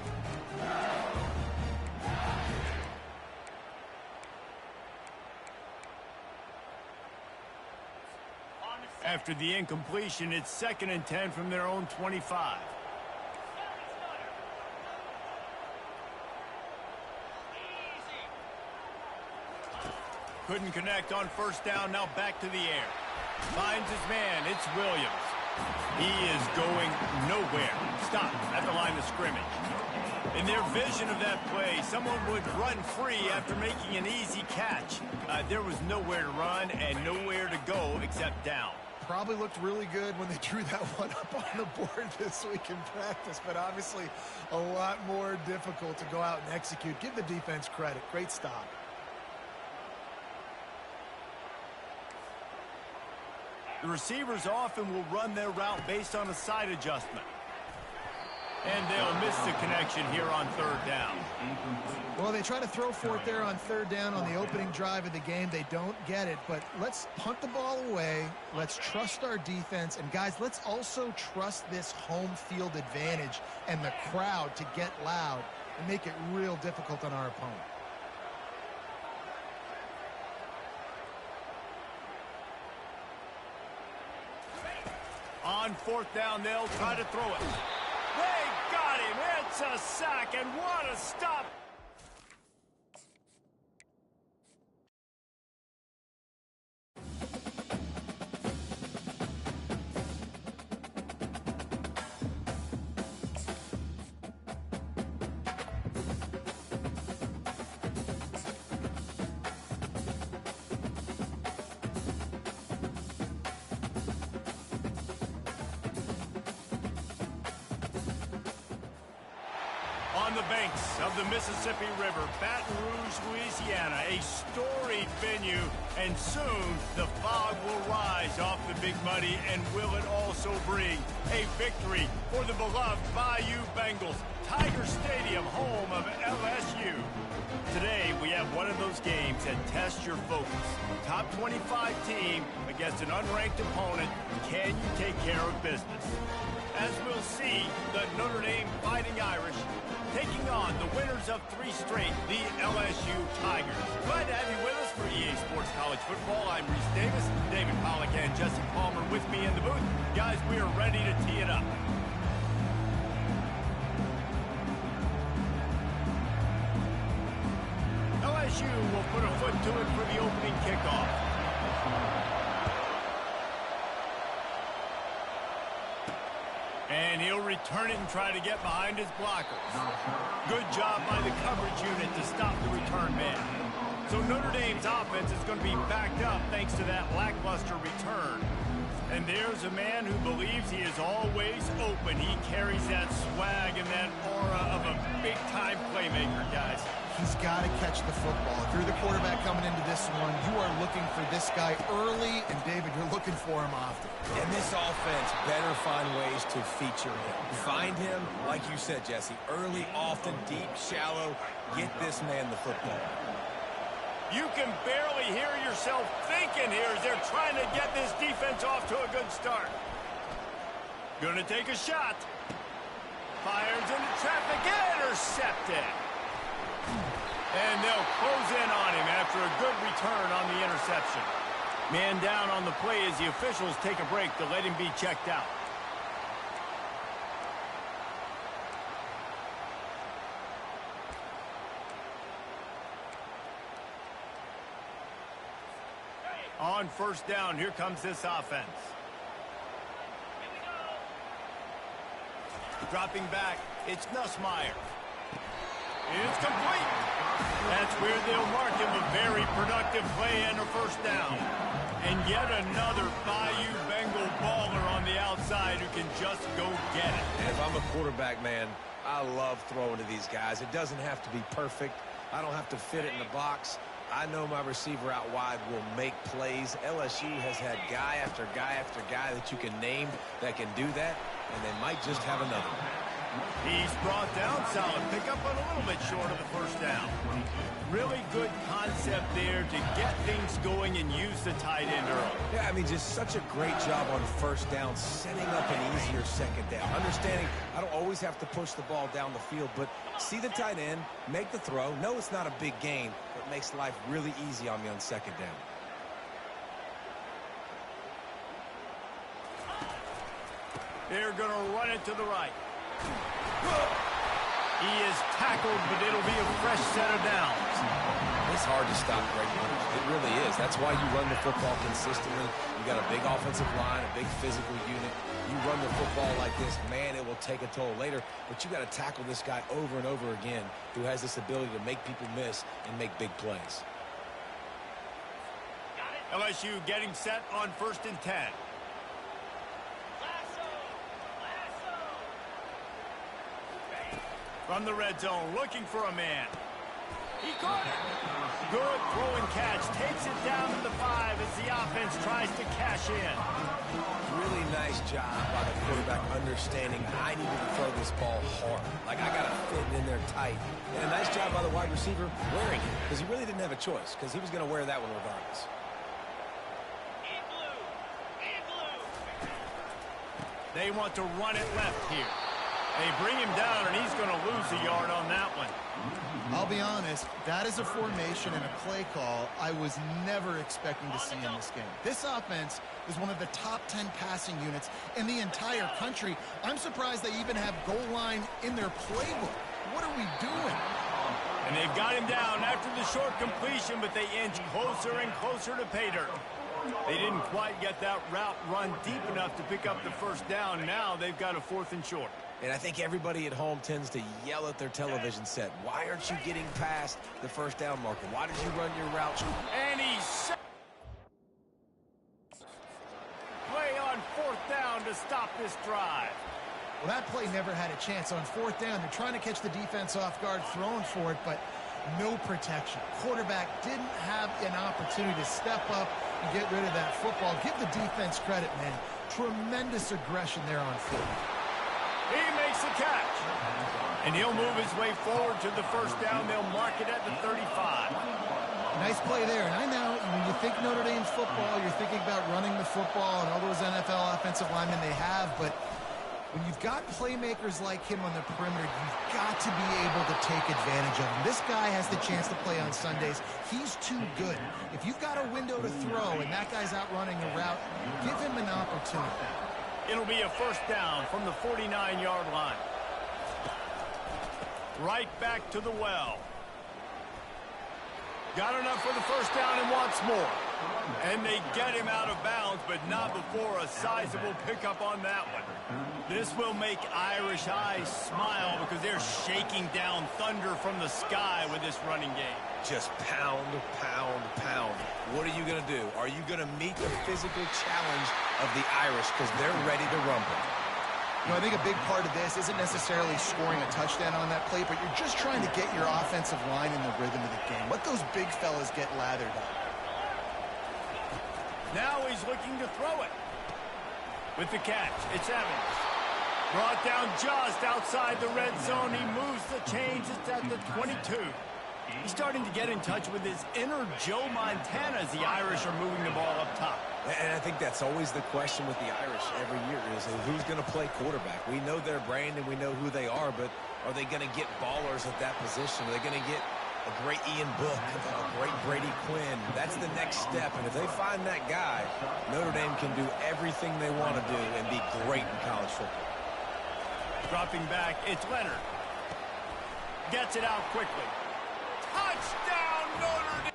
After the incompletion, it's 2nd and 10 from their own 25. Couldn't connect on first down. Now back to the air. Finds his man. It's Williams. He is going nowhere. Stop at the line of scrimmage. In their vision of that play, someone would run free after making an easy catch. There was nowhere to run and nowhere to go except down. Probably looked really good when they drew that one up on the board this week in practice, but obviously a lot more difficult to go out and execute. Give the defense credit. Great stop. The receivers often will run their route based on a side adjustment. And they'll miss the connection here on 3rd down. Well, they try to throw for it there on 3rd down on the opening drive of the game. They don't get it, but let's punt the ball away. Let's trust our defense. And, guys, let's also trust this home field advantage and the crowd to get loud and make it real difficult on our opponent. On 4th down, they'll try to throw it. They got him. It's a sack, and what a stop. On the banks of the Mississippi River, Baton Rouge, Louisiana, a storied venue, and soon the fog will rise off the Big Muddy, and will it also bring a victory for the beloved Bayou Bengals, Tiger Stadium, home of LSU. Today, we have one of those games that tests your focus. Top 25 team against an unranked opponent. Can you take care of business? As we'll see, the Notre Dame Fighting Irish taking on the winners of 3 straight, the LSU Tigers. Glad to have you with us for EA Sports College Football. I'm Reese Davis, David Pollack, and Jesse Palmer with me in the booth. Guys, we are ready to tee it up. LSU will put a foot to it for the opening kickoff. And he'll return it and try to get behind his blockers. Good job by the coverage unit to stop the return man. So Notre Dame's offense is going to be backed up thanks to that lackluster return. And there's a man who believes he is always open. He carries that swag and that aura of a big-time playmaker, guys. He's got to catch the football. If you're the quarterback coming into this one, you are looking for this guy early, and David, you're looking for him often. And this offense better find ways to feature him. Find him, like you said, Jesse, early, often, deep, shallow. Get this man the football. You can barely hear yourself thinking here as they're trying to get this defense off to a good start. Gonna take a shot. Fires into traffic, intercepted. And they'll close in on him after a good return on the interception. Man down on the play as the officials take a break to let him be checked out. On first down, here comes this offense. Dropping back, it's Nussmeier. It's complete. That's where they'll mark him a very productive play and a first down. And yet another Bayou Bengal baller on the outside who can just go get it. And if I'm a quarterback, man, I love throwing to these guys. It doesn't have to be perfect. I don't have to fit it in the box. I know my receiver out wide will make plays. LSU has had guy after guy after guy that you can name that can do that, and they might just have another. He's brought down solid. Pick up a little bit short of the first down. Really good concept there to get things going and use the tight end early. Yeah, I mean, just such a great job on first down, setting up an easier second down. Understanding I don't always have to push the ball down the field, but see the tight end, make the throw. No, it's not a big gain, but makes life really easy on me on second down. They're going to run it to the right. He is tackled, but it'll be a fresh set of downs. It's hard to stop great runners. It really is. That's why you run the football consistently. You got a big offensive line, a big physical unit. You run the football like this, man, it will take a toll later. But you got to tackle this guy over and over again who has this ability to make people miss and make big plays. LSU getting set on 1st and 10. From the red zone, looking for a man. He caught it. Good throw and catch. Takes it down to the 5 as the offense tries to cash in. Really nice job by the quarterback understanding I need to throw this ball hard. Like, I got to fit it in there tight. And a nice job by the wide receiver wearing it, because he really didn't have a choice, because he was going to wear that one regardless. They want to run it left here. They bring him down, and he's going to lose a yard on that one. I'll be honest, that is a formation and a play call I was never expecting to see in this game. This offense is one of the top 10 passing units in the entire country. I'm surprised they even have goal line in their playbook. What are we doing? And they've got him down after the short completion, but they inch closer and closer to pay dirt. They didn't quite get that route run deep enough to pick up the first down. Now they've got a 4th and short. And I think everybody at home tends to yell at their television set. Why aren't you getting past the first down marker? Why did you run your route? And he's play on 4th down to stop this drive. Well, that play never had a chance. On 4th down, they're trying to catch the defense off guard, throwing for it, but no protection. Quarterback didn't have an opportunity to step up and get rid of that football. Give the defense credit, man. Tremendous aggression there on foot. He makes the catch. And he'll move his way forward to the first down. They'll mark it at the 35. Nice play there. And I know when you think Notre Dame football, you're thinking about running the football and all those NFL offensive linemen they have. But when you've got playmakers like him on the perimeter, you've got to be able to take advantage of him. This guy has the chance to play on Sundays. He's too good. If you've got a window to throw and that guy's out running a route, give him an opportunity. It'll be a first down from the 49-yard line. Right back to the well. Got enough for the first down and wants more. And they get him out of bounds, but not before a sizable pickup on that one. This will make Irish eyes smile because they're shaking down thunder from the sky with this running game. Just pound, pound, pound. What are you going to do? Are you going to meet the physical challenge of the Irish because they're ready to rumble? You know, I think a big part of this isn't necessarily scoring a touchdown on that play, but you're just trying to get your offensive line in the rhythm of the game. Let those big fellas get lathered up. Now he's looking to throw it. With the catch, it's Evans. Brought down just outside the red zone. He moves the chains. It's at the 22. He's starting to get in touch with his inner Joe Montana as the Irish are moving the ball up top. And I think that's always the question with the Irish every year is who's going to play quarterback. We know their brand and we know who they are, but are they going to get ballers at that position? Are they going to get a great Ian Book, a great Brady Quinn? That's the next step, and if they find that guy, Notre Dame can do everything they want to do and be great in college football. Dropping back, it's Leonard. Gets it out quickly. Touchdown, Notre Dame!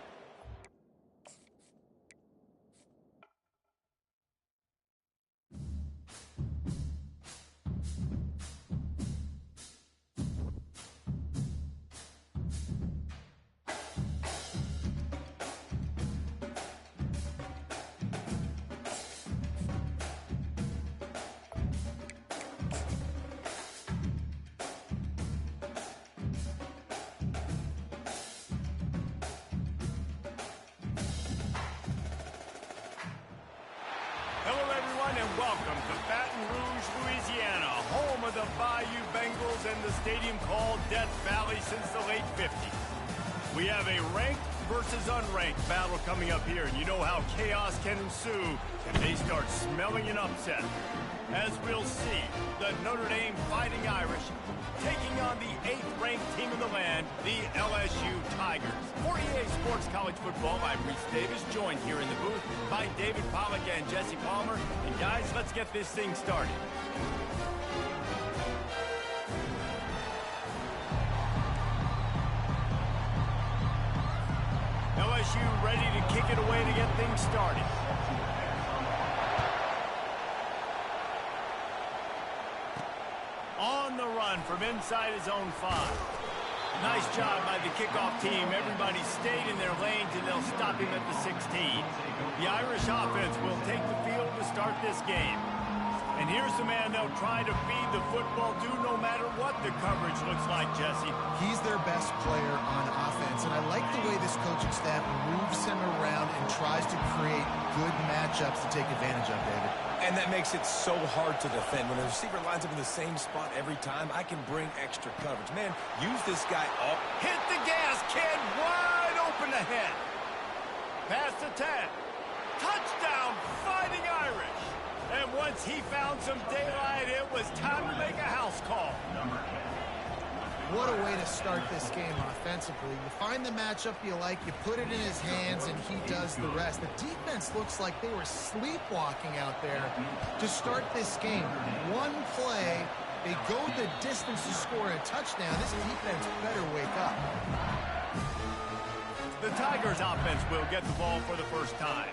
And welcome to Baton Rouge, Louisiana, home of the Bayou Bengals and the stadium called Death Valley since the late 50s. We have a ranked versus unranked battle coming up here, and you know how chaos can ensue if they start smelling an upset. As we'll see, the Notre Dame Fighting Irish taking on the 8th-ranked team in the land, the LSU Tigers. For EA Sports College Football, I'm Reese Davis, joined here in the booth by David Pollack and Jesse Palmer. And guys, let's get this thing started. LSU ready to kick it away to get things started. On the run from inside his own 5. Nice job by the kickoff team. Everybody stayed in their lanes, and they'll stop him at the 16. The Irish offense will take the field to start this game. And here's the man they'll try to feed the football to no matter what the coverage looks like, Jesse. He's their best player on offense, and I like the way this coaching staff moves him around and tries to create good matchups to take advantage of, David. And that makes it so hard to defend. When the receiver lines up in the same spot every time, I can bring extra coverage. Man, use this guy up. Hit the gas, kid. Wide open ahead. Pass to 10. Touchdown, Fighting Irish. And once he found some daylight, it was time to make a house call. What a way to start this game offensively. You find the matchup you like, you put it in his hands, and he does the rest. The defense looks like they were sleepwalking out there to start this game. One play, they go the distance to score a touchdown. This defense better wake up. The Tigers offense will get the ball for the first time.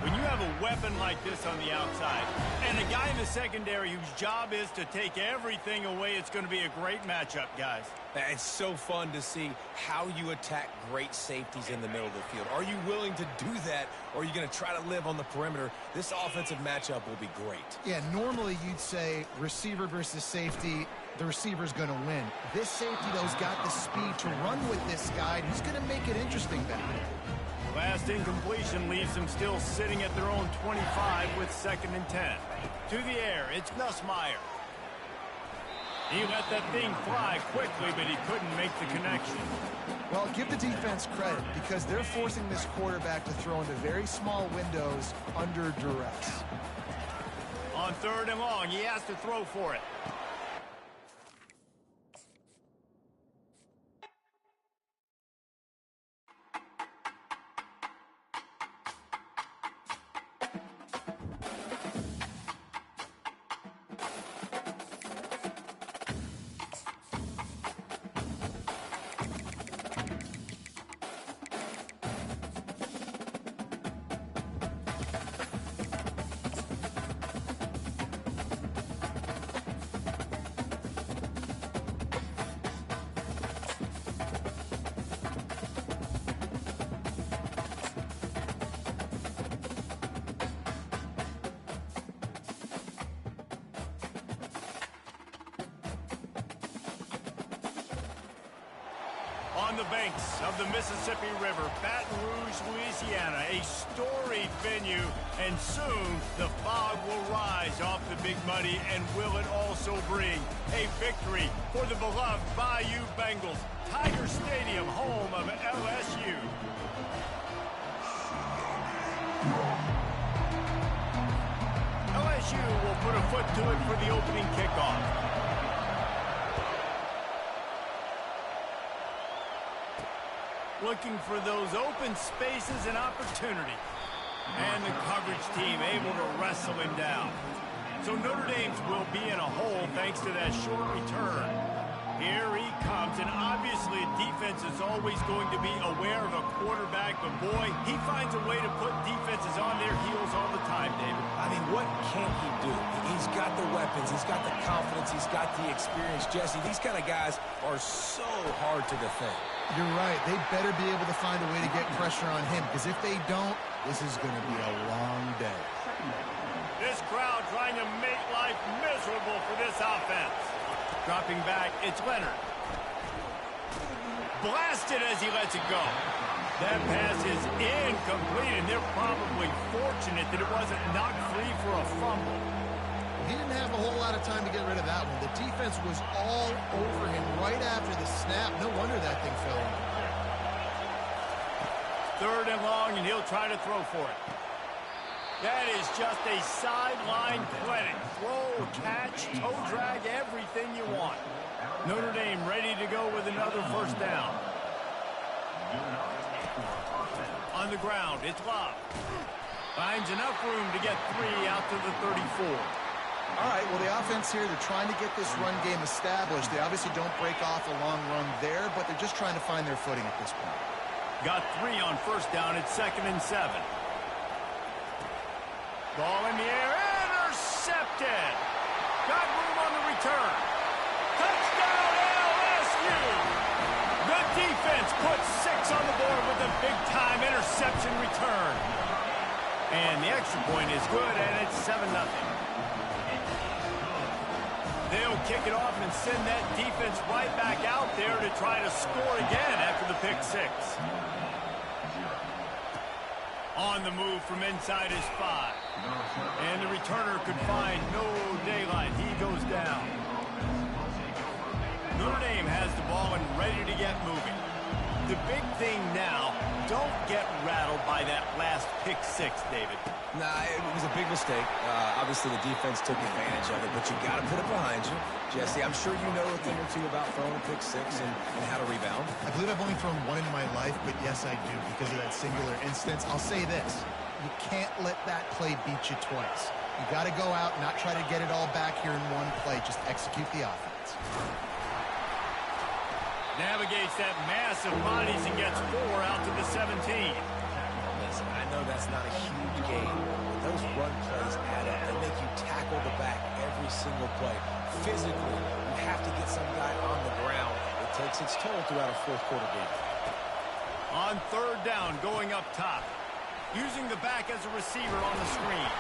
When you have a weapon like this on the outside and a guy in the secondary whose job is to take everything away, it's going to be a great matchup, guys. It's so fun to see how you attack great safeties in the middle of the field. Are you willing to do that, or are you going to try to live on the perimeter? This offensive matchup will be great. Yeah, normally you'd say receiver versus safety, the receiver's going to win. This safety, though, has got the speed to run with this guy, and he's going to make it interesting back there. Last incompletion leaves them still sitting at their own 25 with 2nd and 10. To the air, it's Nussmeier. He let that thing fly quickly, but he couldn't make the connection. Well, give the defense credit because they're forcing this quarterback to throw into very small windows under duress. On 3rd and long, he has to throw for it. On the banks of the Mississippi River, Baton Rouge, Louisiana, a storied venue, and soon the fog will rise off the Big Muddy, and will it also bring a victory for the beloved Bayou Bengals. Tiger Stadium, home of LSU. LSU will put a foot to it for the opening kickoff. Looking for those open spaces and opportunity. And the coverage team able to wrestle him down. So Notre Dame's will be in a hole thanks to that short return. Here he comes, and obviously defense is always going to be aware of a quarterback, but boy, he finds a way to put defenses on their heels all the time, David. I mean, what can he do? He's got the weapons, he's got the confidence, he's got the experience. Jesse, these kind of guys are so hard to defend. You're right. They better be able to find a way to get pressure on him, because if they don't, this is going to be a long day. This crowd trying to make life miserable for this offense. Dropping back, it's Leonard. Blasted as he lets it go. That pass is incomplete, and they're probably fortunate that it wasn't knocked free for a fumble. He didn't have a whole lot of time to get rid of that one. The defense was all over him right after the snap. No wonder that thing fell in. 3rd and long, and he'll try to throw for it. That is just a sideline clinic. Throw, catch, toe drag, everything you want. Notre Dame ready to go with another first down. On the ground, it's Love. Finds enough room to get 3 out to the 34. All right, well, the offense here, they're trying to get this run game established. They obviously don't break off a long run there, but they're just trying to find their footing at this point. Got 3 on first down. It's 2nd and 7. Ball in the air, intercepted. Got room on the return. Touchdown LSU. The defense puts 6 on the board with a big-time interception return. And the extra point is good, and it's 7-0. They'll kick it off and send that defense right back out there to try to score again after the pick 6. On the move from inside his 5. And the returner could find no daylight. He goes down. Notre Dame has the ball and ready to get moving. The big thing now, don't get rattled by that last pick 6, David. Nah, it was a big mistake. Obviously, the defense took advantage of it, but you got to put it behind you. Jesse, I'm sure you know a thing or two about throwing a pick 6 and how to rebound. I believe I've only thrown one in my life, but yes, I do, because of that singular instance. I'll say this. You can't let that play beat you twice. You got to go out and not try to get it all back here in one play. Just execute the offense. Navigates that mass of bodies and gets 4 out to the 17. Listen, I know that's not a huge game, but those run plays add up. They make you tackle the back every single play. Physically, you have to get some guy on the ground. It takes its toll throughout a fourth-quarter game. On 3rd down, going up top. Using the back as a receiver on the screen.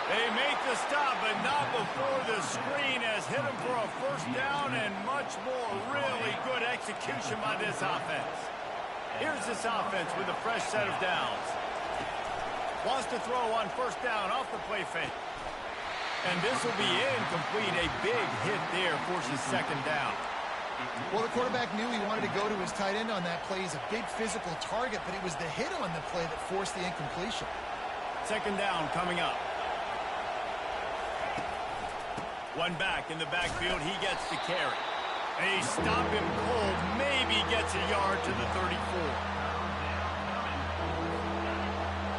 They make the stop, but not before the screen has hit him for a first down and much more. Really good execution by this offense. Here's this offense with a fresh set of downs. Wants to throw on first down off the play fake. And this will be incomplete. A big hit there forces 2nd down. Well, the quarterback knew he wanted to go to his tight end on that play. He's a big physical target, but it was the hit on the play that forced the incompletion. 2nd down coming up. One back in the backfield. He gets the carry. They stop him cold. Maybe gets a yard to the 34.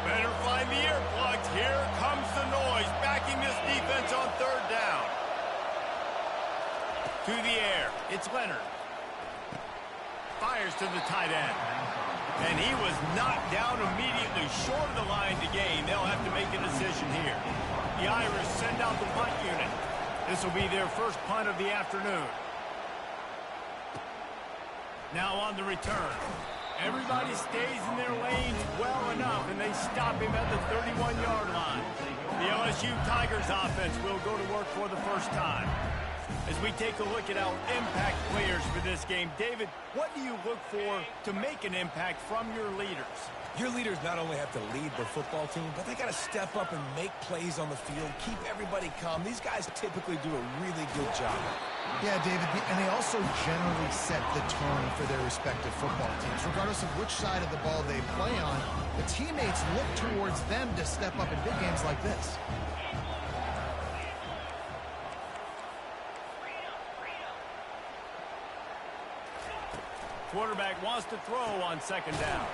Better find the earplugs. Here comes the noise. Backing this defense on 3rd down. To the air. It's Leonard. Fires to the tight end. And he was knocked down immediately short of the line to gain. They'll have to make a decision here. The Irish send out the punt unit. This will be their first punt of the afternoon. Now on the return. Everybody stays in their lanes well enough, and they stop him at the 31-yard line. The LSU Tigers offense will go to work for the first time. As we take a look at our impact players for this this game. David, what do you look for to make an impact from your leaders? Your leaders not only have to lead the football team, but they got to step up and make plays on the field, keep everybody calm. These guys typically do a really good job. Yeah, David, and they also generally set the tone for their respective football teams. Regardless of which side of the ball they play on, the teammates look towards them to step up in big games like this. Quarterback wants to throw on second down.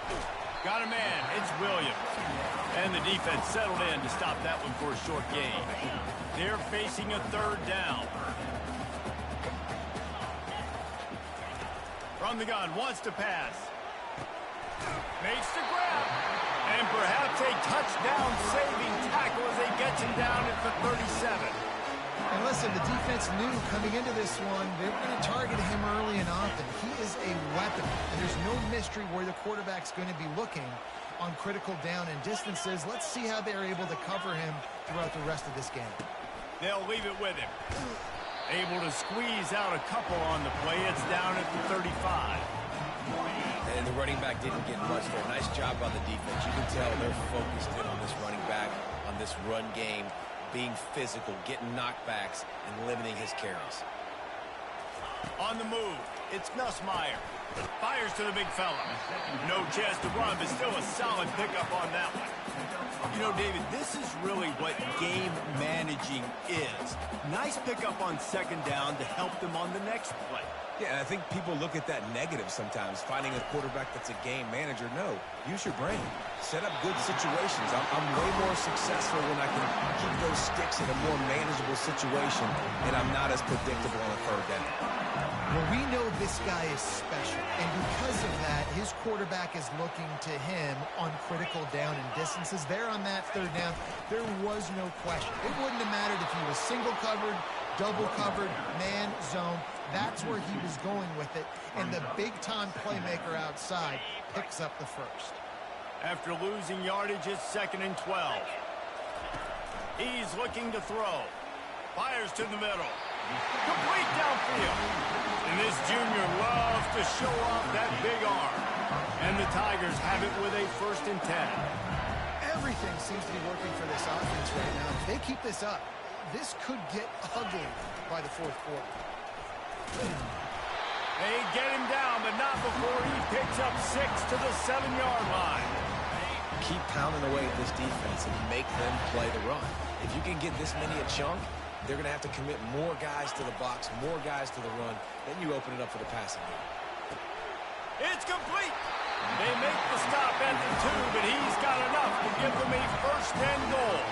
Got a man. It's Williams. And the defense settled in to stop that one for a short gain. They're facing a third down. From the gun, wants to pass. Makes the grab. And perhaps a touchdown-saving tackle as they get him down at the 37. And listen, the defense knew coming into this one, they were going to target him early and often. He is a weapon, and there's no mystery where the quarterback's going to be looking on critical down and distances. Let's see how they're able to cover him throughout the rest of this game. They'll leave it with him. Able to squeeze out a couple on the play. It's down at the 35. And the running back didn't get much there. Nice job by the defense. You can tell they're focused in on this running back, on this run game, being physical, getting knockbacks, and limiting his carries. On the move, it's Nussmeier. Fires to the big fella. No chance to run, but still a solid pickup on that one. You know, David, this is really what game managing is. Nice pickup on second down to help them on the next play. Yeah, I think people look at that negative sometimes, finding a quarterback that's a game manager. No, use your brain. Set up good situations. I'm way more successful when I can keep those sticks in a more manageable situation, and I'm not as predictable on a third down. Well, we know this guy is special, and because of that, his quarterback is looking to him on critical down and distances. There on that third down, there was no question. It wouldn't have mattered if he was single covered, double covered, man, zone. That's where he was going with it, and the big-time playmaker outside picks up the first. After losing yardage, it's 2nd and 12. He's looking to throw. Fires to the middle. Complete downfield. And this junior loves to show off that big arm. And the Tigers have it with a 1st and 10. Everything seems to be working for this offense right now. If they keep this up, this could get ugly by the 4th quarter. They get him down, but not before he picks up 6 to the 7-yard line. Keep pounding away at this defense and make them play the run. If you can get this many a chunk, they're going to have to commit more guys to the box, more guys to the run. Then you open it up for the passing game. It's complete. They make the stop at the 2, but he's got enough to give them a 1st and goal.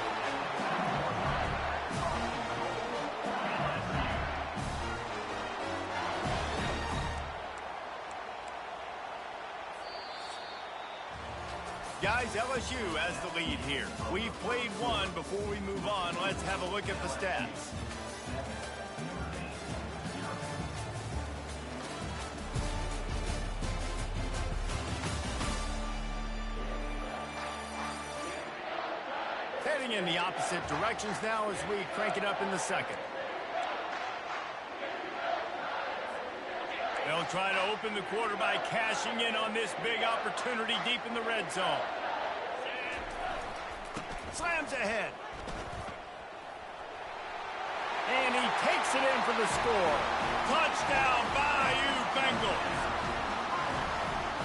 Guys, LSU has the lead here. We've played one. Before we move on, let's have a look at the stats. Heading in the opposite directions now as we crank it up in the 2nd. They'll try to open the quarter by cashing in on this big opportunity deep in the red zone. Slams ahead. And he takes it in for the score. Touchdown, Bayou Bengals.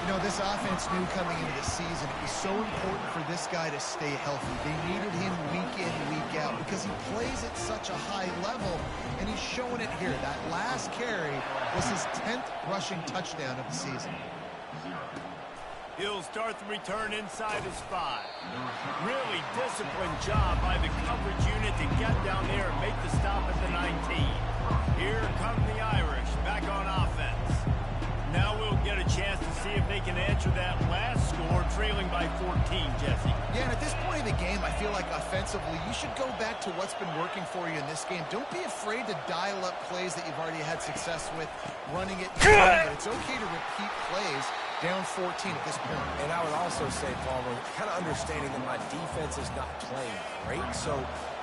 You know, this offense knew coming into the season it was so important for this guy to stay healthy. They needed him week in, week out because he plays at such a high level, and he's showing it here. That last carry was his 10th rushing touchdown of the season. He'll start the return inside his 5. Really disciplined job by the coverage unit to get down there and make the stop at the 19. Here come the Irish back on offense. Now we'll get a chance to see if they can answer that last score, trailing by 14, Jesse. Yeah, and at this point in the game, I feel like offensively, you should go back to what's been working for you in this game. Don't be afraid to dial up plays that you've already had success with, running it. It's okay to repeat plays down 14 at this point. And I would also say, Palmer, kind of understanding that my defense is not playing great, so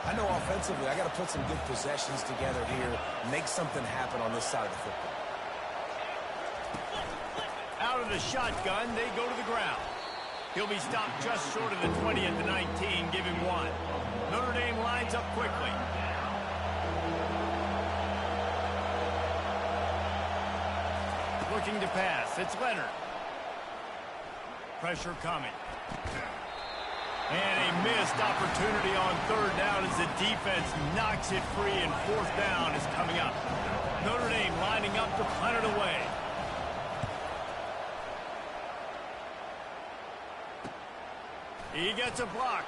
I know offensively I got to put some good possessions together here, make something happen on this side of the football. to the shotgun. They go to the ground. He'll be stopped just short of the 20 at the 19. Give him 1. Notre Dame lines up quickly. Looking to pass. It's Leonard. Pressure coming. And a missed opportunity on 3rd down as the defense knocks it free, and 4th down is coming up. Notre Dame lining up to punt it away. He gets a block.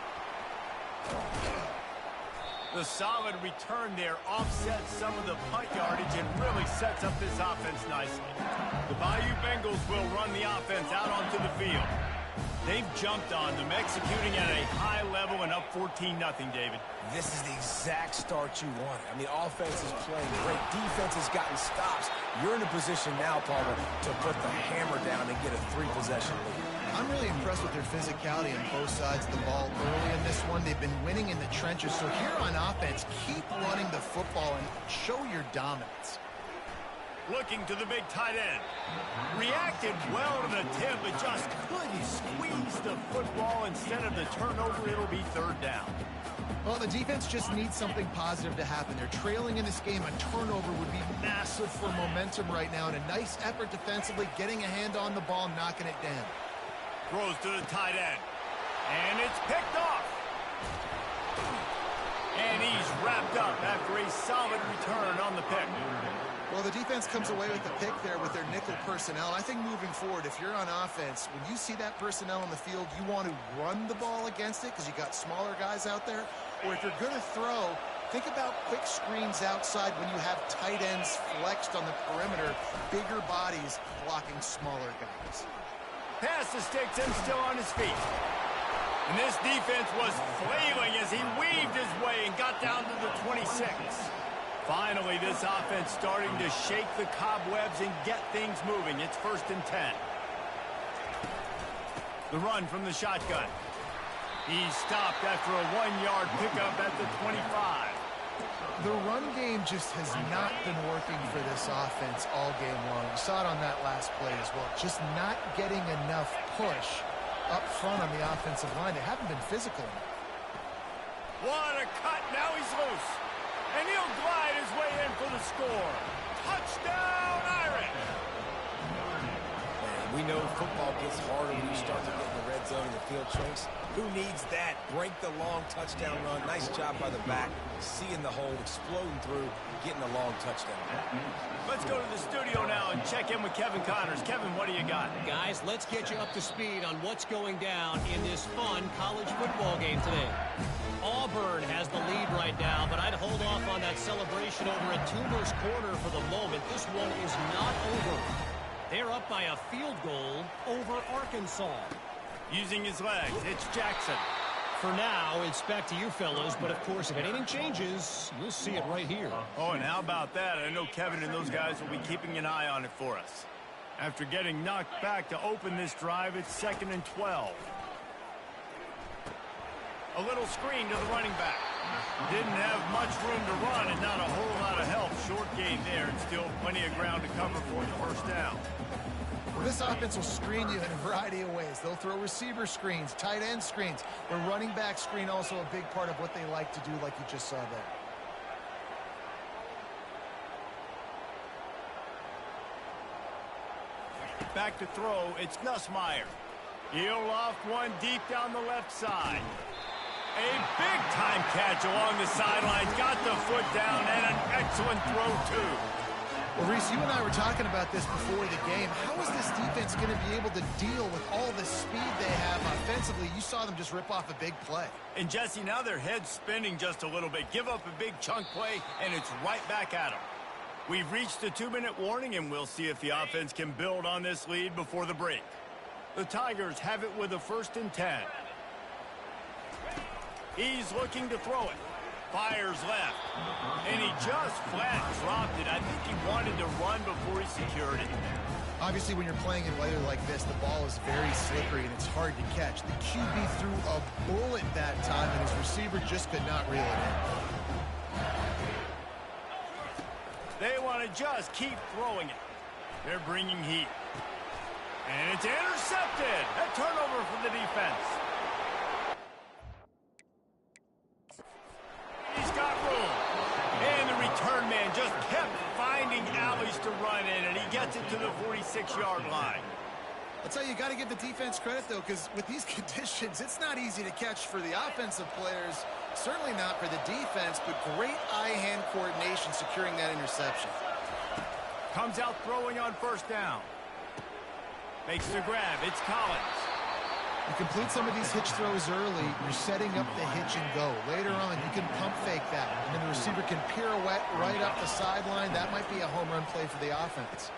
The solid return there offsets some of the punt yardage and really sets up this offense nicely. The Bayou Bengals will run the offense out onto the field. They've jumped on them, executing at a high level and up 14-0, David. This is the exact start you want. I mean, offense is playing great. Defense has gotten stops. You're in a position now, Palmer, to put the hammer down and get a 3-possession lead. I'm really impressed with their physicality on both sides of the ball early in this one. They've been winning in the trenches. So here on offense, keep running the football and show your dominance. Looking to the big tight end. Reacted well to the tip, but just couldn't squeeze the football. Instead of the turnover, it'll be 3rd down. Well, the defense just needs something positive to happen. They're trailing in this game. A turnover would be massive for momentum right now. And a nice effort defensively, getting a hand on the ball, knocking it down. Throws to the tight end. And it's picked off. And he's wrapped up after a solid return on the pick. Well, the defense comes away with the pick there with their nickel personnel. I think moving forward, if you're on offense, when you see that personnel on the field, you want to run the ball against it because you got smaller guys out there. Or if you're going to throw, think about quick screens outside when you have tight ends flexed on the perimeter, bigger bodies blocking smaller guys. Pass the sticks and still on his feet. And this defense was flailing as he weaved his way and got down to the 26. Finally, this offense starting to shake the cobwebs and get things moving. It's 1st and 10. The run from the shotgun. He's stopped after a 1-yard pickup at the 25. The run game just has not been working for this offense all game long. We saw it on that last play as well. Just not getting enough push up front on the offensive line. They haven't been physical enough. What a cut. Now he's loose. And he'll glide his way in for the score. Touchdown, Irish! Man, we know football gets harder when you start to get in the red zone and the field shrinks. Who needs that? Break the long touchdown run. Nice job by the back. Seeing the hole, exploding through, getting a long touchdown. Let's go to the studio now and check in with Kevin Connors. Kevin, what do you got? Guys, let's get you up to speed on what's going down in this fun college football game today. Auburn has the lead right now, but I'd hold off on that celebration over at Toomer's Corner for the moment. This one is not over. They're up by a field goal over Arkansas. Using his legs, it's Jackson. For now, it's back to you fellas, but of course, if anything changes, you'll see it right here. Oh, and how about that? I know Kevin and those guys will be keeping an eye on it for us. After getting knocked back to open this drive, it's 2nd and 12. A little screen to the running back. Didn't have much room to run and not a whole lot of help. Short gain there and still plenty of ground to cover for the 1st down. Well, this offense will screen you in a variety of ways. They'll throw receiver screens, tight end screens. The running back screen also a big part of what they like to do, like you just saw there. Back to throw, it's Nussmeier. He'll loft one deep down the left side. A big-time catch along the sidelines. Got the foot down and an excellent throw, too. Well, Reese, you and I were talking about this before the game. How is this defense going to be able to deal with all the speed they have offensively? You saw them just rip off a big play. And, Jesse, now their head's spinning just a little bit. Give up a big chunk play, and it's right back at them. We've reached a 2-minute warning, and we'll see if the offense can build on this lead before the break. The Tigers have it with a 1st and 10. He's looking to throw it. Fires left. And he just flat dropped it. I think he wanted to run before he secured it. Obviously, when you're playing in weather like this, the ball is very slippery and it's hard to catch. The QB threw a bullet that time, and his receiver just could not reel it in. They want to just keep throwing it. They're bringing heat. And it's intercepted. A turnover for the defense. He's got room. And the return man just kept finding alleys to run in, and he gets it to the 46-yard line. I'll tell you, you got to give the defense credit, though, because with these conditions, it's not easy to catch for the offensive players. Certainly not for the defense, but great eye-hand coordination securing that interception. Comes out throwing on first down. Makes the grab. It's Collins. You complete some of these hitch throws early, you're setting up the hitch and go. Later on, you can pump fake that, and then the receiver can pirouette right up the sideline. That might be a home run play for the offense.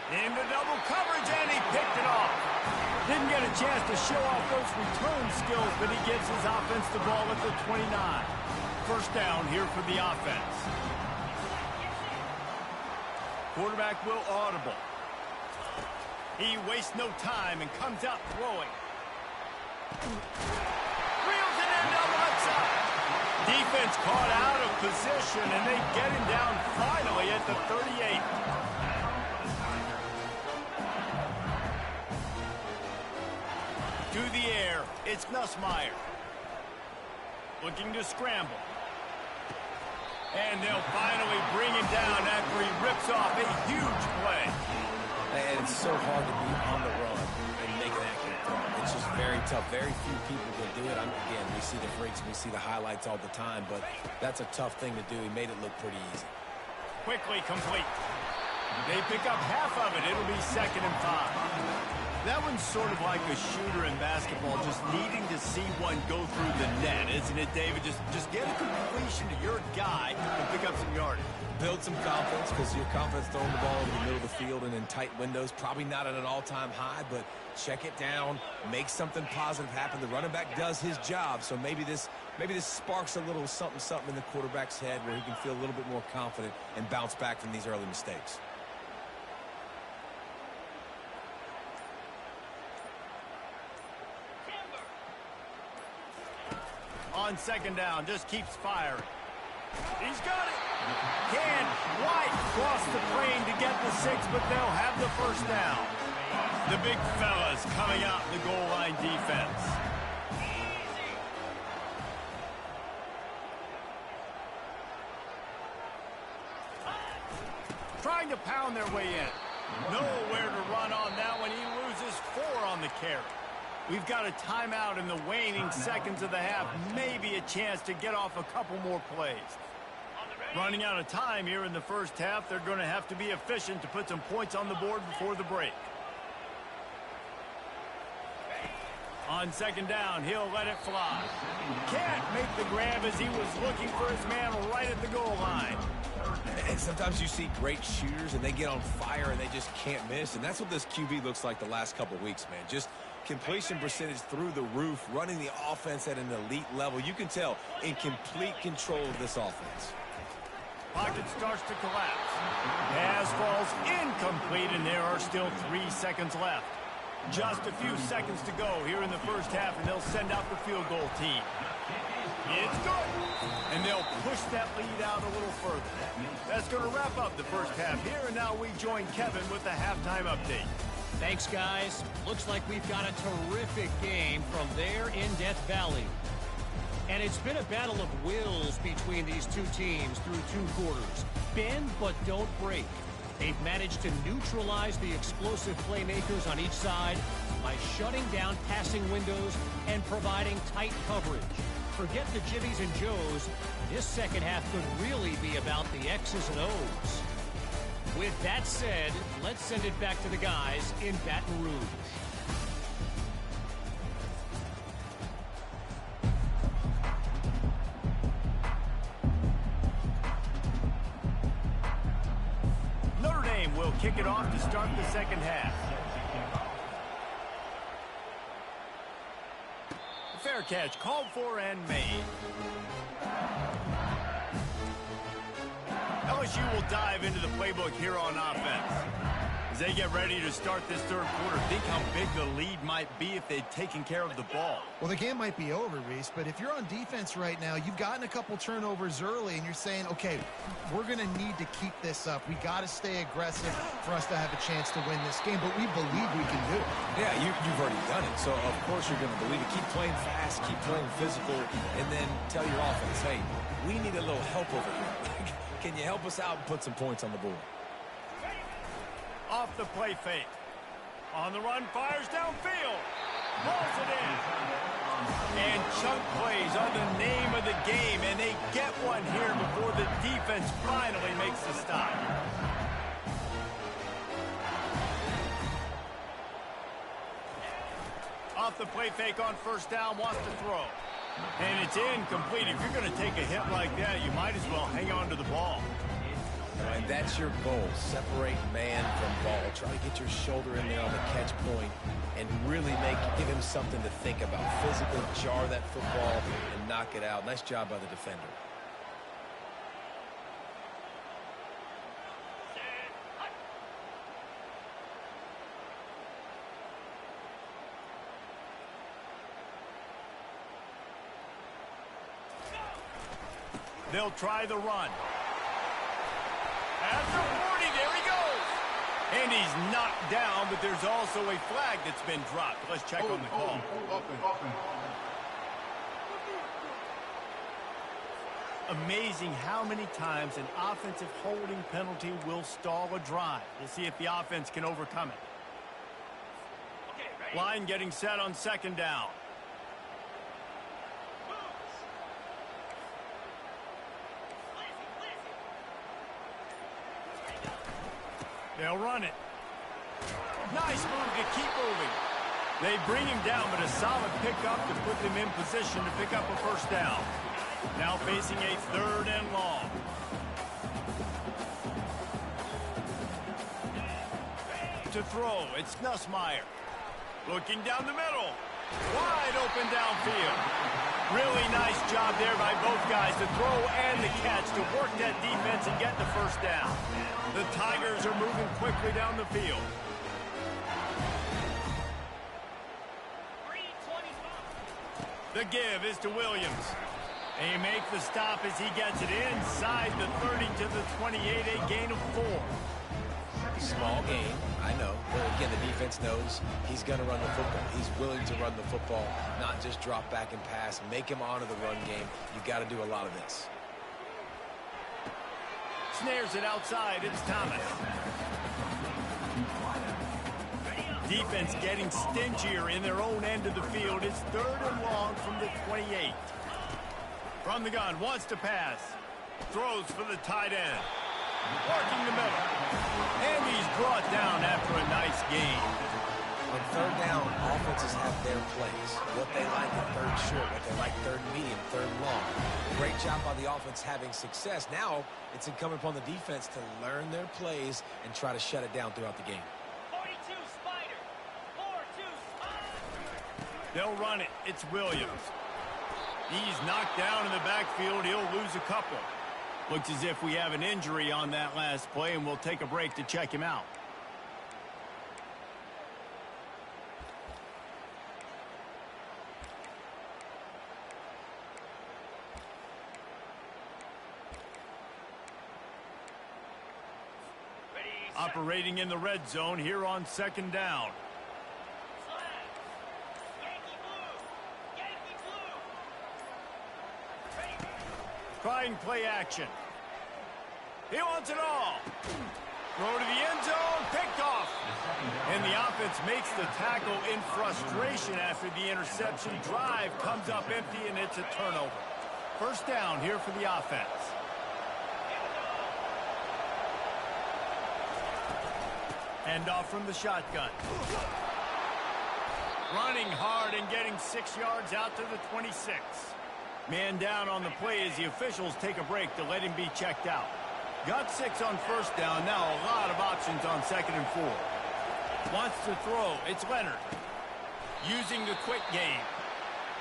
Into double coverage, and he picked it off. Didn't get a chance to show off those return skills, but he gives his offense the ball at the 29. First down here for the offense. Quarterback will audible. He wastes no time and comes out throwing. Reels it in down the left side. Defense caught out of position, and they get him down finally at the 38. To the air, it's Nussmeier. Looking to scramble. And they'll finally bring him down after he rips off a huge play. And it's so hard to be on the run and make an accurate throw. It's just very tough. Very few people can do it. Again, we see the freaks, we see the highlights all the time, but that's a tough thing to do. He made it look pretty easy. Quickly complete. They pick up half of it. It'll be 2nd and 5. That one's sort of like a shooter in basketball, just needing to see one go through the net, isn't it, David? Just get a completion to your guy and pick up some yardage. Build some confidence, because your confidence throwing the ball in the middle of the field and in tight windows, probably not at an all-time high, but check it down, make something positive happen. The running back does his job, so maybe this sparks a little something in the quarterback's head where he can feel a little bit more confident and bounce back from these early mistakes. On 2nd down, just keeps firing. He's got it. Can White cross the plane to get the 6, but they'll have the first down. The big fellas coming out in the goal line defense. Trying to pound their way in. Nowhere to run on that one. He loses 4 on the carry. We've got a timeout in the waning seconds of the half. Maybe a chance to get off a couple more plays. Running out of time here in the first half. They're going to have to be efficient to put some points on the board before the break. On 2nd down, he'll let it fly. Can't make the grab as he was looking for his man right at the goal line. And sometimes you see great shooters and they get on fire and they just can't miss. And that's what this QB looks like the last couple weeks, man. Just completion percentage through the roof, running the offense at an elite level. You can tell in complete control of this offense. Pocket starts to collapse. Pass falls incomplete, and there are still 3 seconds left. Just a few seconds to go here in the first half, and they'll send out the field goal team. It's good. And they'll push that lead out a little further. That's going to wrap up the first half here, and now we join Kevin with the halftime update. Thanks, guys. Looks like we've got a terrific game from there in Death Valley. And it's been a battle of wills between these two teams through 2 quarters. Bend but don't break. They've managed to neutralize the explosive playmakers on each side by shutting down passing windows and providing tight coverage. Forget the Jimmies and Joes. This second half could really be about the X's and O's. With that said, let's send it back to the guys in Baton Rouge. Notre Dame will kick it off to start the second half. Fair catch called for and made. LSU will dive into the playbook here on offense. As they get ready to start this third quarter, think how big the lead might be if they'd taken care of the ball. Well, the game might be over, Reese, but if you're on defense right now, you've gotten a couple turnovers early, and you're saying, okay, we're going to need to keep this up. We got to stay aggressive for us to have a chance to win this game, but we believe we can do it. Yeah, you've already done it, so of course you're going to believe it. Keep playing fast, keep playing physical, and then tell your offense, hey, we need a little help over here. Can you help us out and put some points on the board? Off the play fake. On the run, fires downfield. Pulls it in. And chunk plays are the name of the game, and they get one here before the defense finally makes the stop. Off the play fake on first down, wants to throw. And it's incomplete. If you're going to take a hit like that, you might as well hang on to the ball. And that's your goal. Separate man from ball. Try to get your shoulder in there on the catch point and really give him something to think about. Physically jar that football and knock it out. Nice job by the defender. They'll try the run. After 40, there he goes. And he's knocked down, but there's also a flag that's been dropped. Let's check on the call. Amazing how many times an offensive holding penalty will stall a drive. We'll see if the offense can overcome it. Line getting set on second down. They'll run it. Nice move to keep moving. They bring him down, but a solid pickup to put them in position to pick up a first down. Now facing a third and long. To throw, it's Nussmeier. Looking down the middle. Wide open downfield. Really nice job there by both guys to throw and the catch to work that defense and get the first down. The Tigers are moving quickly down the field. The give is to Williams. They make the stop as he gets it inside the 30 to the 28, a gain of 4. Small game, I know. But again, the defense knows he's going to run the football. He's willing to run the football, not just drop back and pass. Make him honor the run game. You've got to do a lot of this. Snares it outside. It's Thomas. Defense getting stingier in their own end of the field. It's third and long from the 28. From the gun, wants to pass. Throws for the tight end. Working the middle. And he's brought down after a nice gain. On third down, offenses have their plays. What they like in third short, what they like third medium, third long. Great job by the offense having success. Now it's incumbent upon the defense to learn their plays and try to shut it down throughout the game. 42 Spider. 4-2 Spider. They'll run it. It's Williams. He's knocked down in the backfield. He'll lose a couple. Looks as if we have an injury on that last play, and we'll take a break to check him out. Operating in the red zone here on second down. Trying play action. He wants it all. Throw to the end zone, picked off. And the offense makes the tackle in frustration after the interception. Drive comes up empty, and it's a turnover. First down here for the offense. Hand off from the shotgun. Running hard and getting 6 yards out to the 26. Man down on the play as the officials take a break to let him be checked out. Got 6 on first down. Now a lot of options on second and 4. Wants to throw. It's Leonard. Using the quick game.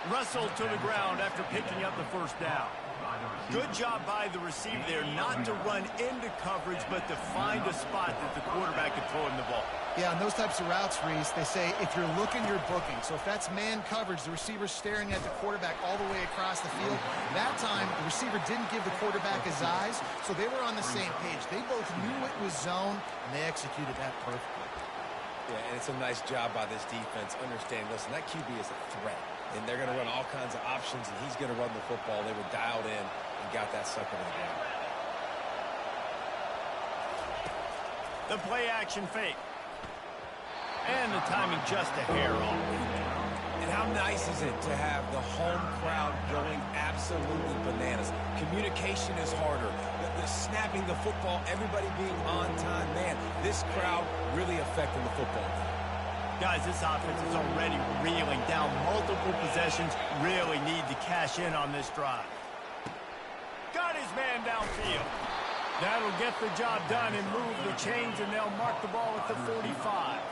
Russell to the ground after picking up the first down. Good job by the receiver there not to run into coverage, but to find a spot that the quarterback could throw him the ball. Yeah, on those types of routes, Reese, they say if you're looking, you're booking. So if that's man coverage, the receiver's staring at the quarterback all the way across the field. That time, the receiver didn't give the quarterback his eyes, so they were on the same page. They both knew it was zone, and they executed that perfectly. Yeah, and it's a nice job by this defense. Understand, listen, that QB is a threat, and they're going to run all kinds of options, and he's going to run the football. They were dialed in and got that sucker to the ground. The play action fake. And the timing just a hair off. And how nice is it to have the home crowd going absolutely bananas? Communication is harder. The snapping the football, everybody being on time. Man, this crowd really affecting the football game. Guys, this offense is already reeling down multiple possessions. Really need to cash in on this drive. Got his man downfield. That'll get the job done and move the chains, and they'll mark the ball at the 45.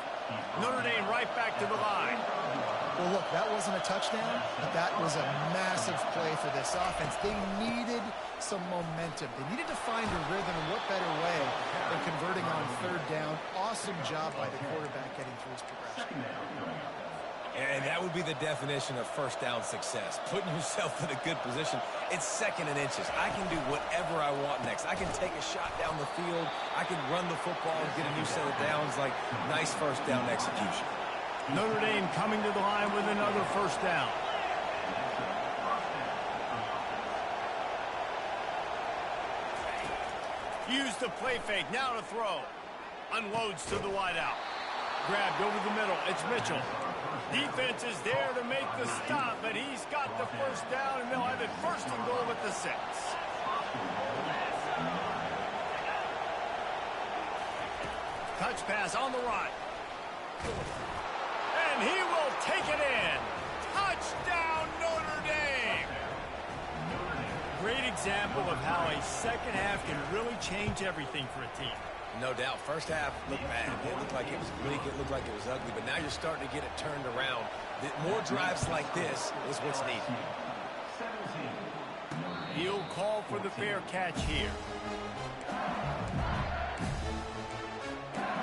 Notre Dame right back to the line. Well, look, that wasn't a touchdown, but that was a massive play for this offense. They needed some momentum. They needed to find a rhythm, and what better way than converting on third down. Awesome job by the quarterback getting through his progression. And that would be the definition of first down success. Putting yourself in a good position. It's second and inches. I can do whatever I want next. I can take a shot down the field. I can run the football and get a new set of downs. Like, nice first down execution. Notre Dame coming to the line with another first down. Use the play fake. Now to throw. Unloads to the wideout. Grabbed over the middle. It's Mitchell. Defense is there to make the stop, but he's got the first down, and they'll have it first and goal at the 6. Touch pass on the right. And he will take it in. Touchdown, Notre Dame. Great example of how a second half can really change everything for a team. No doubt. First half looked bad. It looked like it was bleak. It looked like it was ugly. But now you're starting to get it turned around. More drives like this is what's needed. He'll call for the fair catch here.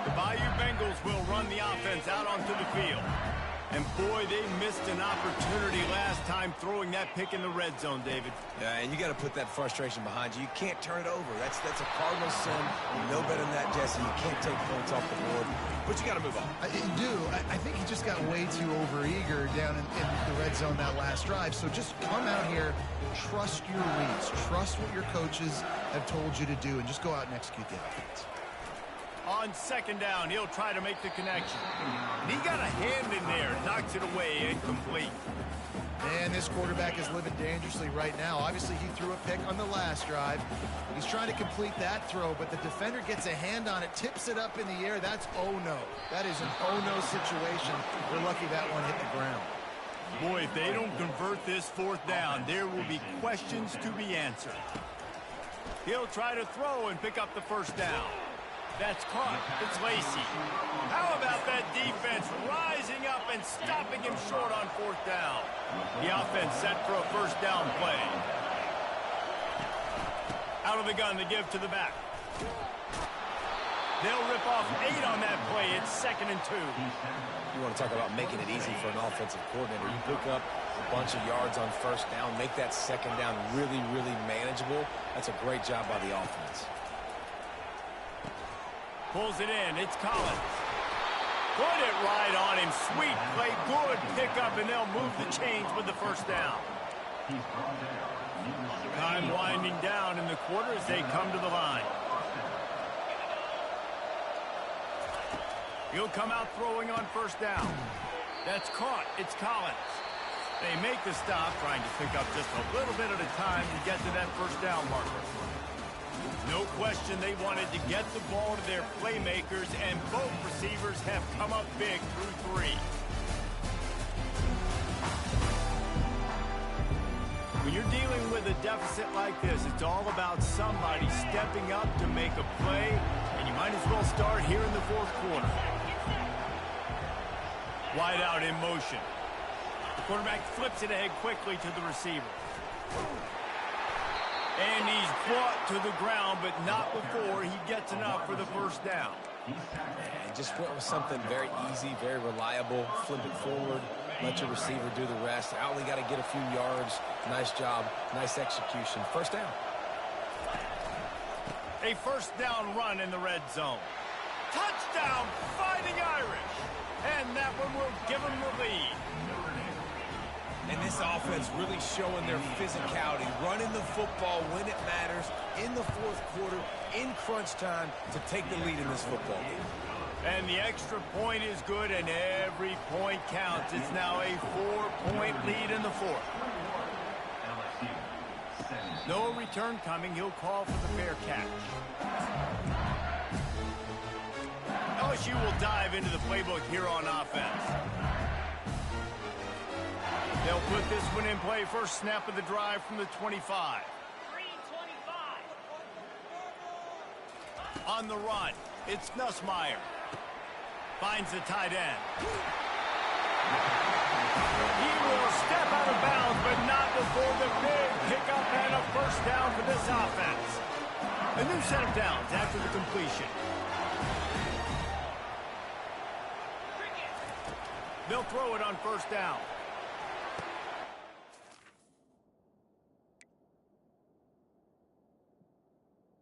The Bayou Bengals will run the offense out onto the field. And boy, they missed an opportunity last time throwing that pick in the red zone, David. Yeah, and you got to put that frustration behind you. You can't turn it over. That's a cardinal sin. You know better than that, Jesse. You can't take points off the board. But you got to move on. You do. I think he just got way too overeager down in the red zone that last drive. So just come out here, trust your reads, trust what your coaches have told you to do, and just go out and execute the offense. On second down, he'll try to make the connection. And he got a hand in there, knocks it away, incomplete. Man, this quarterback is living dangerously right now. Obviously, he threw a pick on the last drive. He's trying to complete that throw, but the defender gets a hand on it, tips it up in the air. That's oh-no. That is an oh-no situation. We're lucky that one hit the ground. Boy, if they don't convert this fourth down, there will be questions to be answered. He'll try to throw and pick up the first down. That's caught. It's Lacey. How about that defense rising up and stopping him short on fourth down? The offense set for a first down play. Out of the gun to give to the back. They'll rip off 8 on that play. It's 2nd and 2. You want to talk about making it easy for an offensive coordinator. You pick up a bunch of yards on first down, make that second down really, really manageable. That's a great job by the offense. Pulls it in. It's Collins. Put it right on him. Sweet play. Good pickup, and they'll move the chains with the first down. Time winding down in the quarter as they come to the line. He'll come out throwing on first down. That's caught. It's Collins. They make the stop, trying to pick up just a little bit at a time to get to that first down marker. No question they wanted to get the ball to their playmakers, and both receivers have come up big through 3. When you're dealing with a deficit like this, it's all about somebody stepping up to make a play, and you might as well start here in the fourth quarter. Wide out in motion. The quarterback flips it ahead quickly to the receiver. And he's brought to the ground, but not before he gets enough for the first down. And just went with something very easy, very reliable. Flip it forward, let your receiver do the rest. I only got to get a few yards. Nice job, nice execution. First down. A first down run in the red zone. Touchdown, Fighting Irish. And that one will give them the lead. And this offense really showing their physicality, running the football when it matters, in the fourth quarter, in crunch time, to take the lead in this football game. And the extra point is good, and every point counts. It's now a 4-point lead in the fourth. No return coming. He'll call for the fair catch. LSU will dive into the playbook here on offense. They'll put this one in play. First snap of the drive from the 25. Green 25. On the run, it's Nussmeier. Finds the tight end. He will step out of bounds, but not before the big pickup and a first down for this offense. A new set of downs after the completion. They'll throw it on first down.